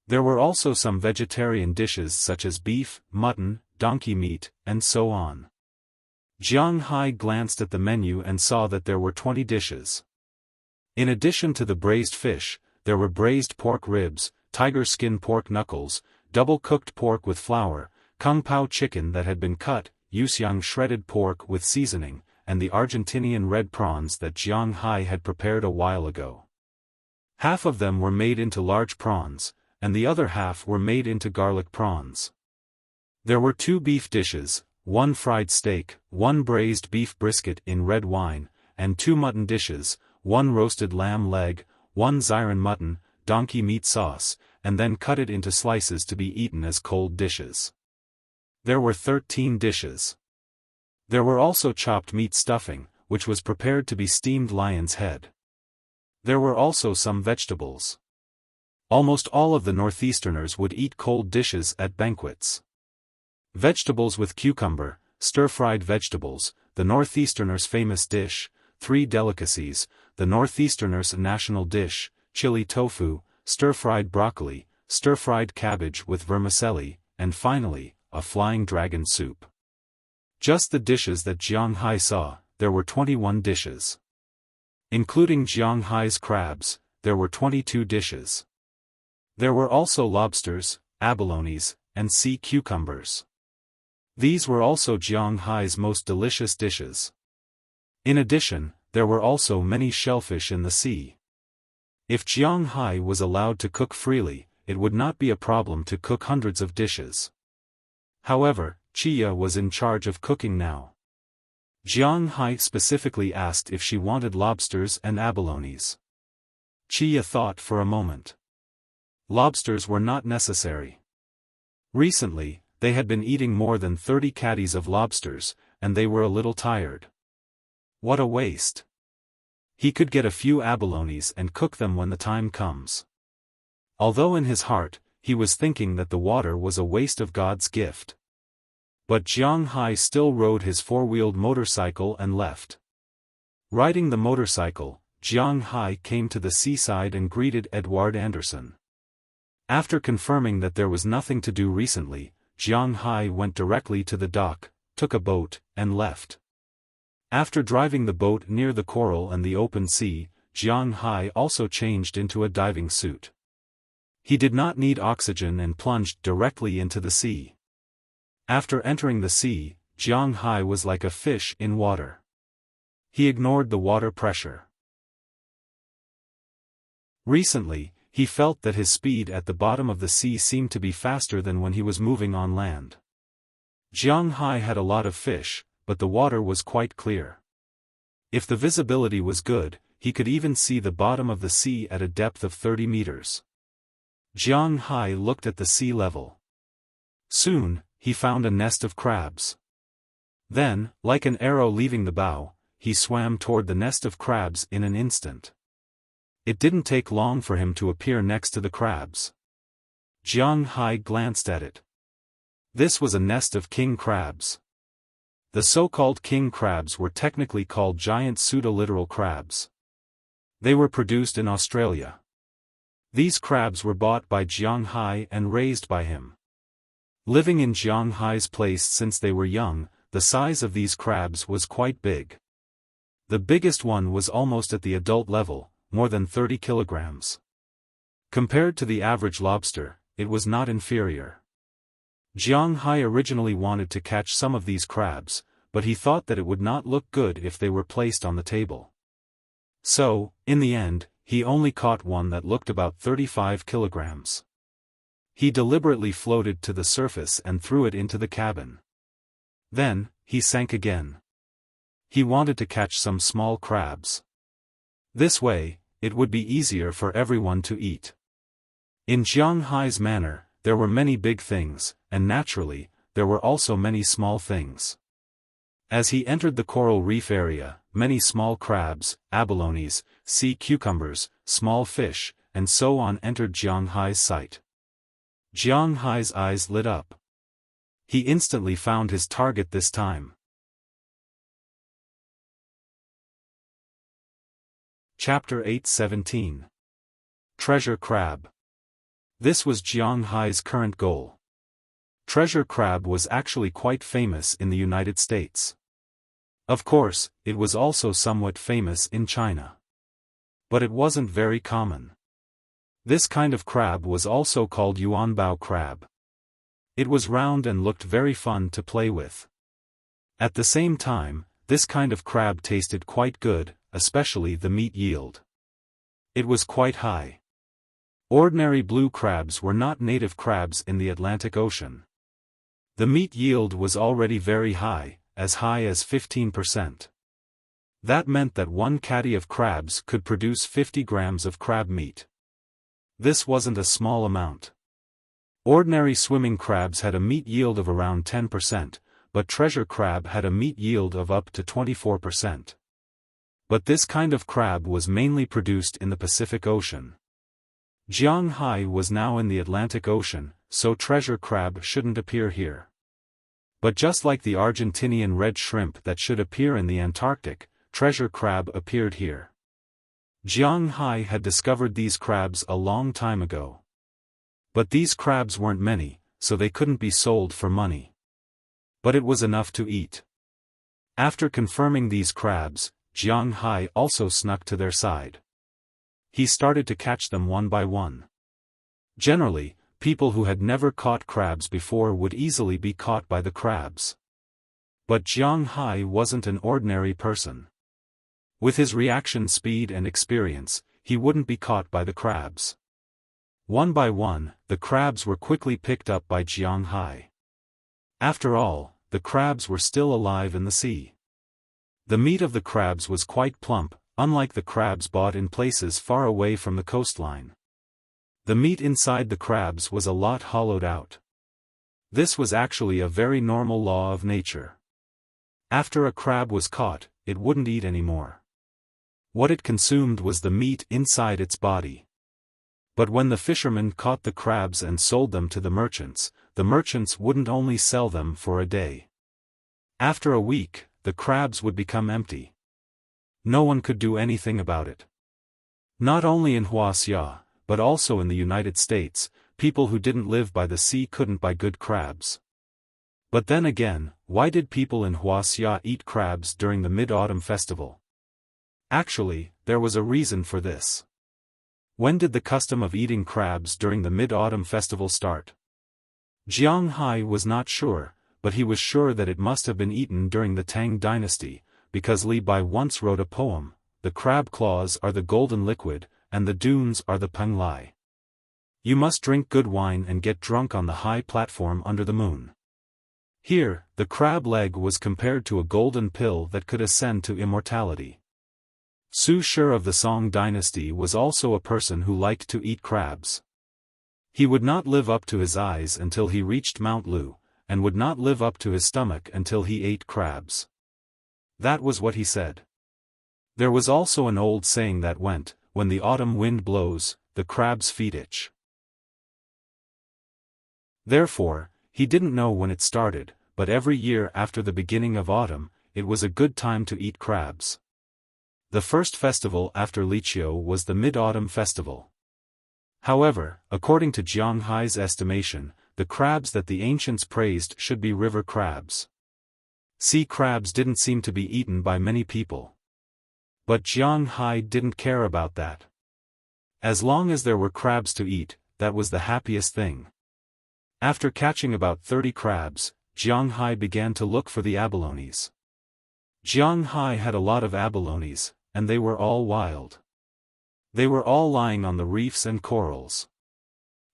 There were also some vegetarian dishes such as beef, mutton, donkey meat, and so on. Jiang Hai glanced at the menu and saw that there were 20 dishes. In addition to the braised fish, there were braised pork ribs, tiger skin pork knuckles, double-cooked pork with flour, kung pao chicken that had been cut, Wuxia shredded pork with seasoning, and the Argentinian red prawns that Jiang Hai had prepared a while ago. Half of them were made into large prawns, and the other half were made into garlic prawns. There were 2 beef dishes, 1 fried steak, 1 braised beef brisket in red wine, and 2 mutton dishes, 1 roasted lamb leg, 1 Xiran mutton, donkey meat sauce, and then cut it into slices to be eaten as cold dishes. There were 13 dishes. There were also chopped meat stuffing, which was prepared to be steamed lion's head. There were also some vegetables. Almost all of the Northeasterners would eat cold dishes at banquets. Vegetables with cucumber, stir-fried vegetables, the Northeasterners' famous dish, 3 delicacies, the Northeasterners' national dish, chili tofu, stir-fried broccoli, stir-fried cabbage with vermicelli, and finally, a flying dragon soup. Just the dishes that Jiang Hai saw, there were 21 dishes. Including Jiang Hai's crabs, there were 22 dishes. There were also lobsters, abalones, and sea cucumbers. These were also Jiang Hai's most delicious dishes. In addition, there were also many shellfish in the sea. If Jiang Hai was allowed to cook freely, it would not be a problem to cook hundreds of dishes. However, Chia was in charge of cooking now. Jiang Hai specifically asked if she wanted lobsters and abalones. Chia thought for a moment. Lobsters were not necessary. Recently, they had been eating more than 30 caddies of lobsters, and they were a little tired. What a waste. He could get a few abalones and cook them when the time comes. Although in his heart, he was thinking that the water was a waste of God's gift. But Jiang Hai still rode his 4-wheeled motorcycle and left. Riding the motorcycle, Jiang Hai came to the seaside and greeted Edward Anderson. After confirming that there was nothing to do recently, Jiang Hai went directly to the dock, took a boat, and left. After driving the boat near the coral and the open sea, Jiang Hai also changed into a diving suit. He did not need oxygen and plunged directly into the sea. After entering the sea, Jiang Hai was like a fish in water. He ignored the water pressure. Recently, he felt that his speed at the bottom of the sea seemed to be faster than when he was moving on land. Jiang Hai had a lot of fish, but the water was quite clear. If the visibility was good, he could even see the bottom of the sea at a depth of 30 meters. Jiang Hai looked at the sea level. Soon, he found a nest of crabs. Then, like an arrow leaving the bow, he swam toward the nest of crabs in an instant. It didn't take long for him to appear next to the crabs. Jiang Hai glanced at it. This was a nest of king crabs. The so-called king crabs were technically called giant pseudoliteral crabs. They were produced in Australia. These crabs were bought by Jiang Hai and raised by him. Living in Jiang Hai's place since they were young, the size of these crabs was quite big. The biggest one was almost at the adult level, more than 30 kilograms. Compared to the average lobster, it was not inferior. Jiang Hai originally wanted to catch some of these crabs, but he thought that it would not look good if they were placed on the table. So, in the end, he only caught one that looked about 35 kilograms. He deliberately floated to the surface and threw it into the cabin. Then, he sank again. He wanted to catch some small crabs. This way, it would be easier for everyone to eat. In Jiang Hai's manner, there were many big things, and naturally, there were also many small things. As he entered the coral reef area, many small crabs, abalones, sea cucumbers, small fish, and so on entered Jiang Hai's sight. Jiang Hai's eyes lit up. He instantly found his target this time. Chapter 8:17. Treasure Crab. This was Jiang Hai's current goal. Treasure crab was actually quite famous in the United States. Of course, it was also somewhat famous in China. But it wasn't very common. This kind of crab was also called yuanbao crab. It was round and looked very fun to play with. At the same time, this kind of crab tasted quite good, especially the meat yield. It was quite high. Ordinary blue crabs were not native crabs in the Atlantic Ocean. The meat yield was already very high as 15%. That meant that one catty of crabs could produce 50 grams of crab meat. This wasn't a small amount. Ordinary swimming crabs had a meat yield of around 10%, but treasure crab had a meat yield of up to 24%. But this kind of crab was mainly produced in the Pacific Ocean. Jiang Hai was now in the Atlantic Ocean, so treasure crab shouldn't appear here. But just like the Argentinian red shrimp that should appear in the Antarctic, treasure crab appeared here. Jiang Hai had discovered these crabs a long time ago. But these crabs weren't many, so they couldn't be sold for money. But it was enough to eat. After confirming these crabs, Jiang Hai also snuck to their side. He started to catch them one by one. Generally, people who had never caught crabs before would easily be caught by the crabs. But Jiang Hai wasn't an ordinary person. With his reaction speed and experience, he wouldn't be caught by the crabs. One by one, the crabs were quickly picked up by Jiang Hai. After all, the crabs were still alive in the sea. The meat of the crabs was quite plump, unlike the crabs bought in places far away from the coastline. The meat inside the crabs was a lot hollowed out. This was actually a very normal law of nature. After a crab was caught, it wouldn't eat anymore. What it consumed was the meat inside its body. But when the fishermen caught the crabs and sold them to the merchants wouldn't only sell them for a day. After a week, the crabs would become empty. No one could do anything about it. Not only in Wuxia, but also in the United States, people who didn't live by the sea couldn't buy good crabs. But then again, why did people in Wuxia eat crabs during the Mid-Autumn Festival? Actually, there was a reason for this. When did the custom of eating crabs during the Mid-Autumn Festival start? Jiang Hai was not sure, but he was sure that it must have been eaten during the Tang dynasty, because Li Bai once wrote a poem, "The crab claws are the golden liquid, and the dunes are the peng lai. You must drink good wine and get drunk on the high platform under the moon." Here, the crab leg was compared to a golden pill that could ascend to immortality. Su Shi of the Song dynasty was also a person who liked to eat crabs. He would not live up to his eyes until he reached Mount Lu, and would not live up to his stomach until he ate crabs. That was what he said. There was also an old saying that went, "When the autumn wind blows, the crab's feet itch." Therefore, he didn't know when it started, but every year after the beginning of autumn, it was a good time to eat crabs. The first festival after Liqiu was the Mid-Autumn Festival. However, according to Jiang Hai's estimation, the crabs that the ancients praised should be river crabs. Sea crabs didn't seem to be eaten by many people. But Jiang Hai didn't care about that. As long as there were crabs to eat, that was the happiest thing. After catching about 30 crabs, Jiang Hai began to look for the abalones. Jiang Hai had a lot of abalones, and they were all wild. They were all lying on the reefs and corals.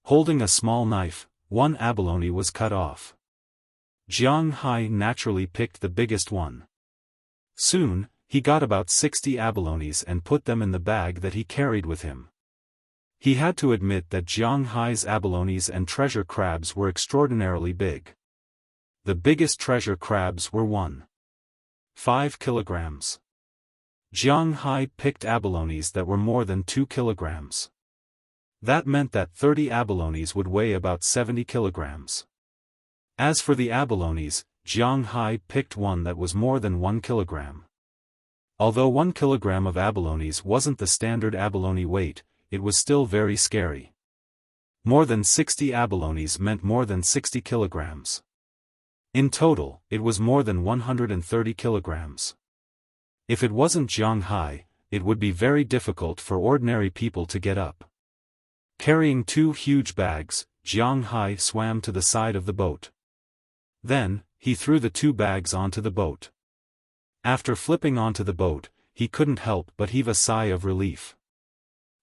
Holding a small knife, one abalone was cut off. Jiang Hai naturally picked the biggest one. Soon, he got about 60 abalones and put them in the bag that he carried with him. He had to admit that Jiang Hai's abalones and treasure crabs were extraordinarily big. the biggest treasure crabs were 1.5 kilograms. Jiang Hai picked abalones that were more than 2 kilograms. That meant that 30 abalones would weigh about 70 kilograms. As for the abalones, Jiang Hai picked one that was more than 1 kilogram. Although 1 kilogram of abalones wasn't the standard abalone weight, it was still very scary. More than 60 abalones meant more than 60 kilograms. In total, it was more than 130 kilograms. If it wasn't Jiang Hai, it would be very difficult for ordinary people to get up. Carrying 2 huge bags, Jiang Hai swam to the side of the boat. Then, he threw the 2 bags onto the boat. After flipping onto the boat, he couldn't help but heave a sigh of relief.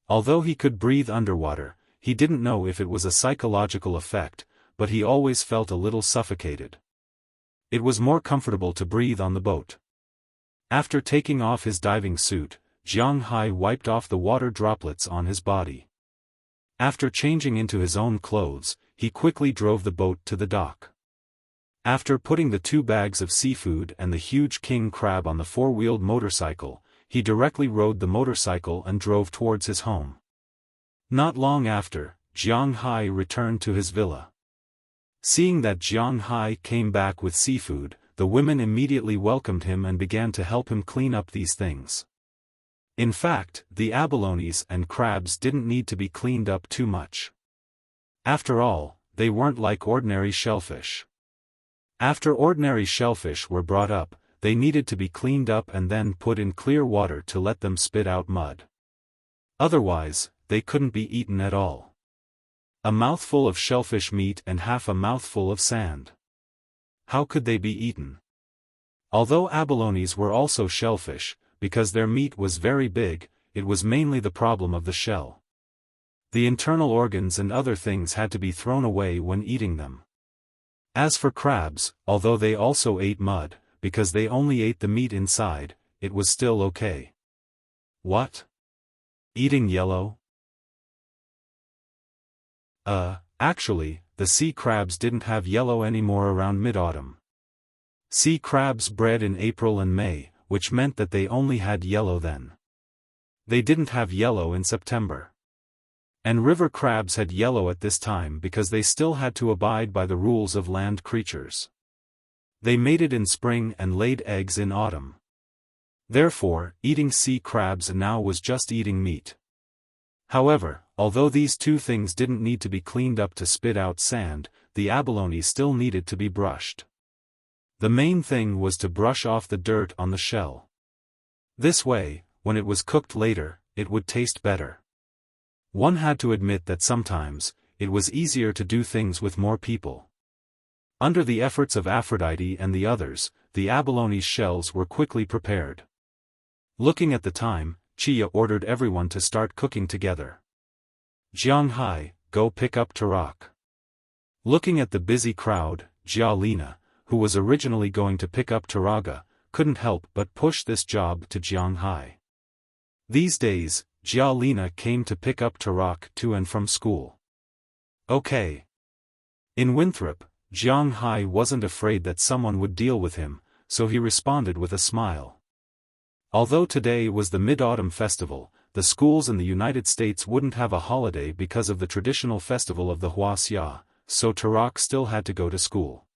Although he could breathe underwater, he didn't know if it was a psychological effect, but he always felt a little suffocated. It was more comfortable to breathe on the boat. After taking off his diving suit, Jiang Hai wiped off the water droplets on his body. After changing into his own clothes, he quickly drove the boat to the dock. After putting the 2 bags of seafood and the huge king crab on the 4-wheeled motorcycle, he directly rode the motorcycle and drove towards his home. Not long after, Jiang Hai returned to his villa. Seeing that Jiang Hai came back with seafood, the women immediately welcomed him and began to help him clean up these things. In fact, the abalones and crabs didn't need to be cleaned up too much. After all, they weren't like ordinary shellfish. After ordinary shellfish were brought up, they needed to be cleaned up and then put in clear water to let them spit out mud. Otherwise, they couldn't be eaten at all. A mouthful of shellfish meat and half a mouthful of sand. How could they be eaten? Although abalones were also shellfish, because their meat was very big, it was mainly the problem of the shell. The internal organs and other things had to be thrown away when eating them. As for crabs, although they also ate mud, because they only ate the meat inside, it was still okay. What? Eating yellow? Actually, the sea crabs didn't have yellow anymore around mid-autumn. Sea crabs bred in April and May, which meant that they only had yellow then. They didn't have yellow in September. And river crabs had yellow at this time because they still had to abide by the rules of land creatures. They mated in spring and laid eggs in autumn. Therefore, eating sea crabs now was just eating meat. However, although these 2 things didn't need to be cleaned up to spit out sand, the abalone still needed to be brushed. The main thing was to brush off the dirt on the shell. This way, when it was cooked later, it would taste better. One had to admit that sometimes, it was easier to do things with more people. Under the efforts of Aphrodite and the others, the abalone's shells were quickly prepared. Looking at the time, Chia ordered everyone to start cooking together. Jiang Hai, go pick up Tarak. Looking at the busy crowd, Jia Lina, who was originally going to pick up Taraga, couldn't help but push this job to Jiang Hai. These days, Jia Lina came to pick up Tarak to and from school. Okay. In Winthrop, Jiang Hai wasn't afraid that someone would deal with him, so he responded with a smile. Although today was the Mid-Autumn Festival, the schools in the United States wouldn't have a holiday because of the traditional festival of the Wuxia, so Tarak still had to go to school.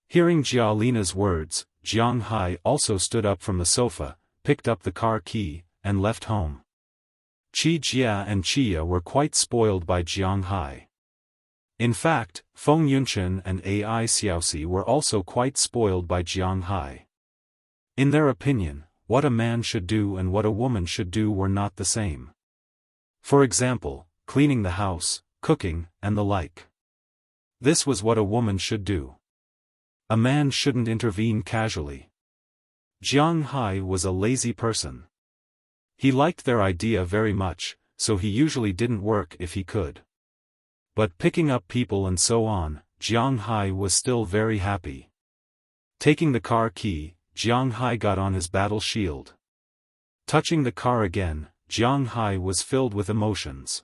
Hearing Jia Lina's words, Jiang Hai also stood up from the sofa, picked up the car key, and left home. Qi Jia and Chia were quite spoiled by Jiang Hai. In fact, Feng Yunchen and Ai Xiaosi were also quite spoiled by Jiang Hai. In their opinion, what a man should do and what a woman should do were not the same. For example, cleaning the house, cooking, and the like. This was what a woman should do. A man shouldn't intervene casually. Jiang Hai was a lazy person. He liked their idea very much, so he usually didn't work if he could. But picking up people and so on, Jiang Hai was still very happy. Taking the car key, Jiang Hai got on his battle shield. Touching the car again, Jiang Hai was filled with emotions.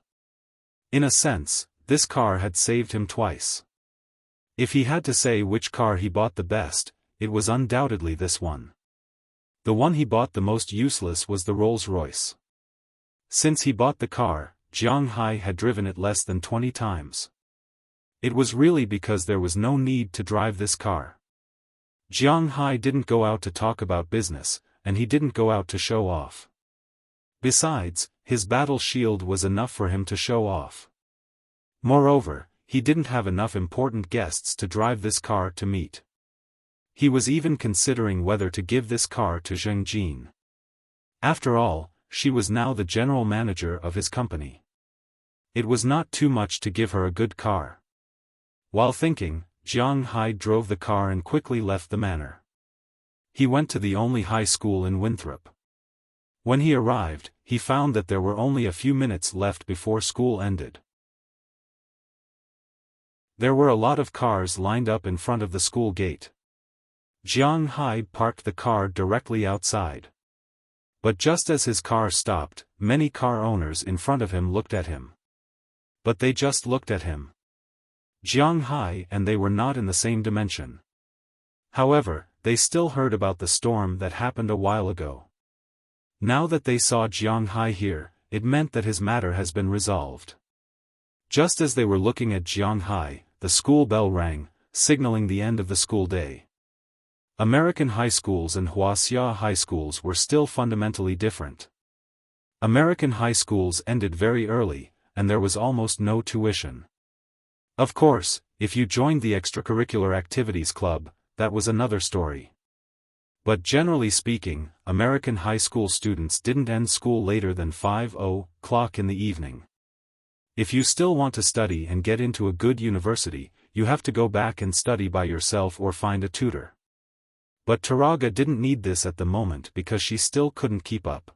In a sense, this car had saved him twice. If he had to say which car he bought the best, it was undoubtedly this one. The one he bought the most useless was the Rolls-Royce. Since he bought the car, Jiang Hai had driven it less than 20 times. It was really because there was no need to drive this car. Jiang Hai didn't go out to talk about business, and he didn't go out to show off. Besides, his battle shield was enough for him to show off. Moreover, he didn't have enough important guests to drive this car to meet. He was even considering whether to give this car to Zheng Jin. After all, she was now the general manager of his company. It was not too much to give her a good car. While thinking, Jiang Hai drove the car and quickly left the manor. He went to the only high school in Winthrop. When he arrived, he found that there were only a few minutes left before school ended. There were a lot of cars lined up in front of the school gate. Jiang Hai parked the car directly outside. But just as his car stopped, many car owners in front of him looked at him. But they just looked at him. Jiang Hai and they were not in the same dimension. However, they still heard about the storm that happened a while ago. Now that they saw Jiang Hai here, it meant that his matter has been resolved. Just as they were looking at Jiang Hai, the school bell rang, signaling the end of the school day. American high schools and Wuxia high schools were still fundamentally different. American high schools ended very early, and there was almost no tuition. Of course, if you joined the extracurricular activities club, that was another story. But generally speaking, American high school students didn't end school later than 5:00 in the evening. If you still want to study and get into a good university, you have to go back and study by yourself or find a tutor. But Taraga didn't need this at the moment because she still couldn't keep up.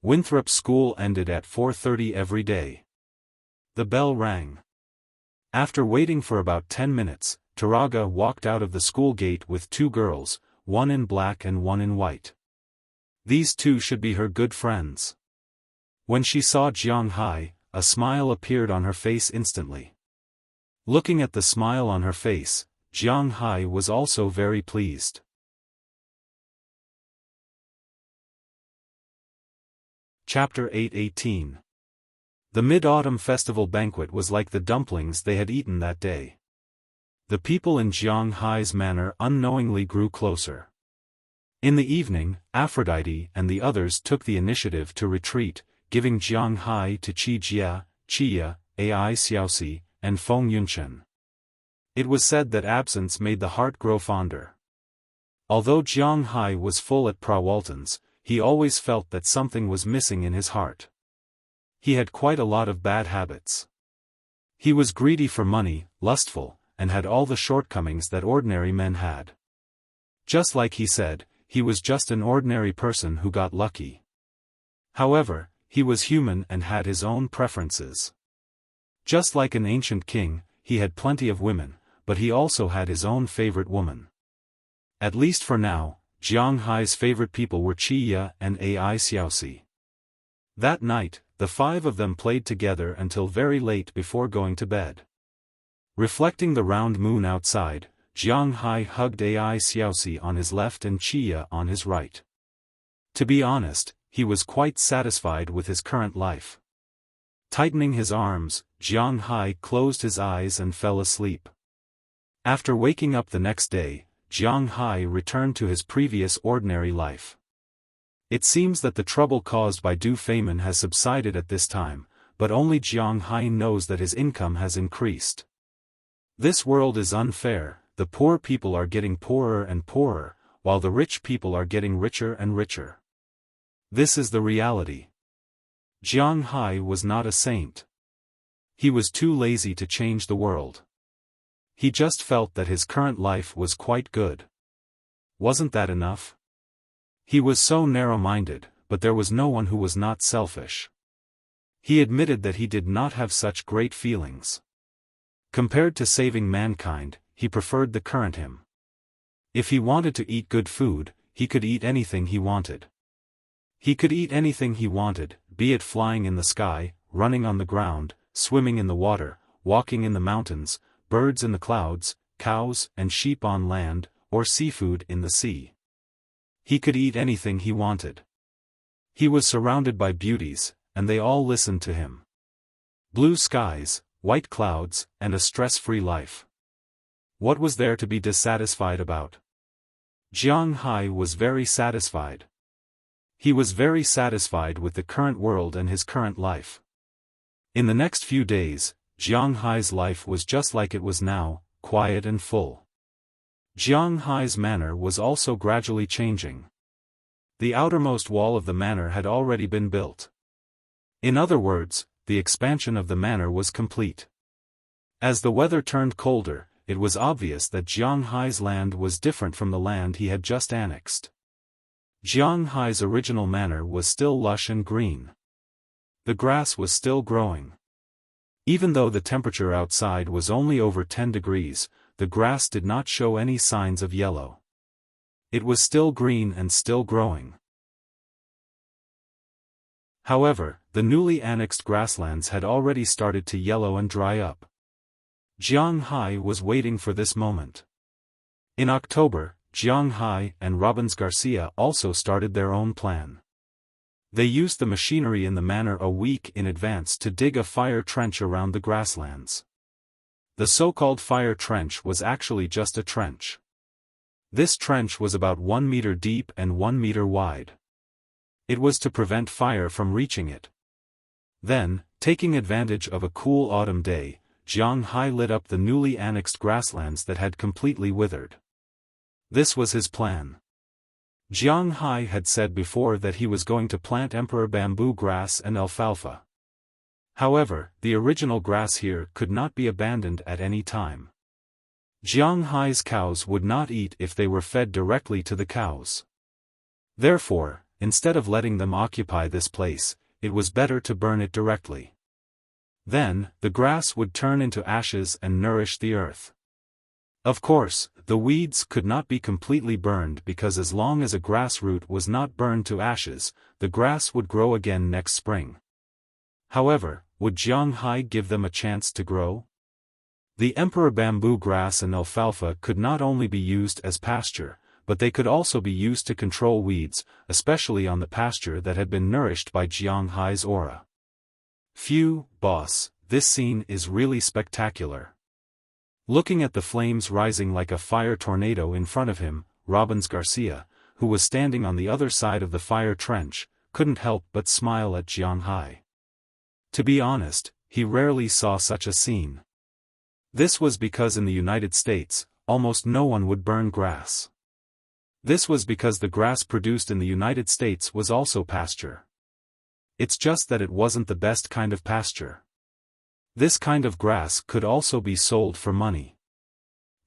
Winthrop school ended at 4:30 every day. The bell rang. After waiting for about 10 minutes, Taraga walked out of the school gate with two girls, one in black and one in white. These two should be her good friends. When she saw Jiang Hai, a smile appeared on her face instantly. Looking at the smile on her face, Jiang Hai was also very pleased. Chapter 8:18. The Mid-Autumn Festival banquet was like the dumplings they had eaten that day. The people in Jiang Hai's manor unknowingly grew closer. In the evening, Aphrodite and the others took the initiative to retreat, giving Jiang Hai to Qi Jia, Qia, Ai Xiaosi, and Feng Yunchen. It was said that absence made the heart grow fonder. Although Jiang Hai was full at Prawalton's, he always felt that something was missing in his heart. He had quite a lot of bad habits. He was greedy for money, lustful, and had all the shortcomings that ordinary men had. Just like he said, he was just an ordinary person who got lucky. However, he was human and had his own preferences. Just like an ancient king, he had plenty of women, but he also had his own favorite woman. At least for now, Jiang Hai's favorite people were Qia and Ai Xiaosi. That night, the five of them played together until very late before going to bed. Reflecting the round moon outside, Jiang Hai hugged Ai Xiaosi on his left and Qia on his right. To be honest, he was quite satisfied with his current life. Tightening his arms, Jiang Hai closed his eyes and fell asleep. After waking up the next day, Jiang Hai returned to his previous ordinary life. It seems that the trouble caused by Du Feimin has subsided at this time, but only Jiang Hai knows that his income has increased. This world is unfair, the poor people are getting poorer and poorer, while the rich people are getting richer and richer. This is the reality. Jiang Hai was not a saint. He was too lazy to change the world. He just felt that his current life was quite good. Wasn't that enough? He was so narrow-minded, but there was no one who was not selfish. He admitted that he did not have such great feelings. Compared to saving mankind, he preferred the current him. If he wanted to eat good food, he could eat anything he wanted. He could eat anything he wanted, be it flying in the sky, running on the ground, swimming in the water, walking in the mountains, birds in the clouds, cows and sheep on land, or seafood in the sea. He could eat anything he wanted. He was surrounded by beauties, and they all listened to him. Blue skies, white clouds, and a stress-free life. What was there to be dissatisfied about? Jiang Hai was very satisfied. He was very satisfied with the current world and his current life. In the next few days, Jiang Hai's life was just like it was now, quiet and full. Jiang Hai's manor was also gradually changing. The outermost wall of the manor had already been built. In other words, the expansion of the manor was complete. As the weather turned colder, it was obvious that Jiang Hai's land was different from the land he had just annexed. Jiang Hai's original manor was still lush and green. The grass was still growing. Even though the temperature outside was only over 10 degrees, the grass did not show any signs of yellow. It was still green and still growing. However, the newly annexed grasslands had already started to yellow and dry up. Jiang Hai was waiting for this moment. In October, Jiang Hai and Robbins Garcia also started their own plan. They used the machinery in the manor a week in advance to dig a fire trench around the grasslands. The so-called fire trench was actually just a trench. This trench was about 1 meter deep and 1 meter wide. It was to prevent fire from reaching it. Then, taking advantage of a cool autumn day, Jiang Hai lit up the newly annexed grasslands that had completely withered. This was his plan. Jiang Hai had said before that he was going to plant emperor bamboo grass and alfalfa. However, the original grass here could not be abandoned at any time. Jiang Hai's cows would not eat if they were fed directly to the cows. Therefore, instead of letting them occupy this place, it was better to burn it directly. Then, the grass would turn into ashes and nourish the earth. Of course, the weeds could not be completely burned because as long as a grass root was not burned to ashes, the grass would grow again next spring. However, would Jiang Hai give them a chance to grow? The emperor bamboo grass and alfalfa could not only be used as pasture, but they could also be used to control weeds, especially on the pasture that had been nourished by Jiang Hai's aura. Phew, boss, this scene is really spectacular. Looking at the flames rising like a fire tornado in front of him, Robbins Garcia, who was standing on the other side of the fire trench, couldn't help but smile at Jiang Hai. To be honest, he rarely saw such a scene. This was because in the United States, almost no one would burn grass. This was because the grass produced in the United States was also pasture. It's just that it wasn't the best kind of pasture. This kind of grass could also be sold for money.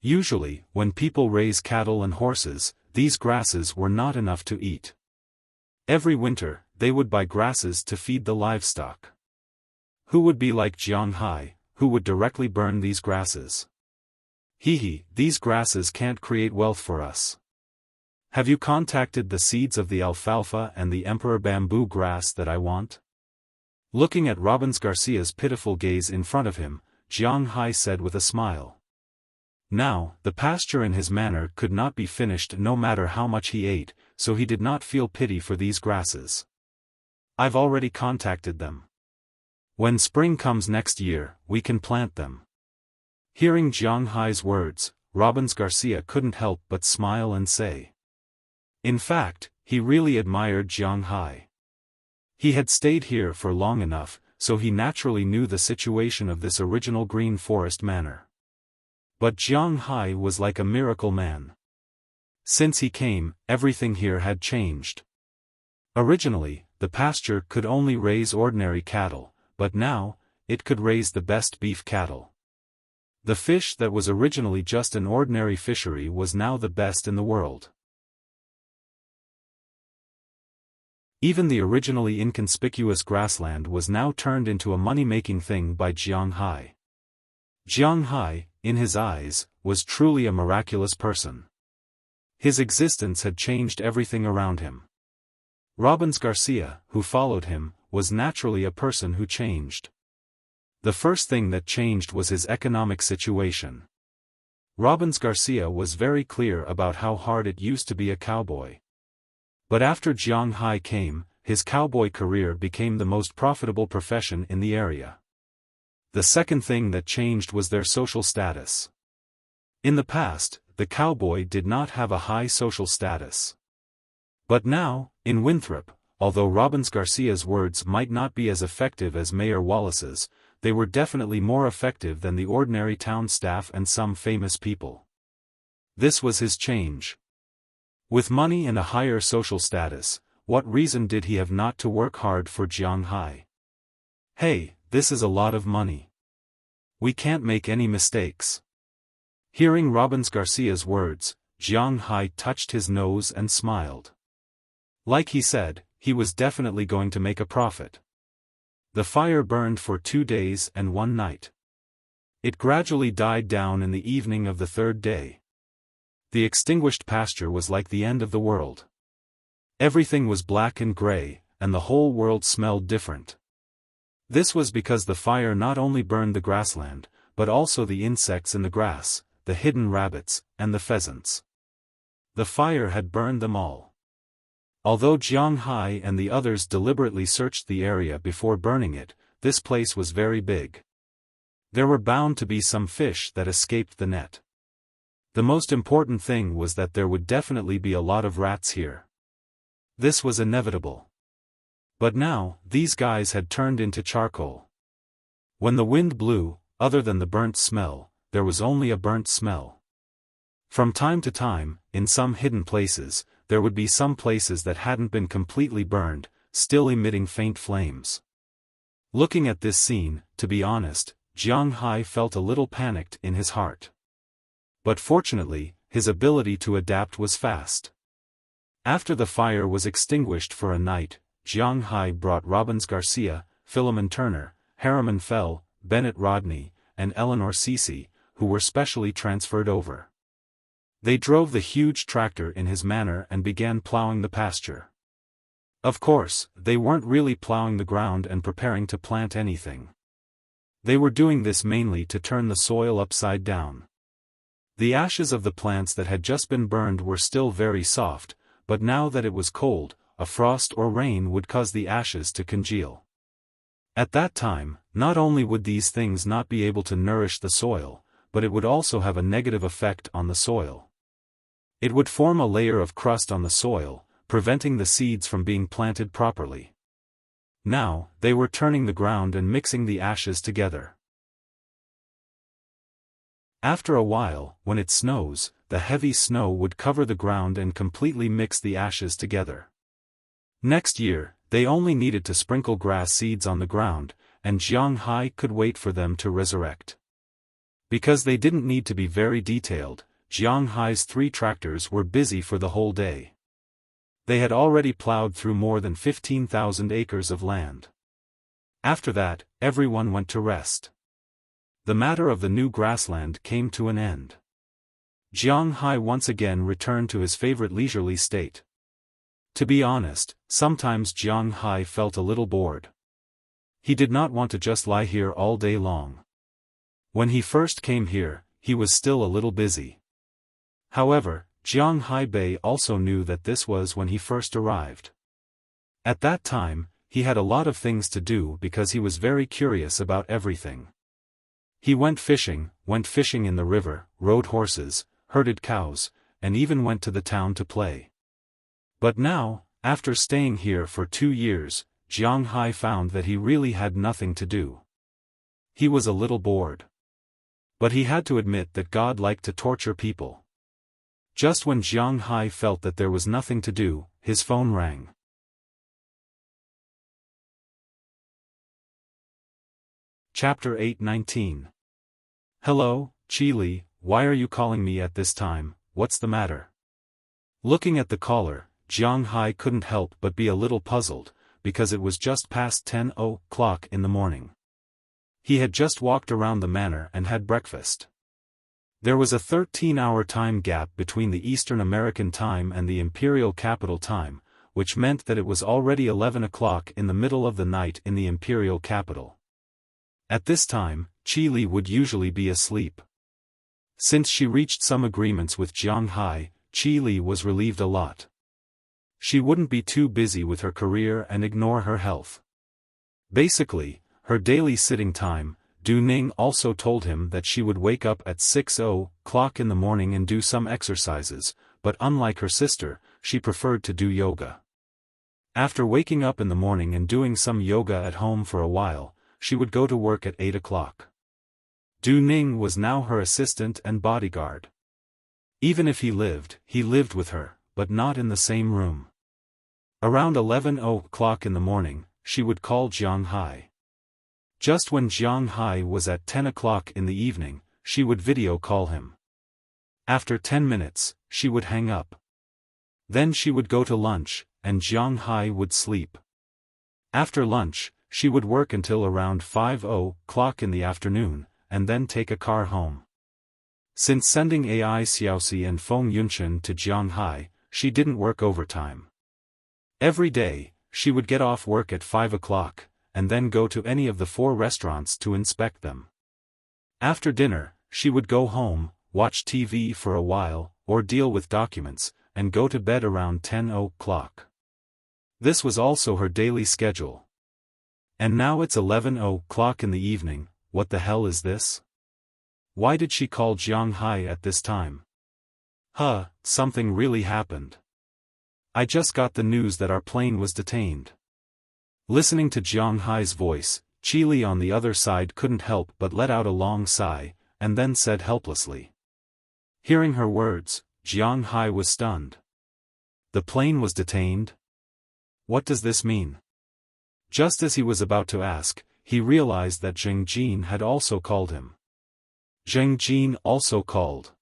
Usually, when people raise cattle and horses, these grasses were not enough to eat. Every winter, they would buy grasses to feed the livestock. Who would be like Jiang Hai, who would directly burn these grasses? These grasses can't create wealth for us. Have you contacted the seeds of the alfalfa and the emperor bamboo grass that I want? Looking at Robbins Garcia's pitiful gaze in front of him, Jiang Hai said with a smile. Now, the pasture in his manor could not be finished no matter how much he ate, so he did not feel pity for these grasses. I've already contacted them. When spring comes next year, we can plant them. Hearing Jiang Hai's words, Robbins Garcia couldn't help but smile and say. In fact, he really admired Jiang Hai. He had stayed here for long enough, so he naturally knew the situation of this original green forest manor. But Jiang Hai was like a miracle man. Since he came, everything here had changed. Originally, the pasture could only raise ordinary cattle, but now, it could raise the best beef cattle. The fish that was originally just an ordinary fishery was now the best in the world. Even the originally inconspicuous grassland was now turned into a money-making thing by Jiang Hai. Jiang Hai, in his eyes, was truly a miraculous person. His existence had changed everything around him. Robbins Garcia, who followed him, was naturally a person who changed. The first thing that changed was his economic situation. Robbins Garcia was very clear about how hard it used to be a cowboy. But after Jiang Hai came, his cowboy career became the most profitable profession in the area. The second thing that changed was their social status. In the past, the cowboy did not have a high social status. But now, in Winthrop, although Robbins Garcia's words might not be as effective as Mayor Wallace's, they were definitely more effective than the ordinary town staff and some famous people. This was his change. With money and a higher social status, what reason did he have not to work hard for Jiang Hai? Hey, this is a lot of money. We can't make any mistakes. Hearing Robbins Garcia's words, Jiang Hai touched his nose and smiled. Like he said, he was definitely going to make a profit. The fire burned for 2 days and 1 night. It gradually died down in the evening of the 3rd day. The extinguished pasture was like the end of the world. Everything was black and gray, and the whole world smelled different. This was because the fire not only burned the grassland, but also the insects in the grass, the hidden rabbits, and the pheasants. The fire had burned them all. Although Jiang Hai and the others deliberately searched the area before burning it, this place was very big. There were bound to be some fish that escaped the net. The most important thing was that there would definitely be a lot of rats here. This was inevitable. But now, these guys had turned into charcoal. When the wind blew, other than the burnt smell, there was only a burnt smell. From time to time, in some hidden places, there would be some places that hadn't been completely burned, still emitting faint flames. Looking at this scene, to be honest, Jiang Hai felt a little panicked in his heart. But fortunately, his ability to adapt was fast. After the fire was extinguished for a night, Jiang Hai brought Robbins Garcia, Philemon Turner, Harriman Fell, Bennett Rodney, and Eleanor Cece, who were specially transferred over. They drove the huge tractor in his manor and began plowing the pasture. Of course, they weren't really plowing the ground and preparing to plant anything. They were doing this mainly to turn the soil upside down. The ashes of the plants that had just been burned were still very soft, but now that it was cold, a frost or rain would cause the ashes to congeal. At that time, not only would these things not be able to nourish the soil, but it would also have a negative effect on the soil. It would form a layer of crust on the soil, preventing the seeds from being planted properly. Now, they were turning the ground and mixing the ashes together. After a while, when it snows, the heavy snow would cover the ground and completely mix the ashes together. Next year, they only needed to sprinkle grass seeds on the ground, and Jiang Hai could wait for them to resurrect. Because they didn't need to be very detailed, Jiang Hai's 3 tractors were busy for the whole day. They had already plowed through more than 15,000 acres of land. After that, everyone went to rest. The matter of the new grassland came to an end. Jiang Hai once again returned to his favorite leisurely state. To be honest, sometimes Jiang Hai felt a little bored. He did not want to just lie here all day long. When he first came here, he was still a little busy. However, Jiang Hai Bei also knew that this was when he first arrived. At that time, he had a lot of things to do because he was very curious about everything. He went fishing in the river, rode horses, herded cows, and even went to the town to play. But now, after staying here for 2 years, Jiang Hai found that he really had nothing to do. He was a little bored. But he had to admit that God liked to torture people. Just when Jiang Hai felt that there was nothing to do, his phone rang. Chapter 8:19. Hello, Chi Li, why are you calling me at this time, what's the matter? Looking at the caller, Jiang Hai couldn't help but be a little puzzled, because it was just past 10 o'clock in the morning. He had just walked around the manor and had breakfast. There was a 13-hour time gap between the Eastern American time and the Imperial Capital time, which meant that it was already 11 o'clock in the middle of the night in the Imperial Capital. At this time, Chi Li would usually be asleep. Since she reached some agreements with Jiang Hai, Qi Li was relieved a lot. She wouldn't be too busy with her career and ignore her health. Basically, her daily sitting time. Du Ning also told him that she would wake up at 6:00 in the morning and do some exercises, but unlike her sister, she preferred to do yoga. After waking up in the morning and doing some yoga at home for a while, she would go to work at 8:00. Du Ning was now her assistant and bodyguard. Even if he lived with her, but not in the same room. Around 11:00 in the morning, she would call Jiang Hai. Just when Jiang Hai was at 10:00 in the evening, she would video call him. After 10 minutes, she would hang up. Then she would go to lunch, and Jiang Hai would sleep. After lunch, she would work until around 5:00 in the afternoon, and then take a car home. Since sending AI Xiaosi and Feng Yunchen to Jiang Hai, she didn't work overtime. Every day, she would get off work at 5:00, and then go to any of the 4 restaurants to inspect them. After dinner, she would go home, watch TV for a while, or deal with documents, and go to bed around 10:00. This was also her daily schedule. And now it's 11:00 in the evening. What the hell is this? Why did she call Jiang Hai at this time? Something really happened. I just got the news that our plane was detained. Listening to Jiang Hai's voice, Qi Li on the other side couldn't help but let out a long sigh, and then said helplessly. Hearing her words, Jiang Hai was stunned. The plane was detained? What does this mean? Just as he was about to ask, he realized that Zheng Jin had also called him. Zheng Jin also called.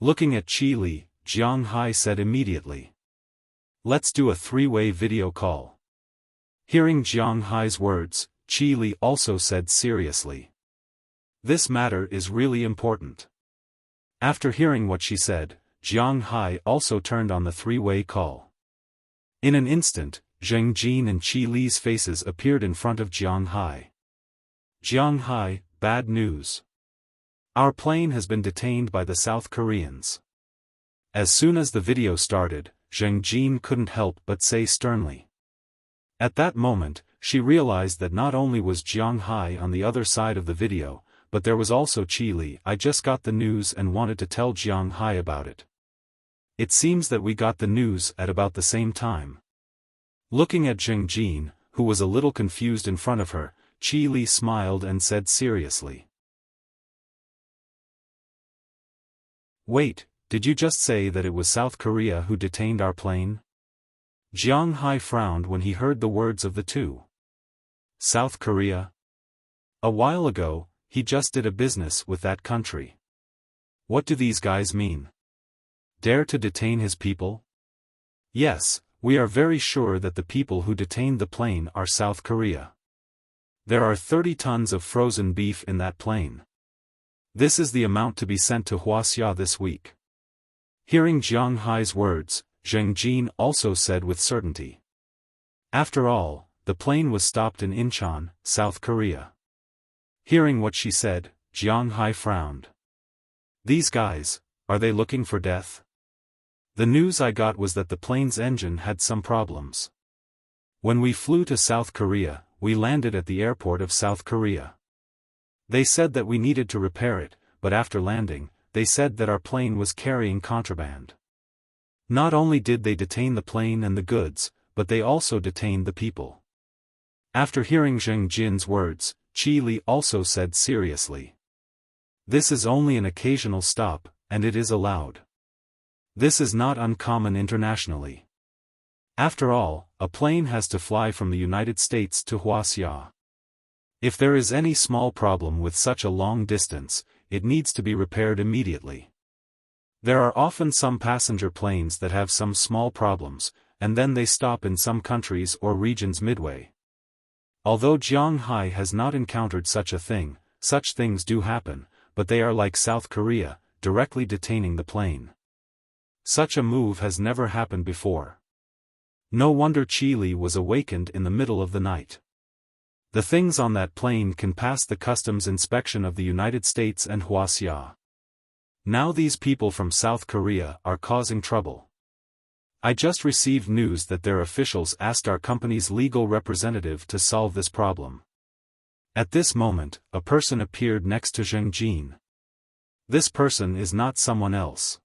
Looking at Qi Li, Jiang Hai said immediately. Let's do a 3-way video call. Hearing Jiang Hai's words, Qi Li also said seriously. This matter is really important. After hearing what she said, Jiang Hai also turned on the 3-way call. In an instant, Zheng Jin and Qi Li's faces appeared in front of Jiang Hai. Jiang Hai, bad news. Our plane has been detained by the South Koreans. As soon as the video started, Zheng Jin couldn't help but say sternly. At that moment, she realized that not only was Jiang Hai on the other side of the video, but there was also Qi Li. I just got the news and wanted to tell Jiang Hai about it. It seems that we got the news at about the same time. Looking at Zheng Jin, who was a little confused in front of her, Qi Li smiled and said seriously. Wait, did you just say that it was South Korea who detained our plane? Jiang Hai frowned when he heard the words of the two. South Korea? A while ago, he just did a business with that country. What do these guys mean? Dare to detain his people? Yes, we are very sure that the people who detained the plane are South Korea. There are 30 tons of frozen beef in that plane. This is the amount to be sent to Wuxia this week. Hearing Jiang Hai's words, Zheng Jin also said with certainty. After all, the plane was stopped in Incheon, South Korea. Hearing what she said, Jiang Hai frowned. These guys, are they looking for death? The news I got was that the plane's engine had some problems. When we flew to South Korea, we landed at the airport of South Korea. They said that we needed to repair it, but after landing, they said that our plane was carrying contraband. Not only did they detain the plane and the goods, but they also detained the people. After hearing Zheng Jin's words, Qi Li also said seriously. This is only an occasional stop, and it is allowed. This is not uncommon internationally. After all, a plane has to fly from the United States to Wuxia. If there is any small problem with such a long distance, it needs to be repaired immediately. There are often some passenger planes that have some small problems, and then they stop in some countries or regions midway. Although Jiang Hai has not encountered such a thing, such things do happen, but they are like South Korea, directly detaining the plane. Such a move has never happened before. No wonder Qi Li was awakened in the middle of the night. The things on that plane can pass the customs inspection of the United States and Wuxia. Now these people from South Korea are causing trouble. I just received news that their officials asked our company's legal representative to solve this problem. At this moment, a person appeared next to Zheng Jin. This person is not someone else.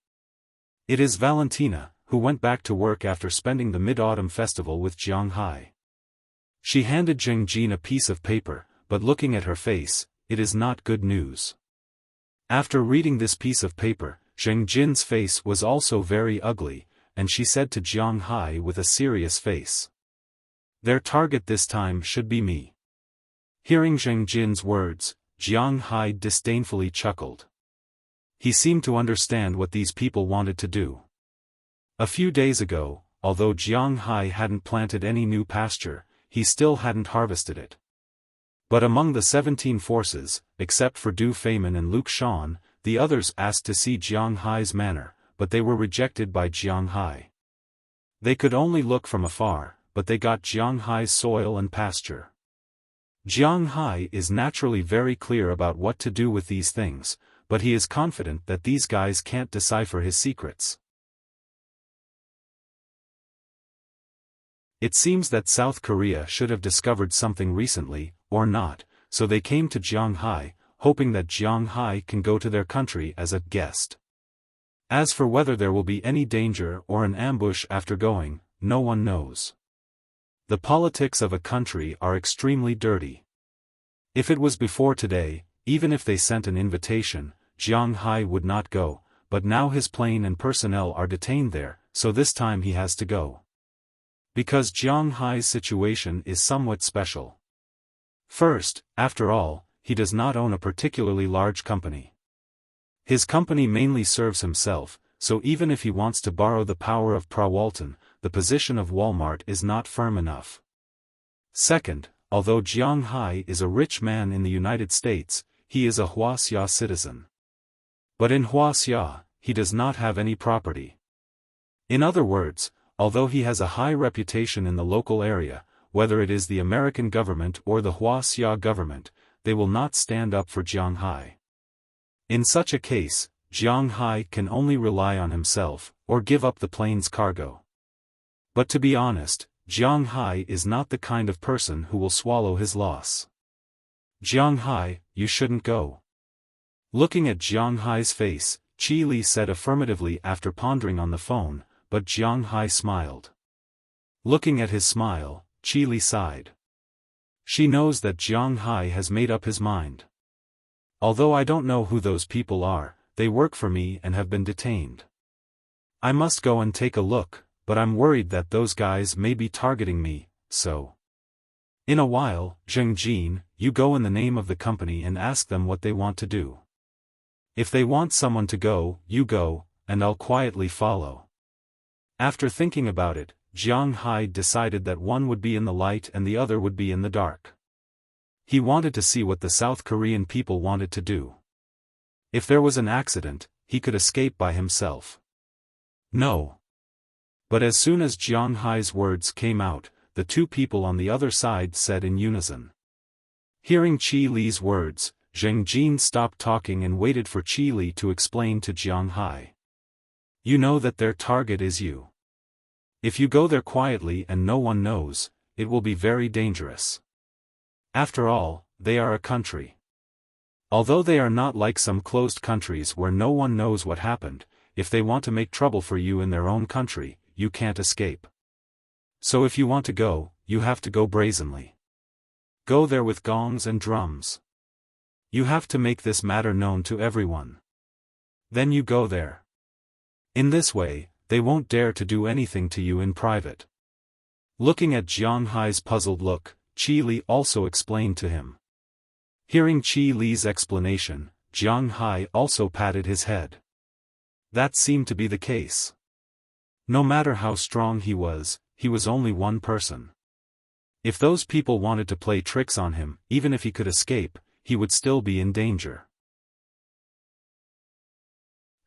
It is Valentina, who went back to work after spending the Mid-Autumn Festival with Jiang Hai. She handed Zheng Jin a piece of paper, but looking at her face, it is not good news. After reading this piece of paper, Zheng Jin's face was also very ugly, and she said to Jiang Hai with a serious face. Their target this time should be me. Hearing Zheng Jin's words, Jiang Hai disdainfully chuckled. He seemed to understand what these people wanted to do. A few days ago, although Jiang Hai hadn't planted any new pasture, he still hadn't harvested it. But among the 17 forces, except for Du Feimin and Luke Shan, the others asked to see Jiang Hai's manor, but they were rejected by Jiang Hai. They could only look from afar, but they got Jiang Hai's soil and pasture. Jiang Hai is naturally very clear about what to do with these things, but he is confident that these guys can't decipher his secrets. It seems that South Korea should have discovered something recently, or not, so they came to Jiang Hai, hoping that Jiang Hai can go to their country as a guest. As for whether there will be any danger or an ambush after going, no one knows. The politics of a country are extremely dirty. If it was before today, even if they sent an invitation, Jiang Hai would not go, but now his plane and personnel are detained there, so this time he has to go. Because Jiang Hai's situation is somewhat special. First, after all, he does not own a particularly large company. His company mainly serves himself, so even if he wants to borrow the power of Prawalton, the position of Walmart is not firm enough. Second, although Jiang Hai is a rich man in the United States, he is a Wuxia citizen. But in Wuxia, he does not have any property. In other words, although he has a high reputation in the local area, whether it is the American government or the Wuxia government, they will not stand up for Jiang Hai. In such a case, Jiang Hai can only rely on himself, or give up the plane's cargo. But to be honest, Jiang Hai is not the kind of person who will swallow his loss. Jiang Hai, you shouldn't go. Looking at Jiang Hai's face, Qi Li said affirmatively after pondering on the phone, but Jiang Hai smiled. Looking at his smile, Qi Li sighed. She knows that Jiang Hai has made up his mind. Although I don't know who those people are, they work for me and have been detained. I must go and take a look, but I'm worried that those guys may be targeting me, so. In a while, Zheng Jin, you go in the name of the company and ask them what they want to do. If they want someone to go, you go, and I'll quietly follow. After thinking about it, Jiang Hai decided that one would be in the light and the other would be in the dark. He wanted to see what the South Korean people wanted to do. If there was an accident, he could escape by himself. No. But as soon as Jiang Hai's words came out, the two people on the other side said in unison. Hearing Qi Li's words, Zheng Jin stopped talking and waited for Qi Li to explain to Jiang Hai. You know that their target is you. If you go there quietly and no one knows, it will be very dangerous. After all, they are a country. Although they are not like some closed countries where no one knows what happened, if they want to make trouble for you in their own country, you can't escape. So if you want to go, you have to go brazenly. Go there with gongs and drums. You have to make this matter known to everyone. Then you go there. In this way, they won't dare to do anything to you in private. Looking at Jiang Hai's puzzled look, Qi Li also explained to him. Hearing Qi Li's explanation, Jiang Hai also patted his head. That seemed to be the case. No matter how strong he was only one person. If those people wanted to play tricks on him, even if he could escape, he would still be in danger.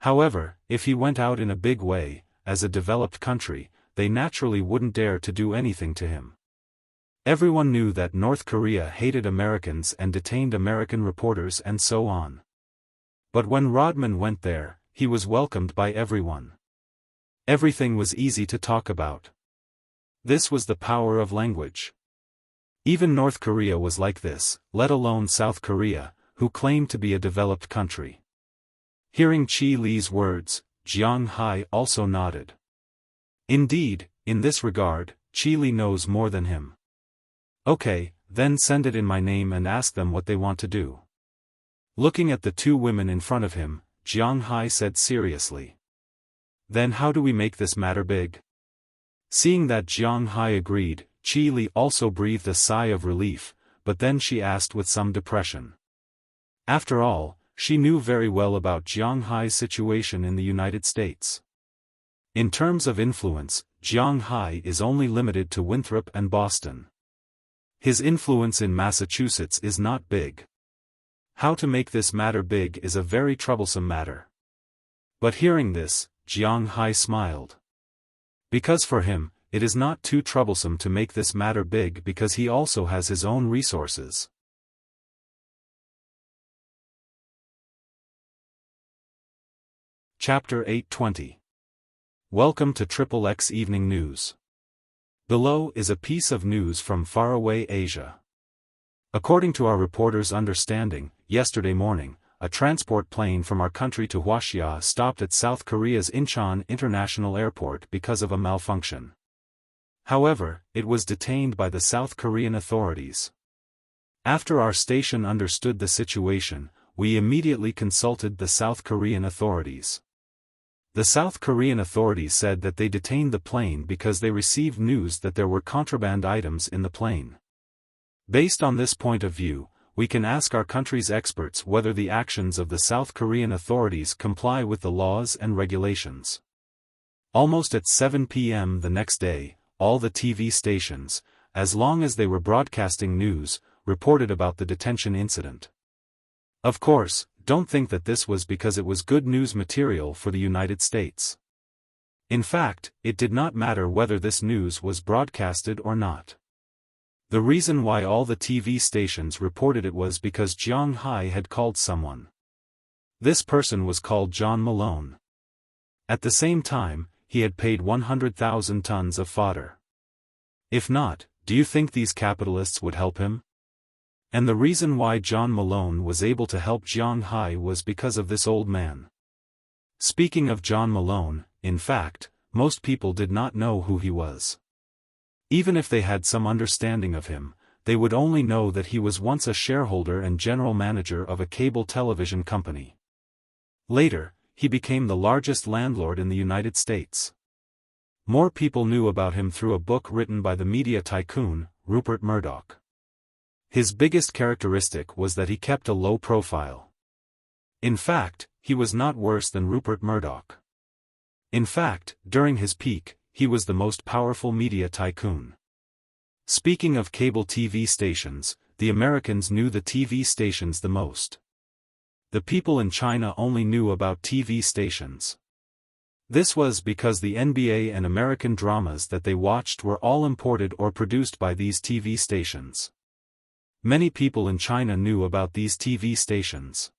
However, if he went out in a big way, as a developed country, they naturally wouldn't dare to do anything to him. Everyone knew that North Korea hated Americans and detained American reporters and so on. But when Rodman went there, he was welcomed by everyone. Everything was easy to talk about. This was the power of language. Even North Korea was like this, let alone South Korea, who claimed to be a developed country. Hearing Qi Li's words, Jiang Hai also nodded. Indeed, in this regard, Qi Li knows more than him. Okay, then send it in my name and ask them what they want to do. Looking at the two women in front of him, Jiang Hai said seriously. Then how do we make this matter big? Seeing that Jiang Hai agreed, Qi Li also breathed a sigh of relief, but then she asked with some depression. After all, she knew very well about Jiang Hai's situation in the United States. In terms of influence, Jiang Hai is only limited to Winthrop and Boston. His influence in Massachusetts is not big. How to make this matter big is a very troublesome matter. But hearing this, Jiang Hai smiled. Because for him, it is not too troublesome to make this matter big because he also has his own resources. Chapter 820. Welcome to XXX Evening News. Below is a piece of news from faraway Asia. According to our reporter's understanding, yesterday morning, a transport plane from our country to Wuxia stopped at South Korea's Incheon International Airport because of a malfunction. However, it was detained by the South Korean authorities. After our station understood the situation, we immediately consulted the South Korean authorities. The South Korean authorities said that they detained the plane because they received news that there were contraband items in the plane. Based on this point of view, we can ask our country's experts whether the actions of the South Korean authorities comply with the laws and regulations. Almost at 7 p.m. the next day, all the TV stations, as long as they were broadcasting news, reported about the detention incident. Of course, don't think that this was because it was good news material for the United States. In fact, it did not matter whether this news was broadcasted or not. The reason why all the TV stations reported it was because Jiang Hai had called someone. This person was called John Malone. At the same time, he had paid 100,000 tons of fodder. If not, do you think these capitalists would help him? And the reason why John Malone was able to help Jiang Hai was because of this old man. Speaking of John Malone, in fact, most people did not know who he was. Even if they had some understanding of him, they would only know that he was once a shareholder and general manager of a cable television company. Later, he became the largest landlord in the United States. More people knew about him through a book written by the media tycoon, Rupert Murdoch. His biggest characteristic was that he kept a low profile. In fact, he was not worse than Rupert Murdoch. In fact, during his peak, he was the most powerful media tycoon. Speaking of cable TV stations, the Americans knew the TV stations the most. The people in China only knew about TV stations. This was because the NBA and American dramas that they watched were all imported or produced by these TV stations. Many people in China knew about these TV stations.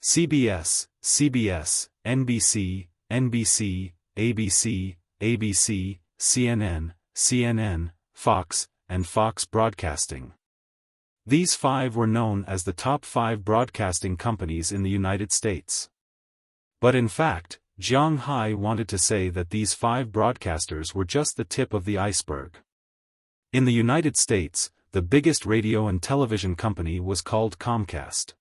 CBS, CBS, NBC, NBC, ABC, ABC, CNN, CNN, Fox, and Fox Broadcasting. These five were known as the top 5 broadcasting companies in the United States. But in fact, Jiang Hai wanted to say that these 5 broadcasters were just the tip of the iceberg. In the United States, the biggest radio and television company was called Comcast.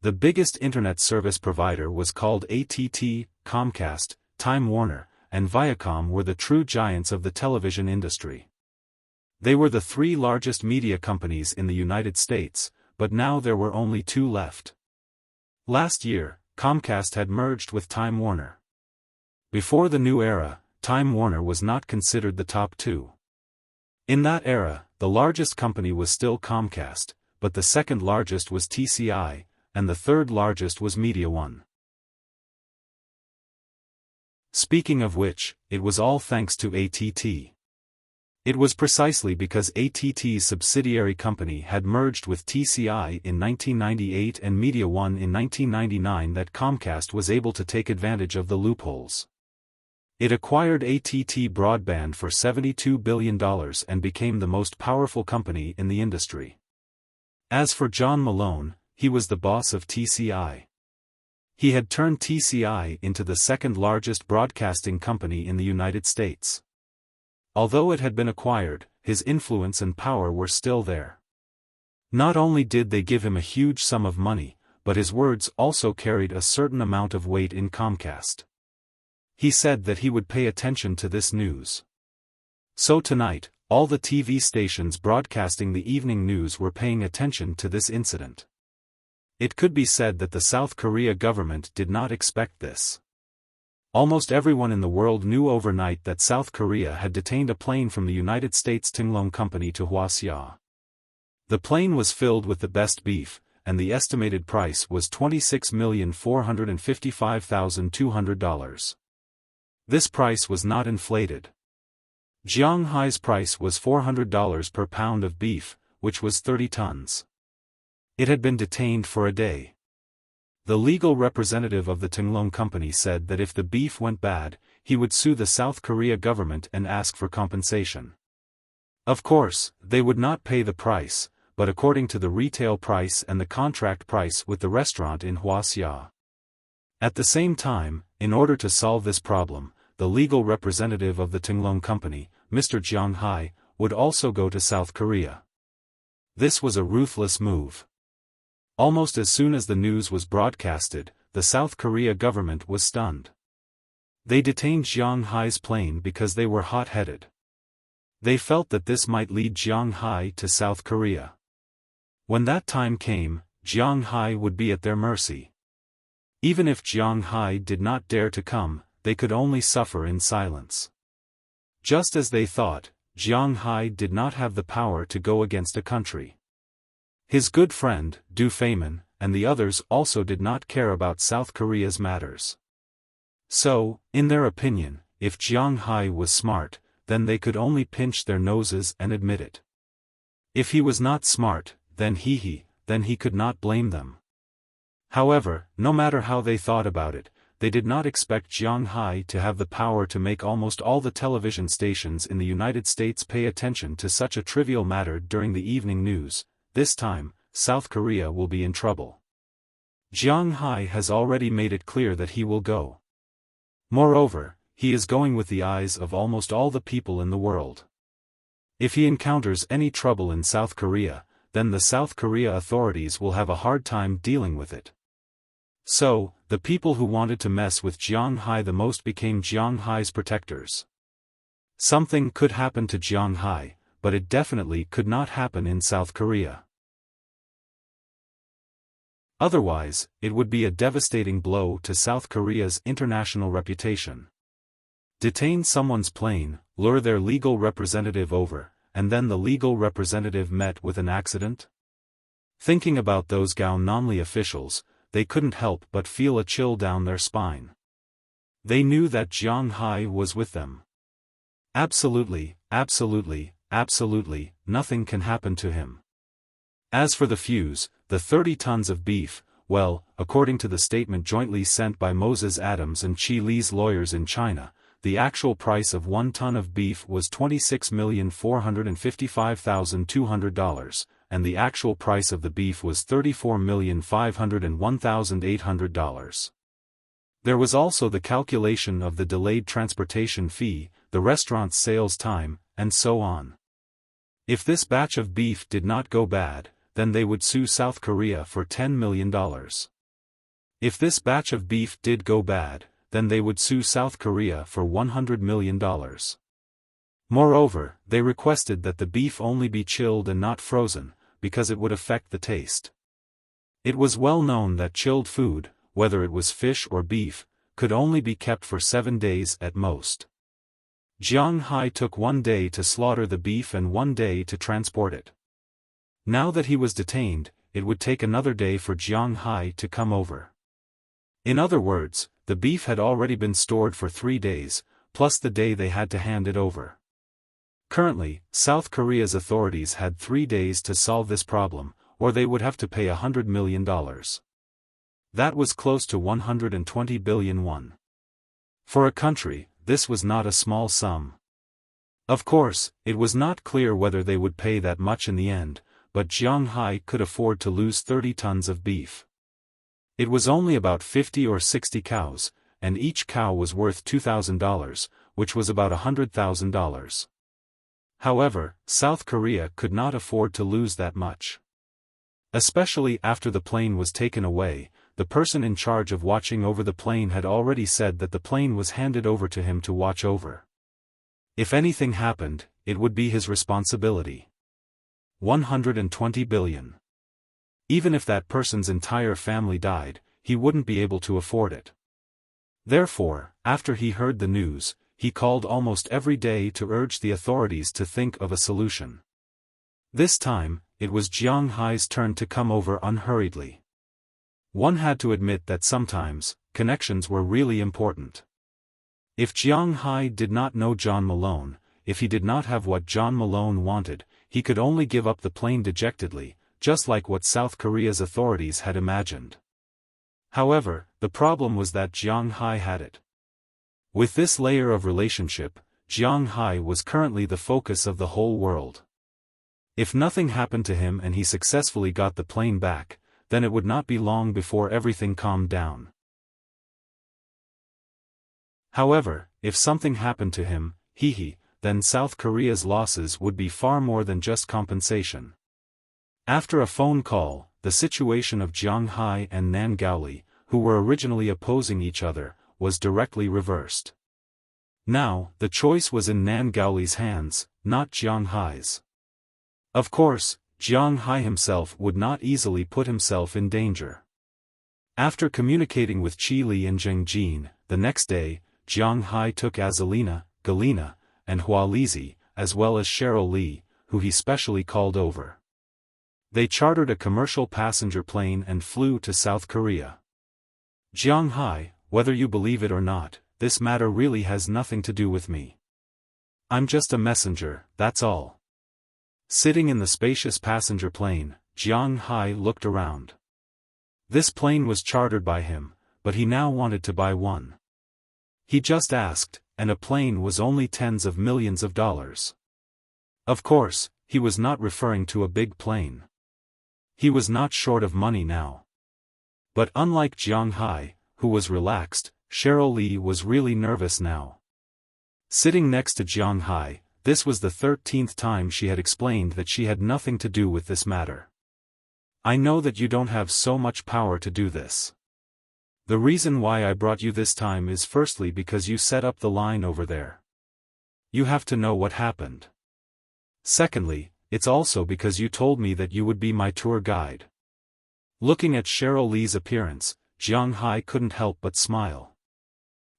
The biggest internet service provider was called AT&T, Comcast, Time Warner, and Viacom were the true giants of the television industry. They were the 3 largest media companies in the United States, but now there were only 2 left. Last year, Comcast had merged with Time Warner. Before the new era, Time Warner was not considered the top 2. In that era, the largest company was still Comcast, but the second largest was TCI, and the third largest was Media One. Speaking of which, it was all thanks to AT&T. It was precisely because ATT's subsidiary company had merged with TCI in 1998 and Media One in 1999 that Comcast was able to take advantage of the loopholes. It acquired ATT Broadband for $72 billion and became the most powerful company in the industry. As for John Malone, he was the boss of TCI. He had turned TCI into the second largest broadcasting company in the United States. Although it had been acquired, his influence and power were still there. Not only did they give him a huge sum of money, but his words also carried a certain amount of weight in Comcast. He said that he would pay attention to this news. So tonight, all the TV stations broadcasting the evening news were paying attention to this incident. It could be said that the South Korea government did not expect this. Almost everyone in the world knew overnight that South Korea had detained a plane from the United States Tinglong Company to Wuxia. The plane was filled with the best beef, and the estimated price was $26,455,200. This price was not inflated. Jiang Hai's price was $400 per pound of beef, which was 30 tons. It had been detained for a day. The legal representative of the Tinglong Company said that if the beef went bad, he would sue the South Korea government and ask for compensation. Of course, they would not pay the price, but according to the retail price and the contract price with the restaurant in Wuxia. At the same time, in order to solve this problem, the legal representative of the Tinglong Company, Mr. Jiang Hai, would also go to South Korea. This was a ruthless move. Almost as soon as the news was broadcasted, the South Korea government was stunned. They detained Jiang Hai's plane because they were hot-headed. They felt that this might lead Jiang Hai to South Korea. When that time came, Jiang Hai would be at their mercy. Even if Jiang Hai did not dare to come, they could only suffer in silence. Just as they thought, Jiang Hai did not have the power to go against a country. His good friend, Du Feynman, and the others also did not care about South Korea's matters. So, in their opinion, if Jiang Hai was smart, then they could only pinch their noses and admit it. If he was not smart, then he could not blame them. However, no matter how they thought about it, they did not expect Jiang Hai to have the power to make almost all the television stations in the United States pay attention to such a trivial matter during the evening news. This time, South Korea will be in trouble. Jiang Hai has already made it clear that he will go. Moreover, he is going with the eyes of almost all the people in the world. If he encounters any trouble in South Korea, then the South Korea authorities will have a hard time dealing with it. So, the people who wanted to mess with Jiang Hai the most became Jiang Hai's protectors. Something could happen to Jiang Hai, but it definitely could not happen in South Korea. Otherwise, it would be a devastating blow to South Korea's international reputation. Detain someone's plane, lure their legal representative over, and then the legal representative met with an accident? Thinking about those Gao-Nanli officials, they couldn't help but feel a chill down their spine. They knew that Jiang Hai was with them. Absolutely, nothing can happen to him. As for the fuse, the 30 tons of beef, well, according to the statement jointly sent by Moses Adams and Chi Li's lawyers in China, the actual price of 1 ton of beef was $26,455,200, and the actual price of the beef was $34,501,800. There was also the calculation of the delayed transportation fee, the restaurant's sales time, and so on. If this batch of beef did not go bad, then they would sue South Korea for $10 million. If this batch of beef did go bad, then they would sue South Korea for $100 million. Moreover, they requested that the beef only be chilled and not frozen, because it would affect the taste. It was well known that chilled food, whether it was fish or beef, could only be kept for 7 days at most. Jiang Hai took 1 day to slaughter the beef and 1 day to transport it. Now that he was detained, it would take another day for Jiang Hai to come over. In other words, the beef had already been stored for 3 days, plus the day they had to hand it over. Currently, South Korea's authorities had 3 days to solve this problem, or they would have to pay $100 million. That was close to 120 billion won. For a country, this was not a small sum. Of course, it was not clear whether they would pay that much in the end, but Jiang Hai could afford to lose 30 tons of beef. It was only about 50 or 60 cows, and each cow was worth $2,000, which was about $100,000. However, South Korea could not afford to lose that much. Especially after the plane was taken away, the person in charge of watching over the plane had already said that the plane was handed over to him to watch over. If anything happened, it would be his responsibility. 120 billion. Even if that person's entire family died, he wouldn't be able to afford it. Therefore, after he heard the news, he called almost every day to urge the authorities to think of a solution. This time, it was Jiang Hai's turn to come over unhurriedly. One had to admit that sometimes, connections were really important. If Jiang Hai did not know John Malone, if he did not have what John Malone wanted, he could only give up the plane dejectedly, just like what South Korea's authorities had imagined. However, the problem was that Jiang Hai had it. With this layer of relationship, Jiang Hai was currently the focus of the whole world. If nothing happened to him and he successfully got the plane back, then it would not be long before everything calmed down. However, if something happened to him, then South Korea's losses would be far more than just compensation. After a phone call, the situation of Jiang Hai and Nan Gaoli, who were originally opposing each other, was directly reversed. Now, the choice was in Nan Gaoli's hands, not Jiang Hai's. Of course, Jiang Hai himself would not easily put himself in danger. After communicating with Qi Li and Zheng Jin, the next day, Jiang Hai took Azalina, Galina, and Hua Lizi, as well as Cheryl Li, who he specially called over. They chartered a commercial passenger plane and flew to South Korea. Jiang Hai, whether you believe it or not, this matter really has nothing to do with me. I'm just a messenger, that's all. Sitting in the spacious passenger plane, Jiang Hai looked around. This plane was chartered by him, but he now wanted to buy one. He just asked, and a plane was only tens of millions of dollars. Of course, he was not referring to a big plane. He was not short of money now. But unlike Jiang Hai, who was relaxed, Cheryl Li was really nervous now. Sitting next to Jiang Hai, this was the 13th time she had explained that she had nothing to do with this matter. I know that you don't have so much power to do this. The reason why I brought you this time is firstly because you set up the line over there. You have to know what happened. Secondly, it's also because you told me that you would be my tour guide. Looking at Cheryl Li's appearance, Jiang Hai couldn't help but smile.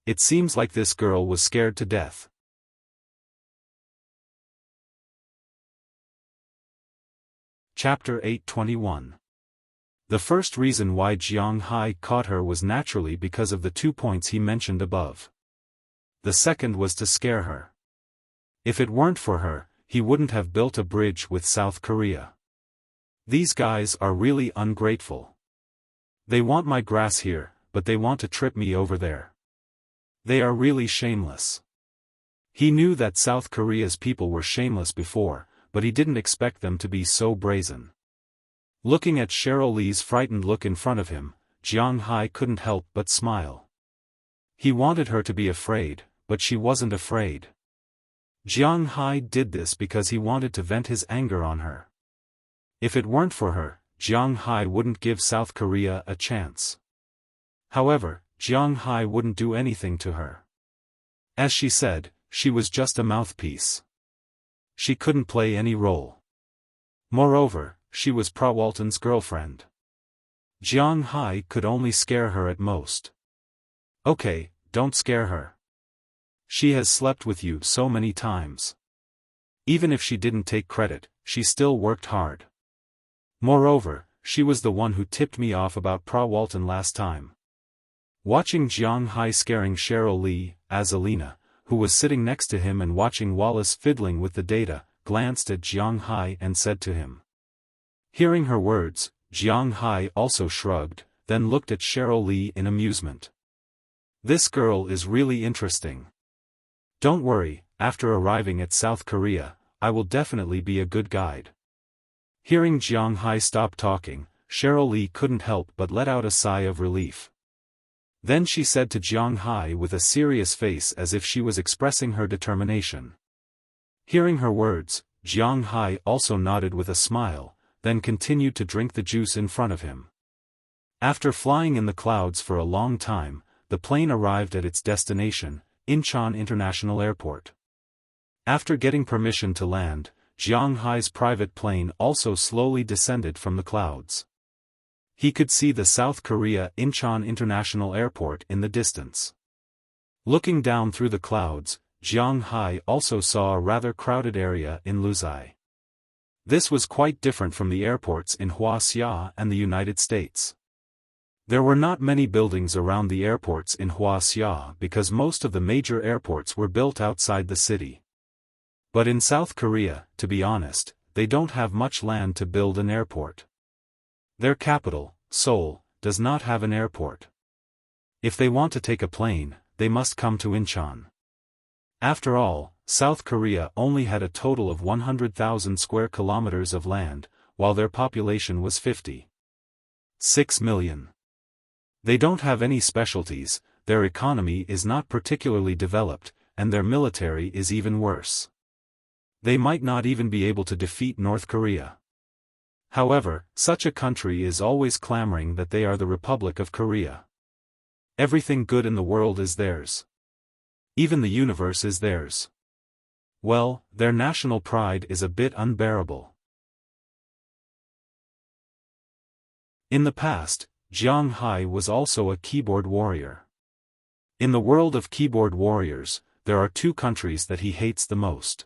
It seems like this girl was scared to death. Chapter 821. The first reason why Jiang Hai caught her was naturally because of the 2 points he mentioned above. The second was to scare her. If it weren't for her, he wouldn't have built a bridge with South Korea. These guys are really ungrateful. They want my grass here, but they want to trip me over there. They are really shameless. He knew that South Korea's people were shameless before, but he didn't expect them to be so brazen. Looking at Cheryl Li's frightened look in front of him, Jiang Hai couldn't help but smile. He wanted her to be afraid, but she wasn't afraid. Jiang Hai did this because he wanted to vent his anger on her. If it weren't for her, Jiang Hai wouldn't give South Korea a chance. However, Jiang Hai wouldn't do anything to her. As she said, she was just a mouthpiece. She couldn't play any role. Moreover, she was Prawalton's girlfriend. Jiang Hai could only scare her at most. Okay, don't scare her. She has slept with you so many times. Even if she didn't take credit, she still worked hard. Moreover, she was the one who tipped me off about Prawalton last time. Watching Jiang Hai scaring Cheryl Li, Azalina, who was sitting next to him and watching Wallace fiddling with the data, glanced at Jiang Hai and said to him. Hearing her words, Jiang Hai also shrugged, then looked at Cheryl Lee in amusement. This girl is really interesting. Don't worry, after arriving at South Korea, I will definitely be a good guide. Hearing Jiang Hai stop talking, Cheryl Lee couldn't help but let out a sigh of relief. Then she said to Jiang Hai with a serious face as if she was expressing her determination. Hearing her words, Jiang Hai also nodded with a smile, then continued to drink the juice in front of him. After flying in the clouds for a long time, the plane arrived at its destination, Incheon International Airport. After getting permission to land, Jiang Hai's private plane also slowly descended from the clouds. He could see the South Korea Incheon International Airport in the distance. Looking down through the clouds, Jiang Hai also saw a rather crowded area in Luzai. This was quite different from the airports in Wuxia and the United States. There were not many buildings around the airports in Wuxia because most of the major airports were built outside the city. But in South Korea, to be honest, they don't have much land to build an airport. Their capital, Seoul, does not have an airport. If they want to take a plane, they must come to Incheon. After all, South Korea only had a total of 100,000 square kilometers of land, while their population was 56 million. They don't have any specialties, their economy is not particularly developed, and their military is even worse. They might not even be able to defeat North Korea. However, such a country is always clamoring that they are the Republic of Korea. Everything good in the world is theirs. Even the universe is theirs. Well, their national pride is a bit unbearable. In the past, Jiang Hai was also a keyboard warrior. In the world of keyboard warriors, there are two countries that he hates the most.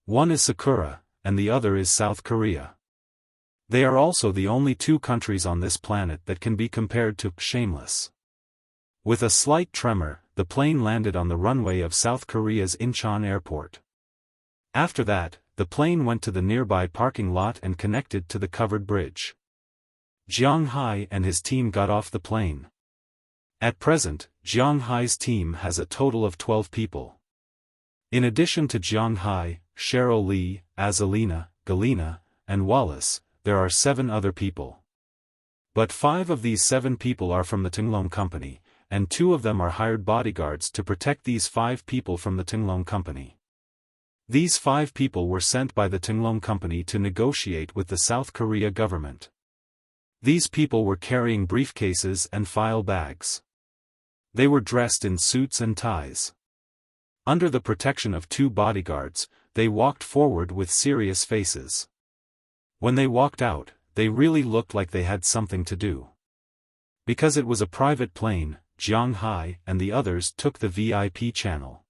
One is Sakura, and the other is South Korea. They are also the only two countries on this planet that can be compared to Shameless. With a slight tremor, the plane landed on the runway of South Korea's Incheon Airport. After that, the plane went to the nearby parking lot and connected to the covered bridge. Jiang Hai and his team got off the plane. At present, Jiang Hai's team has a total of 12 people. In addition to Jiang Hai, Cheryl Lee, Azalina, Galina, and Wallace, there are 7 other people. But 5 of these 7 people are from the Tinglong Company, and 2 of them are hired bodyguards to protect these 5 people from the Tinglong Company. These 5 people were sent by the Tinglong Company to negotiate with the South Korea government. These people were carrying briefcases and file bags. They were dressed in suits and ties. Under the protection of 2 bodyguards, they walked forward with serious faces. When they walked out, they really looked like they had something to do. Because it was a private plane, Jiang Hai and the others took the VIP channel.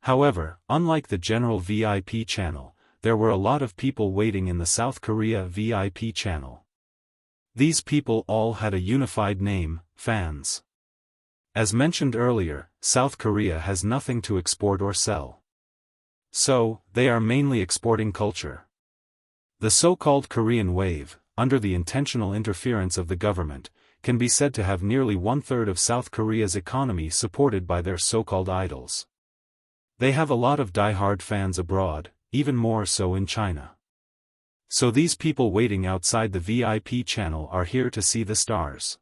However, unlike the general VIP channel, there were a lot of people waiting in the South Korea VIP channel. These people all had a unified name, fans. As mentioned earlier, South Korea has nothing to export or sell. So, they are mainly exporting culture. The so-called Korean wave, under the intentional interference of the government, can be said to have nearly 1/3 of South Korea's economy supported by their so-called idols. They have a lot of die-hard fans abroad, even more so in China. So these people waiting outside the VIP channel are here to see the stars.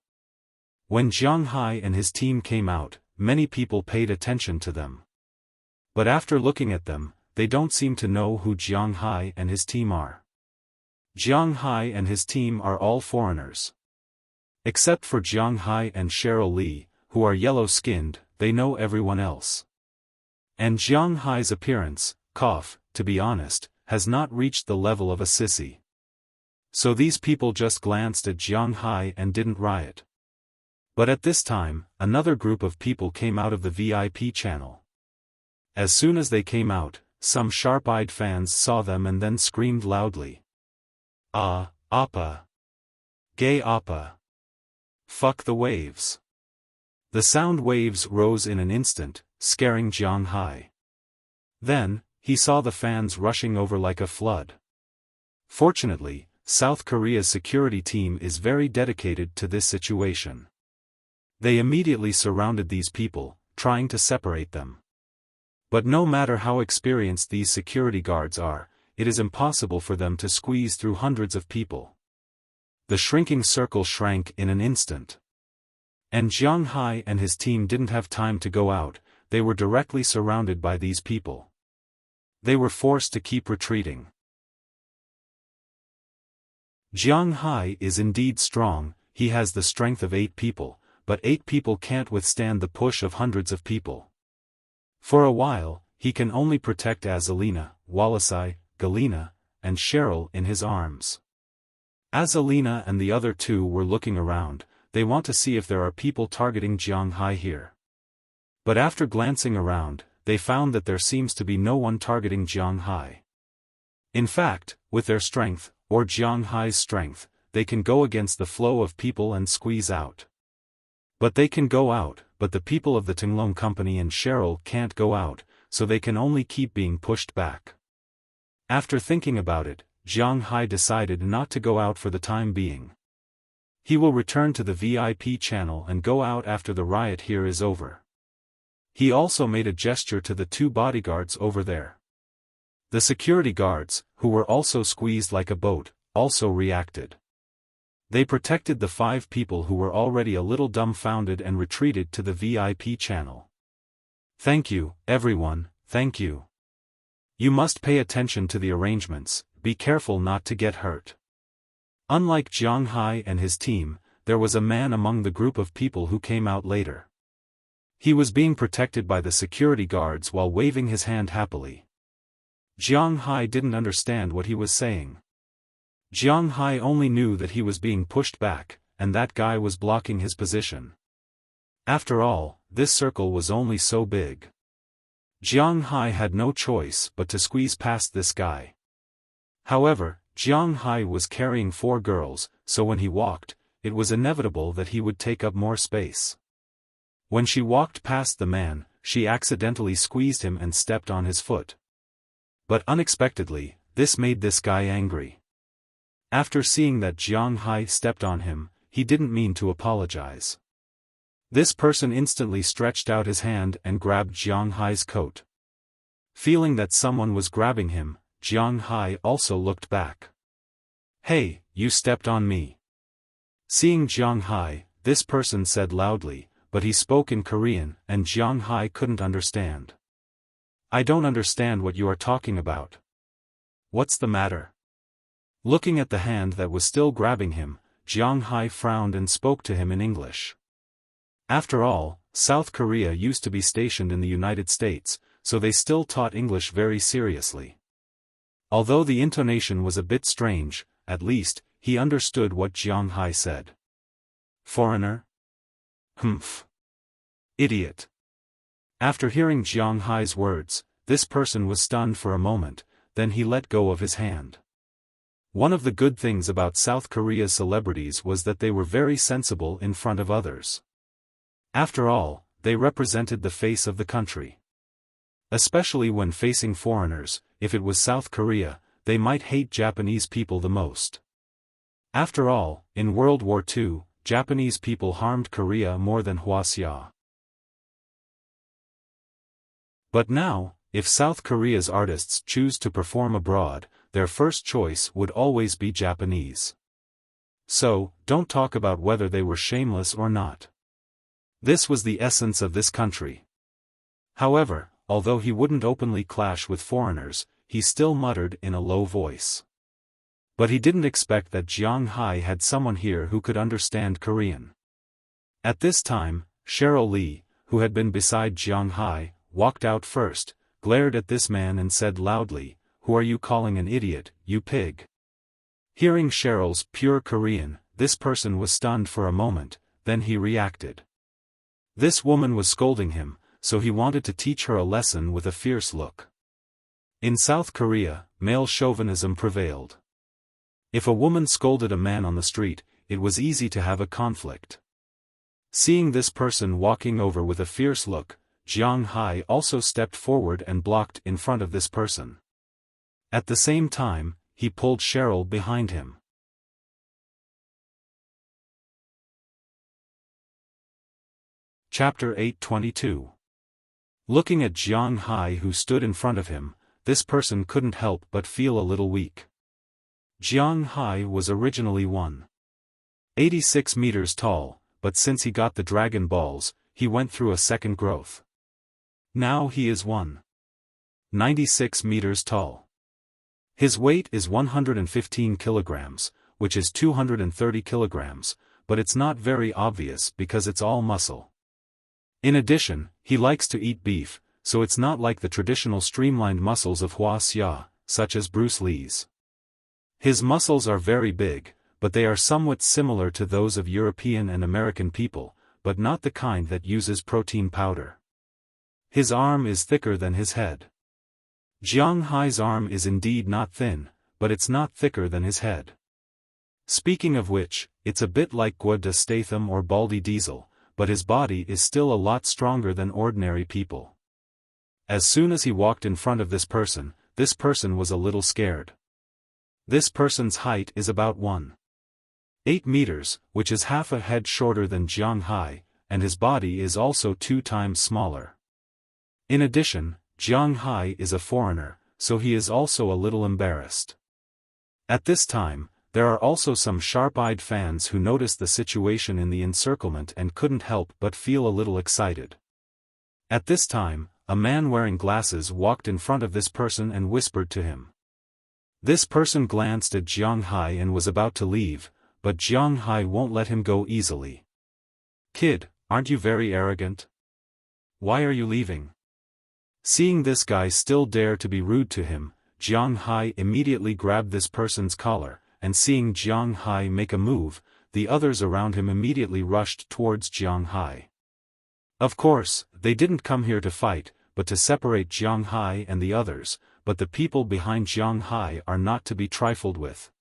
When Jiang Hai and his team came out, many people paid attention to them. But after looking at them, they don't seem to know who Jiang Hai and his team are. Jiang Hai and his team are all foreigners. Except for Jiang Hai and Cheryl Lee, who are yellow-skinned, they know everyone else. And Jiang Hai's appearance, to be honest, has not reached the level of a sissy. So these people just glanced at Jiang Hai and didn't riot. But at this time, another group of people came out of the VIP channel. As soon as they came out, some sharp-eyed fans saw them and then screamed loudly. Ah, Appa! Gay Appa! Fuck the waves! The sound waves rose in an instant, scaring Jiang Hai. Then, he saw the fans rushing over like a flood. Fortunately, South Korea's security team is very dedicated to this situation. They immediately surrounded these people, trying to separate them. But no matter how experienced these security guards are, it is impossible for them to squeeze through hundreds of people. The shrinking circle shrank in an instant. And Jiang Hai and his team didn't have time to go out, they were directly surrounded by these people. They were forced to keep retreating. Jiang Hai is indeed strong, he has the strength of 8 people, but 8 people can't withstand the push of hundreds of people. For a while, he can only protect Azalina, Walisai, Galina, and Cheryl in his arms. Azalina and the other 2 were looking around, they want to see if there are people targeting Jiang Hai here. But after glancing around, they found that there seems to be no one targeting Jiang Hai. In fact, with their strength, or Jiang Hai's strength, they can go against the flow of people and squeeze out. But they can go out, but the people of the Tinglong Company and Cheryl can't go out, so they can only keep being pushed back. After thinking about it, Jiang Hai decided not to go out for the time being. He will return to the VIP channel and go out after the riot here is over. He also made a gesture to the 2 bodyguards over there. The security guards, who were also squeezed like a boat, also reacted. They protected the 5 people who were already a little dumbfounded and retreated to the VIP channel. Thank you, everyone, thank you. You must pay attention to the arrangements, be careful not to get hurt. Unlike Jiang Hai and his team, there was a man among the group of people who came out later. He was being protected by the security guards while waving his hand happily. Jiang Hai didn't understand what he was saying. Jiang Hai only knew that he was being pushed back, and that guy was blocking his position. After all, this circle was only so big. Jiang Hai had no choice but to squeeze past this guy. However, Jiang Hai was carrying 4 girls, so when he walked, it was inevitable that he would take up more space. When she walked past the man, she accidentally squeezed him and stepped on his foot. But unexpectedly, this made this guy angry. After seeing that Jiang Hai stepped on him, he didn't mean to apologize. This person instantly stretched out his hand and grabbed Jiang Hai's coat. Feeling that someone was grabbing him, Jiang Hai also looked back. Hey, you stepped on me. Seeing Jiang Hai, this person said loudly, but he spoke in Korean and Jiang Hai couldn't understand. I don't understand what you are talking about. What's the matter? Looking at the hand that was still grabbing him, Jiang Hai frowned and spoke to him in English. After all, South Korea used to be stationed in the United States, so they still taught English very seriously. Although the intonation was a bit strange, at least, he understood what Jiang Hai said. Foreigner? Humph. Idiot. After hearing Jiang Hai's words, this person was stunned for a moment, then he let go of his hand. One of the good things about South Korea's celebrities was that they were very sensible in front of others. After all, they represented the face of the country. Especially when facing foreigners, if it was South Korea, they might hate Japanese people the most. After all, in World War II, Japanese people harmed Korea more than Wuxia. But now, if South Korea's artists choose to perform abroad, their first choice would always be Japanese. So, don't talk about whether they were shameless or not. This was the essence of this country. However, although he wouldn't openly clash with foreigners, he still muttered in a low voice. But he didn't expect that Jiang Hai had someone here who could understand Korean. At this time, Cheryl Lee, who had been beside Jiang Hai, walked out first, glared at this man and said loudly, "Who are you calling an idiot, you pig?" Hearing Cheryl's pure Korean, this person was stunned for a moment, then he reacted. This woman was scolding him, so he wanted to teach her a lesson with a fierce look. In South Korea, male chauvinism prevailed. If a woman scolded a man on the street, it was easy to have a conflict. Seeing this person walking over with a fierce look, Jiang Hai also stepped forward and blocked in front of this person. At the same time, he pulled Cheryl behind him. Chapter 822. Looking at Jiang Hai who stood in front of him, this person couldn't help but feel a little weak. Jiang Hai was originally 186 meters tall, but since he got the Dragon Balls, he went through a second growth. Now he is 196 meters tall. His weight is 115 kilograms, which is 230 kilograms, but it's not very obvious because it's all muscle. In addition, he likes to eat beef, so it's not like the traditional streamlined muscles of Wuxia, such as Bruce Lee's. His muscles are very big, but they are somewhat similar to those of European and American people, but not the kind that uses protein powder. His arm is thicker than his head. Jiang Hai's arm is indeed not thin, but it's not thicker than his head. Speaking of which, it's a bit like Guada Statham or Baldy Diesel, but his body is still a lot stronger than ordinary people. As soon as he walked in front of this person was a little scared. This person's height is about 1.8 meters, which is half a head shorter than Jiang Hai, and his body is also 2 times smaller. In addition, Jiang Hai is a foreigner, so he is also a little embarrassed. At this time, there are also some sharp-eyed fans who noticed the situation in the encirclement and couldn't help but feel a little excited. At this time, a man wearing glasses walked in front of this person and whispered to him. This person glanced at Jiang Hai and was about to leave, but Jiang Hai won't let him go easily. "Kid, aren't you very arrogant? Why are you leaving?" Seeing this guy still dare to be rude to him, Jiang Hai immediately grabbed this person's collar, and seeing Jiang Hai make a move, the others around him immediately rushed towards Jiang Hai. Of course, they didn't come here to fight, but to separate Jiang Hai and the others, but the people behind Jiang Hai are not to be trifled with.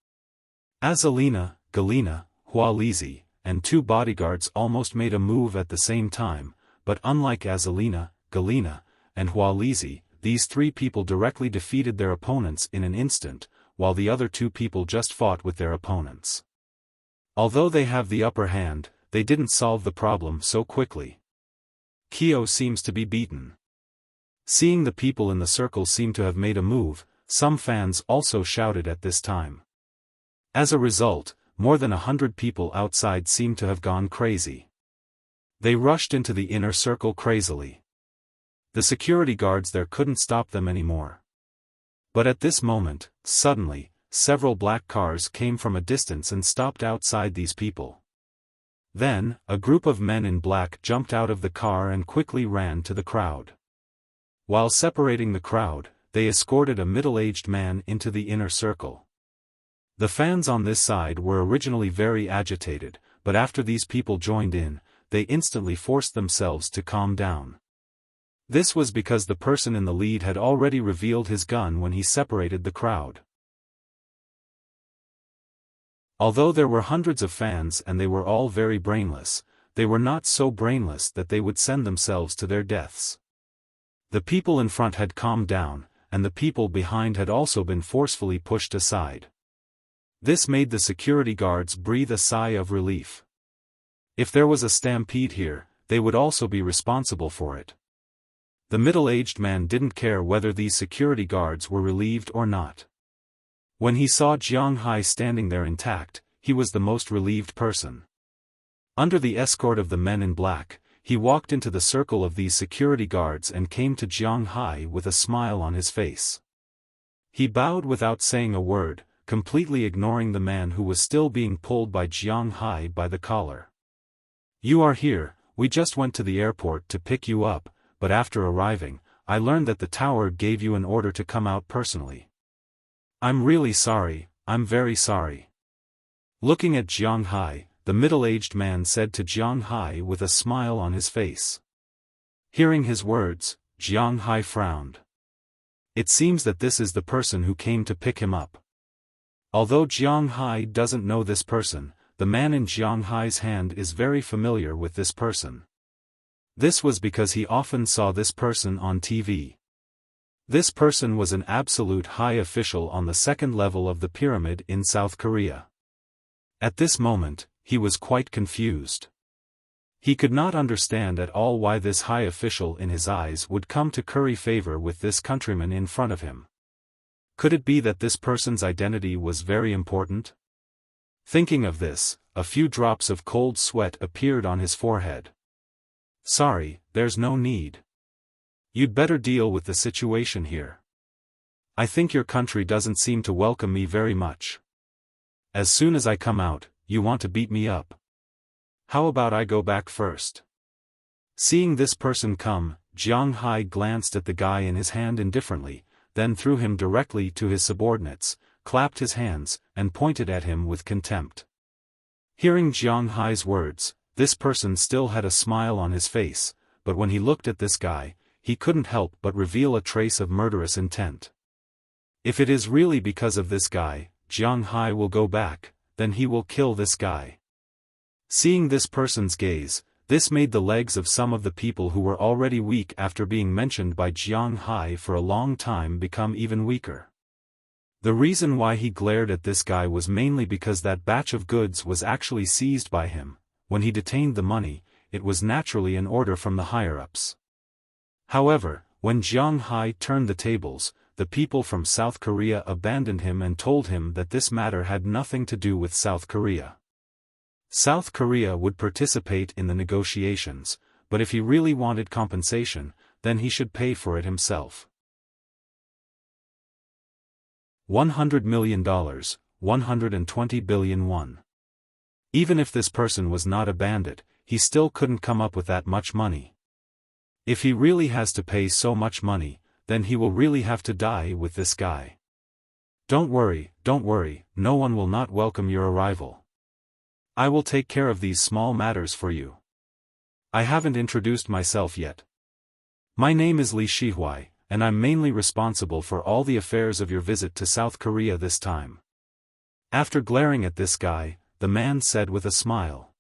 Azalina, Galina, Hualizi, and 2 bodyguards almost made a move at the same time, but unlike Azalina, Galina, and Hualizi, these 3 people directly defeated their opponents in an instant, while the other 2 people just fought with their opponents. Although they have the upper hand, they didn't solve the problem so quickly. Kyo seems to be beaten. Seeing the people in the circle seem to have made a move, some fans also shouted at this time. As a result, more than 100 people outside seem to have gone crazy. They rushed into the inner circle crazily. The security guards there couldn't stop them anymore. But at this moment, suddenly, several black cars came from a distance and stopped outside these people. Then, a group of men in black jumped out of the car and quickly ran to the crowd. While separating the crowd, they escorted a middle-aged man into the inner circle. The fans on this side were originally very agitated, but after these people joined in, they instantly forced themselves to calm down. This was because the person in the lead had already revealed his gun when he separated the crowd. Although there were hundreds of fans and they were all very brainless, they were not so brainless that they would send themselves to their deaths. The people in front had calmed down, and the people behind had also been forcefully pushed aside. This made the security guards breathe a sigh of relief. If there was a stampede here, they would also be responsible for it. The middle-aged man didn't care whether these security guards were relieved or not. When he saw Jiang Hai standing there intact, he was the most relieved person. Under the escort of the men in black, he walked into the circle of these security guards and came to Jiang Hai with a smile on his face. He bowed without saying a word, completely ignoring the man who was still being pulled by Jiang Hai by the collar. "You are here, we just went to the airport to pick you up, but after arriving, I learned that the tower gave you an order to come out personally. I'm really sorry, I'm very sorry." Looking at Jiang Hai, the middle-aged man said to Jiang Hai with a smile on his face. Hearing his words, Jiang Hai frowned. It seems that this is the person who came to pick him up. Although Jiang Hai doesn't know this person, the man in Jiang Hai's hand is very familiar with this person. This was because he often saw this person on TV. This person was an absolute high official on the second level of the pyramid in South Korea. At this moment, he was quite confused. He could not understand at all why this high official in his eyes would come to curry favor with this countryman in front of him. Could it be that this person's identity was very important? Thinking of this, a few drops of cold sweat appeared on his forehead. Sorry, there's no need. You'd better deal with the situation here. I think your country doesn't seem to welcome me very much. As soon as I come out, you want to beat me up. How about I go back first? Seeing this person come, Jiang Hai glanced at the guy in his hand indifferently, then threw him directly to his subordinates, clapped his hands, and pointed at him with contempt. Hearing Jiang Hai's words, this person still had a smile on his face, but when he looked at this guy, he couldn't help but reveal a trace of murderous intent. If it is really because of this guy, Jiang Hai will go back, then he will kill this guy. Seeing this person's gaze, this made the legs of some of the people who were already weak after being mentioned by Jiang Hai for a long time become even weaker. The reason why he glared at this guy was mainly because that batch of goods was actually seized by him. When he detained the money, it was naturally an order from the higher-ups. However, when Jiang Hai turned the tables, the people from South Korea abandoned him and told him that this matter had nothing to do with South Korea. South Korea would participate in the negotiations, but if he really wanted compensation, then he should pay for it himself. $100 million, 120 billion won. Even if this person was not a bandit, he still couldn't come up with that much money. If he really has to pay so much money, then he will really have to die with this guy. Don't worry, no one will not welcome your arrival. I will take care of these small matters for you. I haven't introduced myself yet. My name is Li Shihui, and I'm mainly responsible for all the affairs of your visit to South Korea this time. After glaring at this guy, the man said with a smile.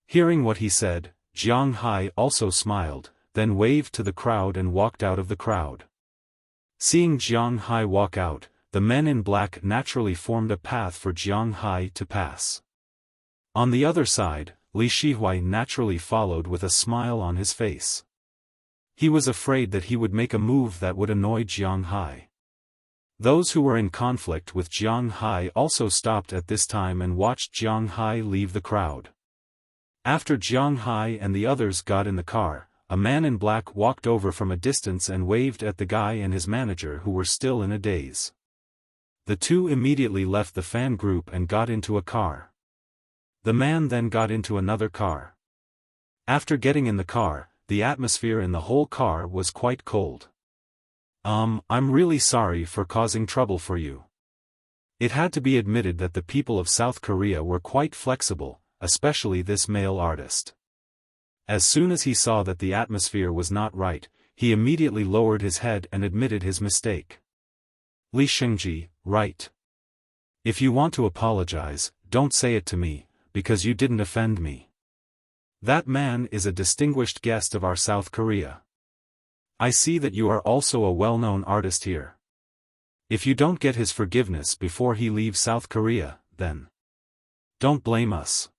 Hearing what he said, Jiang Hai also smiled, then waved to the crowd and walked out of the crowd. Seeing Jiang Hai walk out, the men in black naturally formed a path for Jiang Hai to pass. On the other side, Li Shihui naturally followed with a smile on his face. He was afraid that he would make a move that would annoy Jiang Hai. Those who were in conflict with Jiang Hai also stopped at this time and watched Jiang Hai leave the crowd. After Jiang Hai and the others got in the car, a man in black walked over from a distance and waved at the guy and his manager who were still in a daze. The two immediately left the fan group and got into a car. The man then got into another car. After getting in the car, the atmosphere in the whole car was quite cold. I'm really sorry for causing trouble for you. It had to be admitted that the people of South Korea were quite flexible, especially this male artist. As soon as he saw that the atmosphere was not right, he immediately lowered his head and admitted his mistake. Li Shengji, right. If you want to apologize, don't say it to me, because you didn't offend me. That man is a distinguished guest of our South Korea. I see that you are also a well-known artist here. If you don't get his forgiveness before he leaves South Korea, then don't blame us.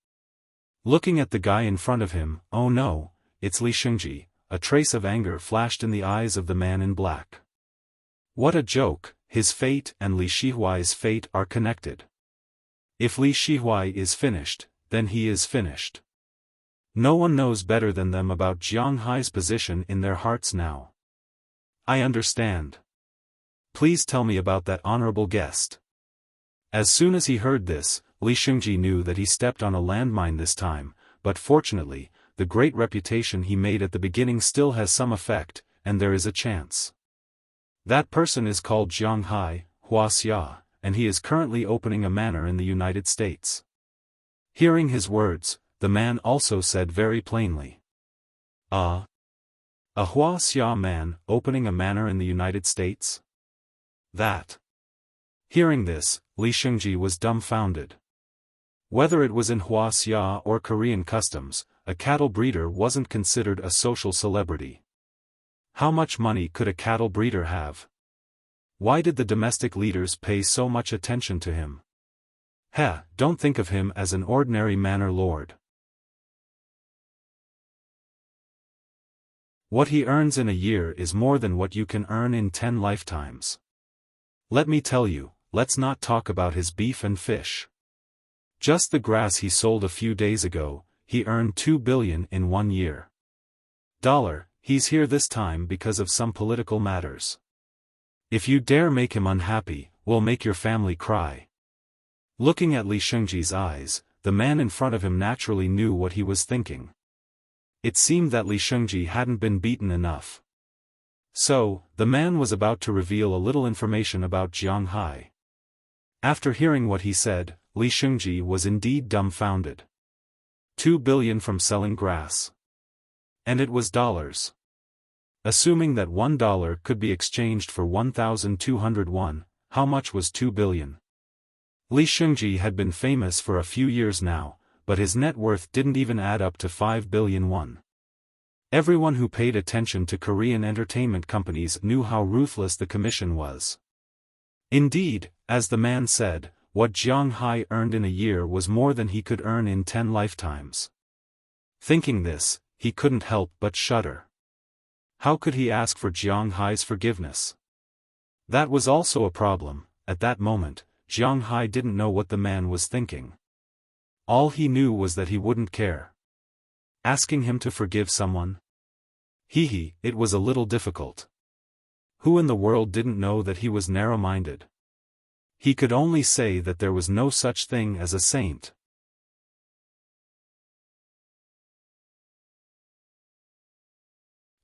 Looking at the guy in front of him, oh no, it's Li Shengji, a trace of anger flashed in the eyes of the man in black. What a joke, his fate and Li Shihuai's fate are connected. If Li Shihui is finished, then he is finished. No one knows better than them about Jiang Hai's position in their hearts now. I understand. Please tell me about that honorable guest. As soon as he heard this, Li Shengji knew that he stepped on a landmine this time, but fortunately, the great reputation he made at the beginning still has some effect, and there is a chance. That person is called Jiang Hai, Wuxia, and he is currently opening a manor in the United States. Hearing his words, the man also said very plainly. A Wuxia man opening a manor in the United States? That. Hearing this, Li Shengji was dumbfounded. Whether it was in Wuxia or Korean customs, a cattle breeder wasn't considered a social celebrity. How much money could a cattle breeder have? Why did the domestic leaders pay so much attention to him? Don't think of him as an ordinary manor lord. What he earns in a year is more than what you can earn in 10 lifetimes. Let me tell you, let's not talk about his beef and fish. Just the grass he sold a few days ago, he earned 2 billion in 1 year. He's here this time because of some political matters. If you dare make him unhappy, we'll make your family cry. Looking at Li Shengji's eyes, the man in front of him naturally knew what he was thinking. It seemed that Li Shengji hadn't been beaten enough. So, the man was about to reveal a little information about Jiang Hai. After hearing what he said, Li Shengji was indeed dumbfounded. 2 billion from selling grass. And it was dollars. Assuming that $1 could be exchanged for 1,200 won, how much was 2 billion? Li Shengji had been famous for a few years now, but his net worth didn't even add up to 5 billion won. Everyone who paid attention to Korean entertainment companies knew how ruthless the commission was. Indeed, as the man said, what Jiang Hai earned in a year was more than he could earn in 10 lifetimes. Thinking this, he couldn't help but shudder. How could he ask for Jiang Hai's forgiveness? That was also a problem. At that moment, Jiang Hai didn't know what the man was thinking. All he knew was that he wouldn't care. Asking him to forgive someone? It was a little difficult. Who in the world didn't know that he was narrow-minded? He could only say that there was no such thing as a saint.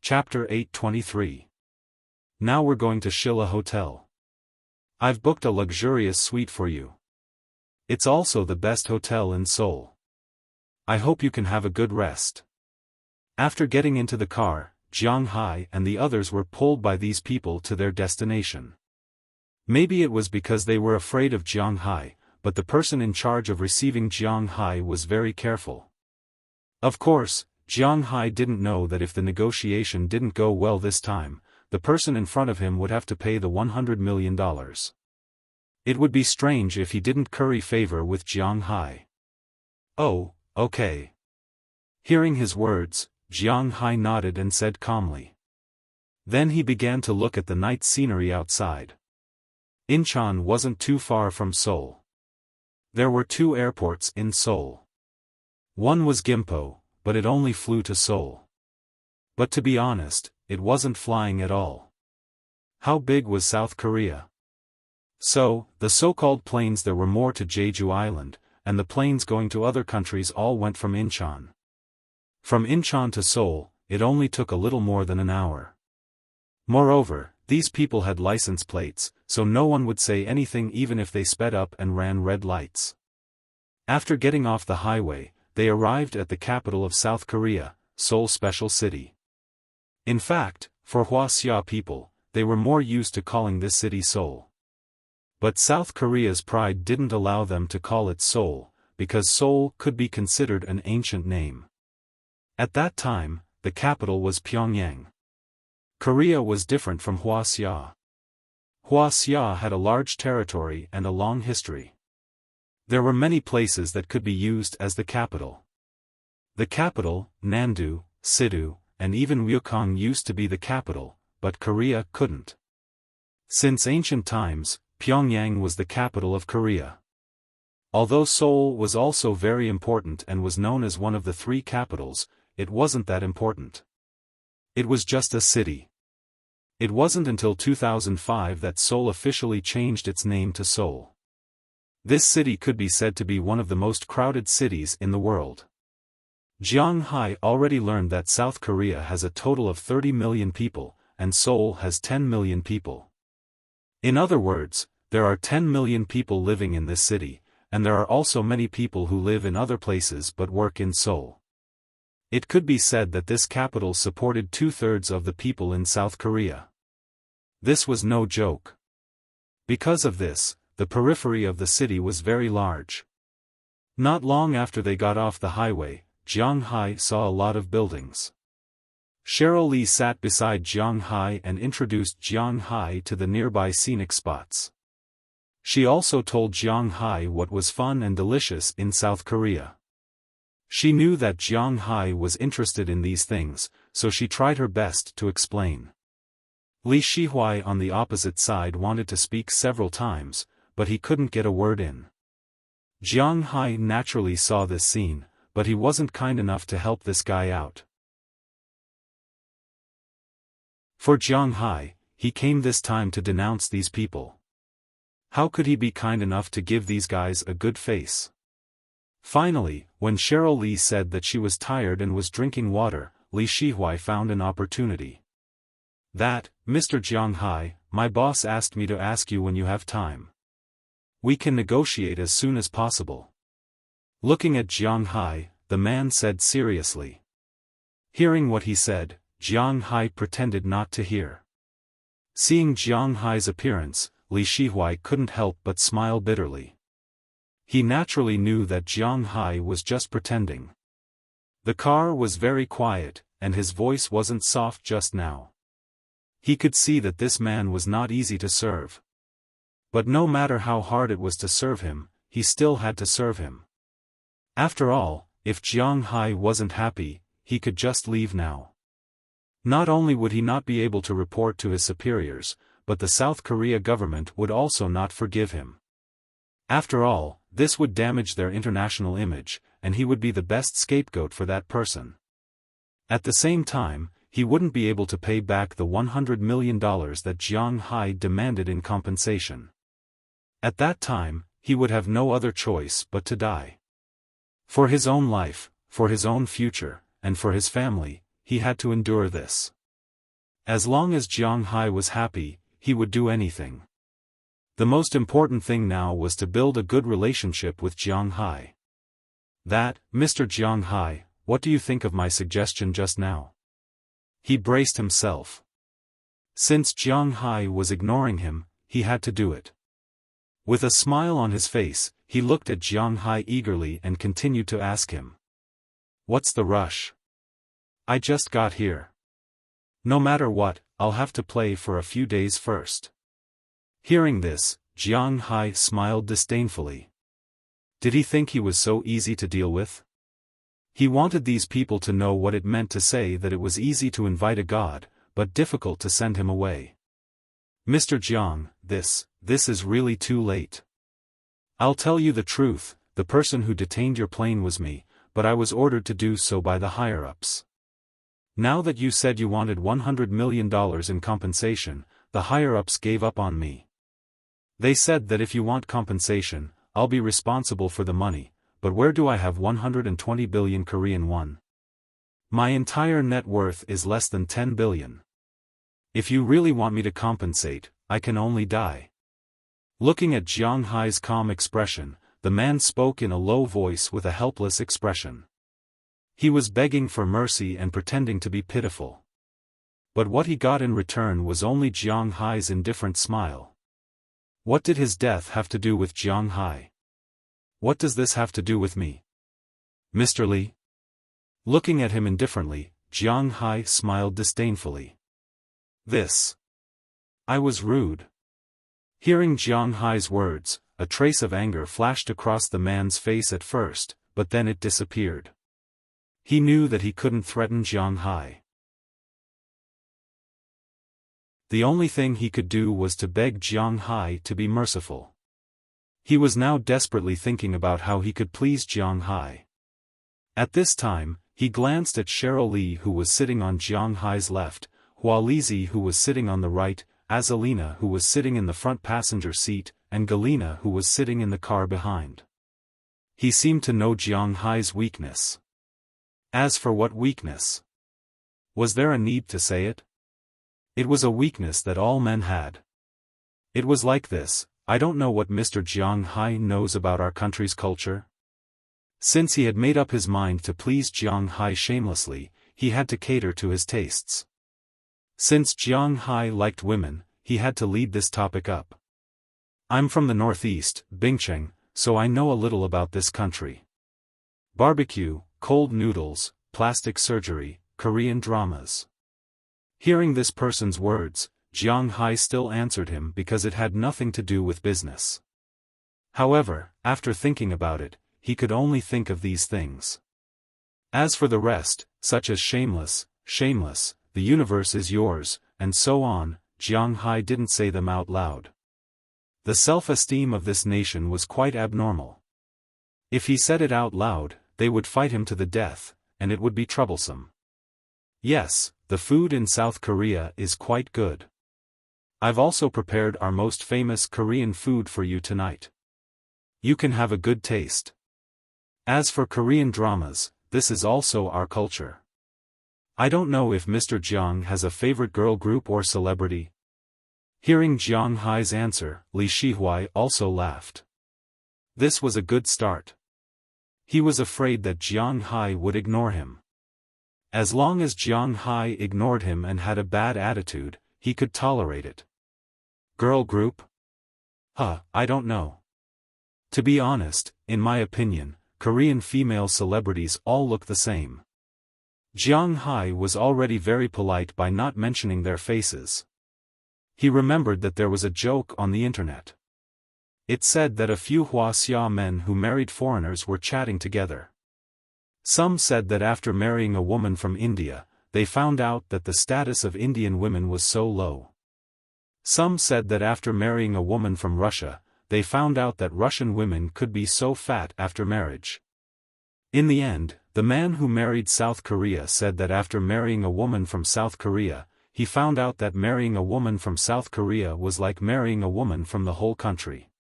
Chapter 823. Now we're going to Shilla Hotel. I've booked a luxurious suite for you. It's also the best hotel in Seoul. I hope you can have a good rest. After getting into the car, Jiang Hai and the others were pulled by these people to their destination. Maybe it was because they were afraid of Jiang Hai, but the person in charge of receiving Jiang Hai was very careful. Of course, Jiang Hai didn't know that if the negotiation didn't go well this time, the person in front of him would have to pay the $100 million. It would be strange if he didn't curry favor with Jiang Hai. Oh, okay. Hearing his words, Jiang Hai nodded and said calmly. Then he began to look at the night scenery outside. Incheon wasn't too far from Seoul. There were 2 airports in Seoul. One was Gimpo, but it only flew to Seoul. But to be honest, it wasn't flying at all. How big was South Korea? So, the so-called planes there were more to Jeju Island, and the planes going to other countries all went from Incheon. From Incheon to Seoul, it only took a little more than an hour. Moreover, these people had license plates, so no one would say anything even if they sped up and ran red lights. After getting off the highway, they arrived at the capital of South Korea, Seoul Special City. In fact, for Wuxia people, they were more used to calling this city Seoul. But South Korea's pride didn't allow them to call it Seoul, because Seoul could be considered an ancient name. At that time, the capital was Pyongyang. Korea was different from Wuxia. Wuxia had a large territory and a long history. There were many places that could be used as the capital. The capital, Nandu, Sidu, and even Ryukong used to be the capital, but Korea couldn't. Since ancient times, Pyongyang was the capital of Korea. Although Seoul was also very important and was known as one of the 3 capitals, it wasn't that important. It was just a city. It wasn't until 2005 that Seoul officially changed its name to Seoul. This city could be said to be one of the most crowded cities in the world. Jiang Hai already learned that South Korea has a total of 30 million people, and Seoul has 10 million people. In other words, there are 10 million people living in this city, and there are also many people who live in other places but work in Seoul. It could be said that this capital supported 2/3 of the people in South Korea. This was no joke. Because of this, the periphery of the city was very large. Not long after they got off the highway, Jiang Hai saw a lot of buildings. Cheryl Lee sat beside Jiang Hai and introduced Jiang Hai to the nearby scenic spots. She also told Jiang Hai what was fun and delicious in South Korea. She knew that Jiang Hai was interested in these things, so she tried her best to explain. Li Shihuai on the opposite side wanted to speak several times, but he couldn't get a word in. Jiang Hai naturally saw this scene, but he wasn't kind enough to help this guy out. For Jiang Hai, he came this time to denounce these people. How could he be kind enough to give these guys a good face? Finally, when Cheryl Lee said that she was tired and was drinking water, Li Shihuai found an opportunity. That, Mr. Jiang Hai, my boss asked me to ask you when you have time. We can negotiate as soon as possible. Looking at Jiang Hai, the man said seriously. Hearing what he said, Jiang Hai pretended not to hear. Seeing Jiang Hai's appearance, Li Shihuai couldn't help but smile bitterly. He naturally knew that Jiang Hai was just pretending. The car was very quiet, and his voice wasn't soft just now. He could see that this man was not easy to serve. But no matter how hard it was to serve him, he still had to serve him. After all, if Jiang Hai wasn't happy, he could just leave now. Not only would he not be able to report to his superiors, but the South Korea government would also not forgive him. After all, this would damage their international image, and he would be the best scapegoat for that person. At the same time, he wouldn't be able to pay back the $100 million that Jiang Hai demanded in compensation. At that time, he would have no other choice but to die. For his own life, for his own future, and for his family, he had to endure this. As long as Jiang Hai was happy, he would do anything. The most important thing now was to build a good relationship with Jiang Hai. That, Mr. Jiang Hai, what do you think of my suggestion just now? He braced himself. Since Jiang Hai was ignoring him, he had to do it. With a smile on his face, he looked at Jiang Hai eagerly and continued to ask him. What's the rush? I just got here. No matter what, I'll have to play for a few days first. Hearing this, Jiang Hai smiled disdainfully. Did he think he was so easy to deal with? He wanted these people to know what it meant to say that it was easy to invite a god, but difficult to send him away. Mr. Jiang, this is really too late. I'll tell you the truth, the person who detained your plane was me, but I was ordered to do so by the higher-ups. Now that you said you wanted $100 million in compensation, the higher-ups gave up on me. They said that if you want compensation, I'll be responsible for the money, but where do I have 120 billion Korean won? My entire net worth is less than 10 billion. If you really want me to compensate, I can only die. Looking at Jiang Hai's calm expression, the man spoke in a low voice with a helpless expression. He was begging for mercy and pretending to be pitiful. But what he got in return was only Jiang Hai's indifferent smile. What did his death have to do with Jiang Hai? What does this have to do with me? Mr. Lee? Looking at him indifferently, Jiang Hai smiled disdainfully. I was rude. Hearing Jiang Hai's words, a trace of anger flashed across the man's face at first, but then it disappeared. He knew that he couldn't threaten Jiang Hai. The only thing he could do was to beg Jiang Hai to be merciful. He was now desperately thinking about how he could please Jiang Hai. At this time, he glanced at Cheryl Lee who was sitting on Jiang Hai's left, Hua Lizi who was sitting on the right, Azalina who was sitting in the front passenger seat, and Galina who was sitting in the car behind. He seemed to know Jiang Hai's weakness. As for what weakness? Was there a need to say it? It was a weakness that all men had. It was like this: I don't know what Mr. Jiang Hai knows about our country's culture. Since he had made up his mind to please Jiang Hai shamelessly, he had to cater to his tastes. Since Jiang Hai liked women, he had to lead this topic up. I'm from the northeast, Bingcheng, so I know a little about this country. Barbecue, cold noodles, plastic surgery, Korean dramas. Hearing this person's words, Jiang Hai still answered him because it had nothing to do with business. However, after thinking about it, he could only think of these things. As for the rest, such as shameless, the universe is yours, and so on, Jiang Hai didn't say them out loud. The self-esteem of this nation was quite abnormal. If he said it out loud, they would fight him to the death, and it would be troublesome. Yes, the food in South Korea is quite good. I've also prepared our most famous Korean food for you tonight. You can have a good taste. As for Korean dramas, this is also our culture. I don't know if Mr. Jiang has a favorite girl group or celebrity. Hearing Jiang Hai's answer, Li Shihui also laughed. This was a good start. He was afraid that Jiang Hai would ignore him. As long as Jiang Hai ignored him and had a bad attitude, he could tolerate it. Girl group? I don't know. To be honest, in my opinion, Korean female celebrities all look the same. Jiang Hai was already very polite by not mentioning their faces. He remembered that there was a joke on the internet. It said that a few Wuxia men who married foreigners were chatting together. Some said that after marrying a woman from India, they found out that the status of Indian women was so low. Some said that after marrying a woman from Russia, they found out that Russian women could be so fat after marriage. In the end, the man who married South Korea said that after marrying a woman from South Korea, he found out that marrying a woman from South Korea was like marrying a woman from the whole country.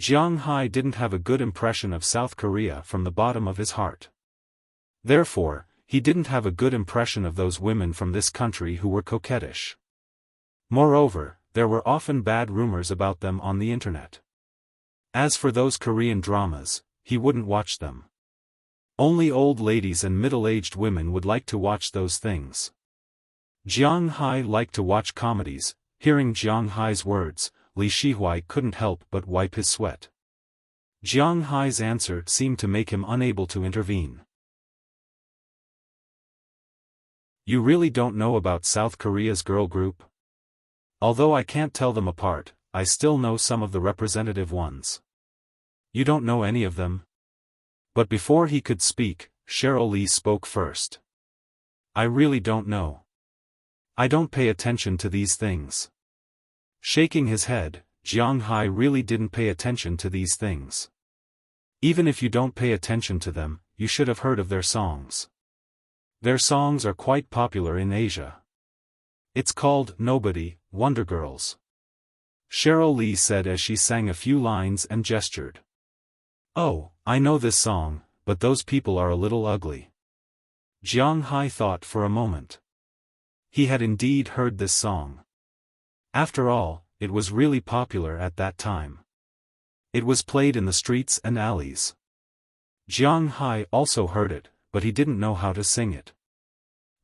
Jiang Hai didn't have a good impression of South Korea from the bottom of his heart. Therefore, he didn't have a good impression of those women from this country who were coquettish. Moreover, there were often bad rumors about them on the internet. As for those Korean dramas, he wouldn't watch them. Only old ladies and middle-aged women would like to watch those things. Jiang Hai liked to watch comedies. Hearing Jiang Hai's words, Li Shihui couldn't help but wipe his sweat. Jiang Hai's answer seemed to make him unable to intervene. You really don't know about South Korea's girl group? Although I can't tell them apart, I still know some of the representative ones. You don't know any of them? But before he could speak, Cheryl Lee spoke first. I really don't know. I don't pay attention to these things. Shaking his head, Jiang Hai really didn't pay attention to these things. Even if you don't pay attention to them, you should have heard of their songs. Their songs are quite popular in Asia. It's called Nobody, Wonder Girls. Cheryl Lee said as she sang a few lines and gestured. Oh, I know this song, but those people are a little ugly. Jiang Hai thought for a moment. He had indeed heard this song. After all, it was really popular at that time. It was played in the streets and alleys. Jiang Hai also heard it, but he didn't know how to sing it.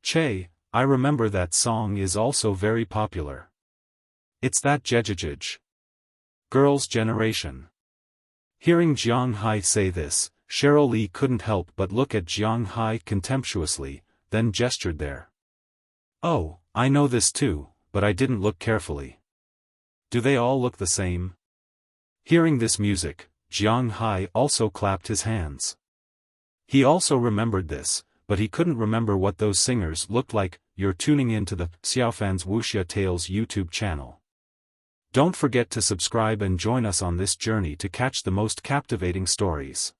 Che, I remember that song is also very popular. It's that Jejejej. Girls' Generation. Hearing Jiang Hai say this, Cheryl Lee couldn't help but look at Jiang Hai contemptuously, then gestured there. Oh, I know this too, but I didn't look carefully. Do they all look the same? Hearing this music, Jiang Hai also clapped his hands. He also remembered this, but he couldn't remember what those singers looked like. You're tuning in to the Xiaofan's Wuxia Tales YouTube channel. Don't forget to subscribe and join us on this journey to catch the most captivating stories.